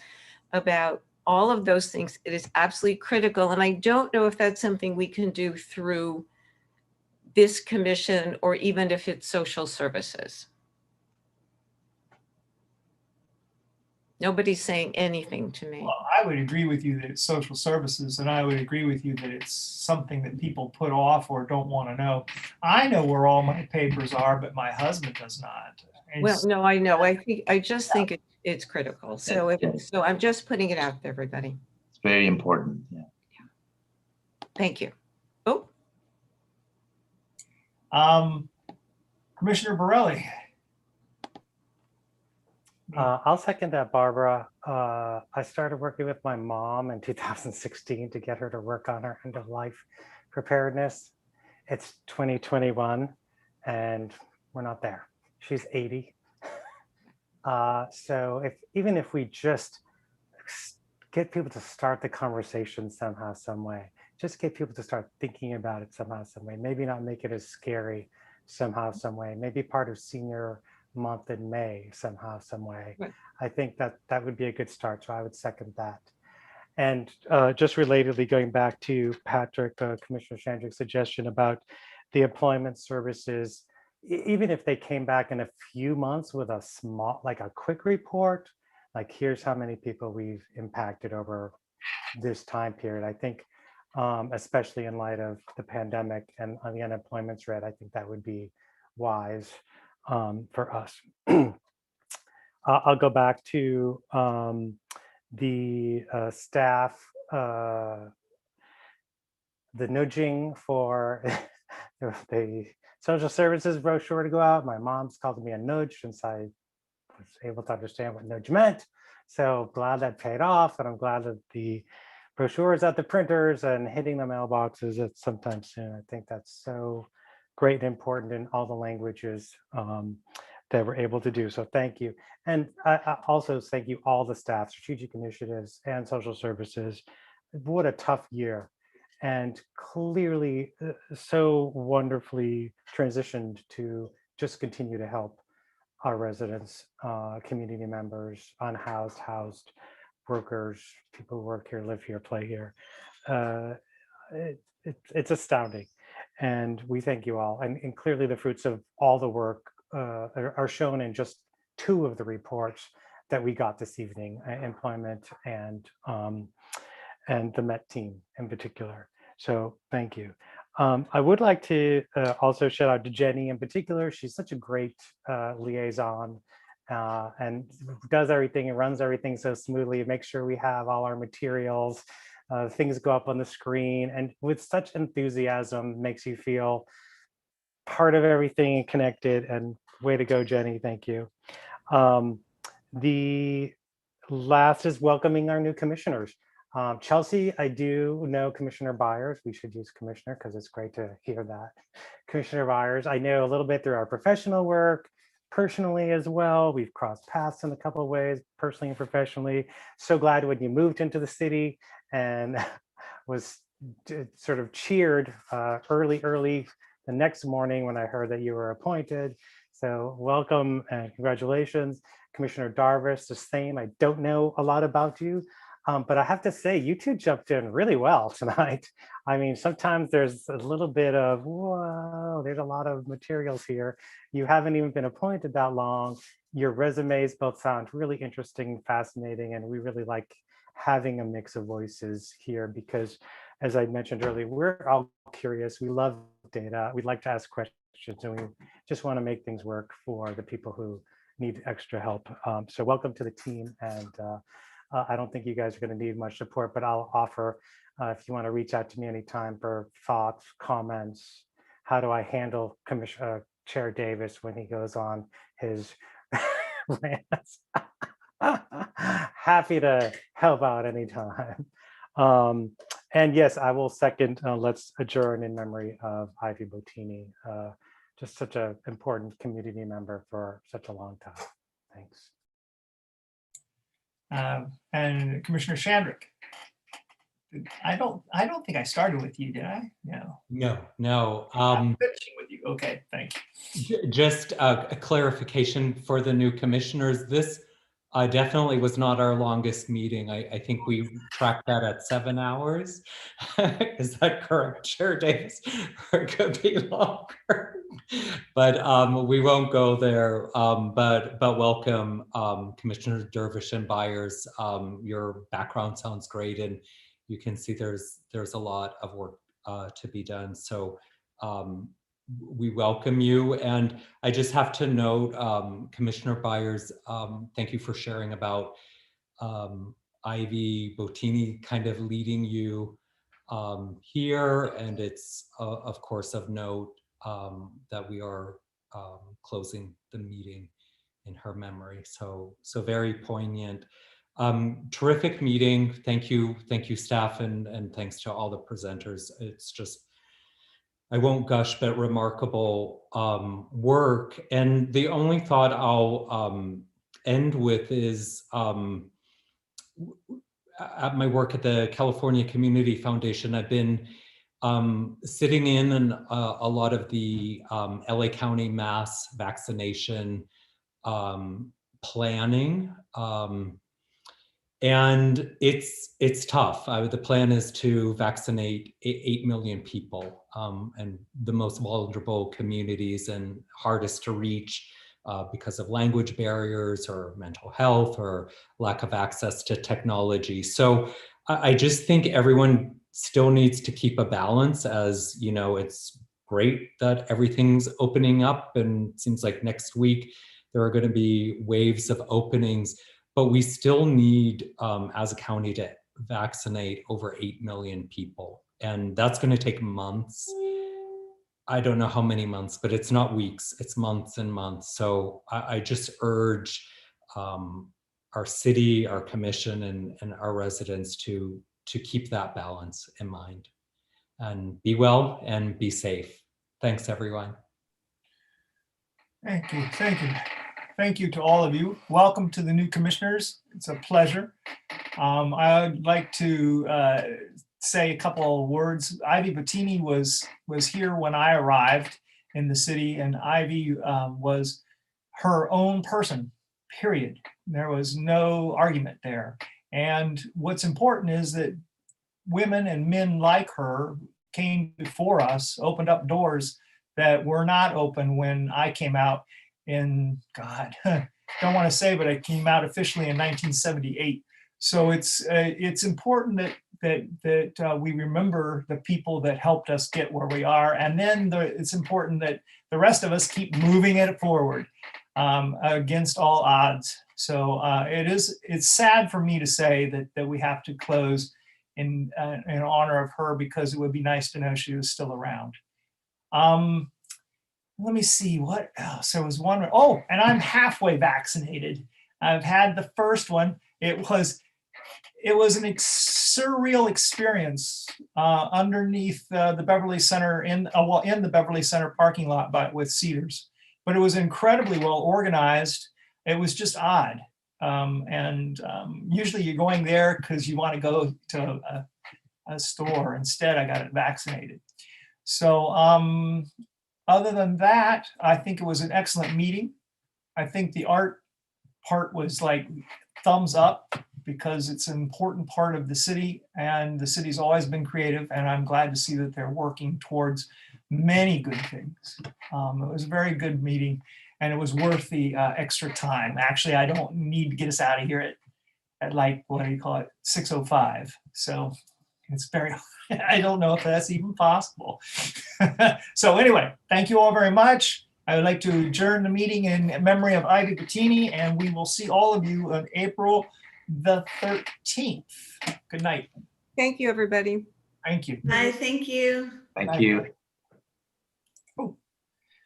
about all of those things. It is absolutely critical. And I don't know if that's something we can do through this commission or even if it's social services. Nobody's saying anything to me. Well, I would agree with you that it's social services, and I would agree with you that it's something that people put off or don't want to know. I know where all my papers are, but my husband does not. Well, no, I know. I just think it's critical. So so I'm just putting it out there, everybody. It's very important. Yeah. Thank you. Oh. Commissioner Borelli. I'll second that, Barbara. I started working with my mom in 2016 to get her to work on her end of life preparedness. It's 2021 and we're not there. She's 80. So even if we just get people to start the conversation somehow, some way, just get people to start thinking about it somehow, some way, maybe not make it as scary somehow, some way, maybe part of senior month in May somehow, some way. Right. I think that would be a good start. So I would second that. And just relatedly, going back to Patrick, Commissioner Shandrick's suggestion about the employment services, even if they came back in a few months with a small, like a quick report, like here's how many people we've impacted over this time period. I think, especially in light of the pandemic and on the unemployment rate, I think that would be wise for us. I'll go back to the staff, the nudging for the social services brochure to go out. My mom's called me a nudge since I was able to understand what nudge meant. So glad that paid off, and I'm glad that the brochure is at the printers and hitting the mailboxes at sometime soon. I think that's so great and important in all the languages that we're able to do. So thank you. And I also thank you all the staff, strategic initiatives and social services. What a tough year. And clearly so wonderfully transitioned to just continue to help our residents, community members, unhoused, housed, workers, people who work here, live here, play here. It's astounding. And we thank you all. And clearly the fruits of all the work are shown in just 2 of the reports that we got this evening, employment and the Met team in particular. So thank you. I would like to also shout out to Jenny in particular. She's such a great liaison and does everything and runs everything so smoothly. Make sure we have all our materials things go up on the screen, and with such enthusiasm makes you feel part of everything and connected. And way to go, Jenny. Thank you. The last is welcoming our new commissioners. Chelsea, I do know Commissioner Byers. We should use Commissioner because it's great to hear that. Commissioner Byers, I know a little bit through our professional work, personally as well. We've crossed paths in a couple of ways, personally and professionally. So glad when you moved into the city and was sort of cheered early the next morning when I heard that you were appointed. So welcome and congratulations. Commissioner Darvish, the same. I don't know a lot about you, but I have to say you two jumped in really well tonight. I mean, sometimes there's a little bit of, whoa, there's a lot of materials here. You haven't even been appointed that long. Your resumes both sound really interesting and fascinating, and we really like having a mix of voices here because, as I mentioned earlier, we're all curious. We love data. We'd like to ask questions, and we just want to make things work for the people who need extra help. So welcome to the team. And I don't think you guys are going to need much support, but I'll offer if you want to reach out to me anytime for thoughts, comments. How do I handle Chair Davis when he goes on his rants? Happy to help out anytime. And yes, I will second, let's adjourn in memory of Ivy Bottini, just such an important community member for such a long time. Thanks. And Commissioner Shandrick. I don't think I started with you, did I? No. No. I'm finishing with you. Okay, thanks. Just a clarification for the new commissioners. This definitely was not our longest meeting. I think we tracked that at 7 hours. Is that correct, Chair Davis? Or it could be longer. But we won't go there. But welcome, Commissioner Dervish and Byers. Your background sounds great, and you can see there's a lot of work to be done. So we welcome you. And I just have to note, Commissioner Byers, thank you for sharing about Ivy Bottini kind of leading you here. And it's of course of note that we are closing the meeting in her memory. So very poignant. Terrific meeting. Thank you staff, and thanks to all the presenters. It's just, I won't gush, but remarkable work. And the only thought I'll end with is at my work at the California Community Foundation, I've been sitting in a lot of the LA County mass vaccination planning. And it's tough. The plan is to vaccinate 8 million people, and the most vulnerable communities and hardest to reach because of language barriers or mental health or lack of access to technology. So I just think everyone still needs to keep a balance, as you know, it's great that everything's opening up, and it seems like next week there are going to be waves of openings. But we still need, as a county, to vaccinate over 8 million people. And that's going to take months. I don't know how many months, but it's not weeks, it's months and months. So I just urge our city, our commission, and our residents to keep that balance in mind. And be well and be safe. Thanks, everyone. Thank you. Thank you to all of you. Welcome to the new commissioners. It's a pleasure. I would like to say a couple of words. Ivy Bottini was here when I arrived in the city, and Ivy was her own person, period. There was no argument there. And what's important is that women and men like her came before us, opened up doors that were not open when I came out in, God, don't want to say, but I came out officially in 1978. So it's important that we remember the people that helped us get where we are, and then it's important that the rest of us keep moving it forward against all odds. So it's sad for me to say that we have to close in honor of her, because it would be nice to know she was still around. Let me see what else. There was one. Oh, and I'm halfway vaccinated. I've had the first one. It was an surreal experience underneath the Beverly Center in the Beverly Center parking lot, but with Cedars. But it was incredibly well organized. It was just odd. Usually you're going there because you want to go to a store. Instead, I got it vaccinated. So other than that, I think it was an excellent meeting. I think the art part was like thumbs up, because it's an important part of the city, and the city's always been creative, and I'm glad to see that they're working towards many good things. It was a very good meeting, and it was worth the extra time. Actually, I don't need to get us out of here at like, what do you call it, 6:05. So it's very, I don't know if that's even possible. So anyway, thank you all very much. I would like to adjourn the meeting in memory of Ivy Bettini, and we will see all of you on April the 13th. Good night. Thank you, everybody. Thank you. Bye, thank you. Thank you.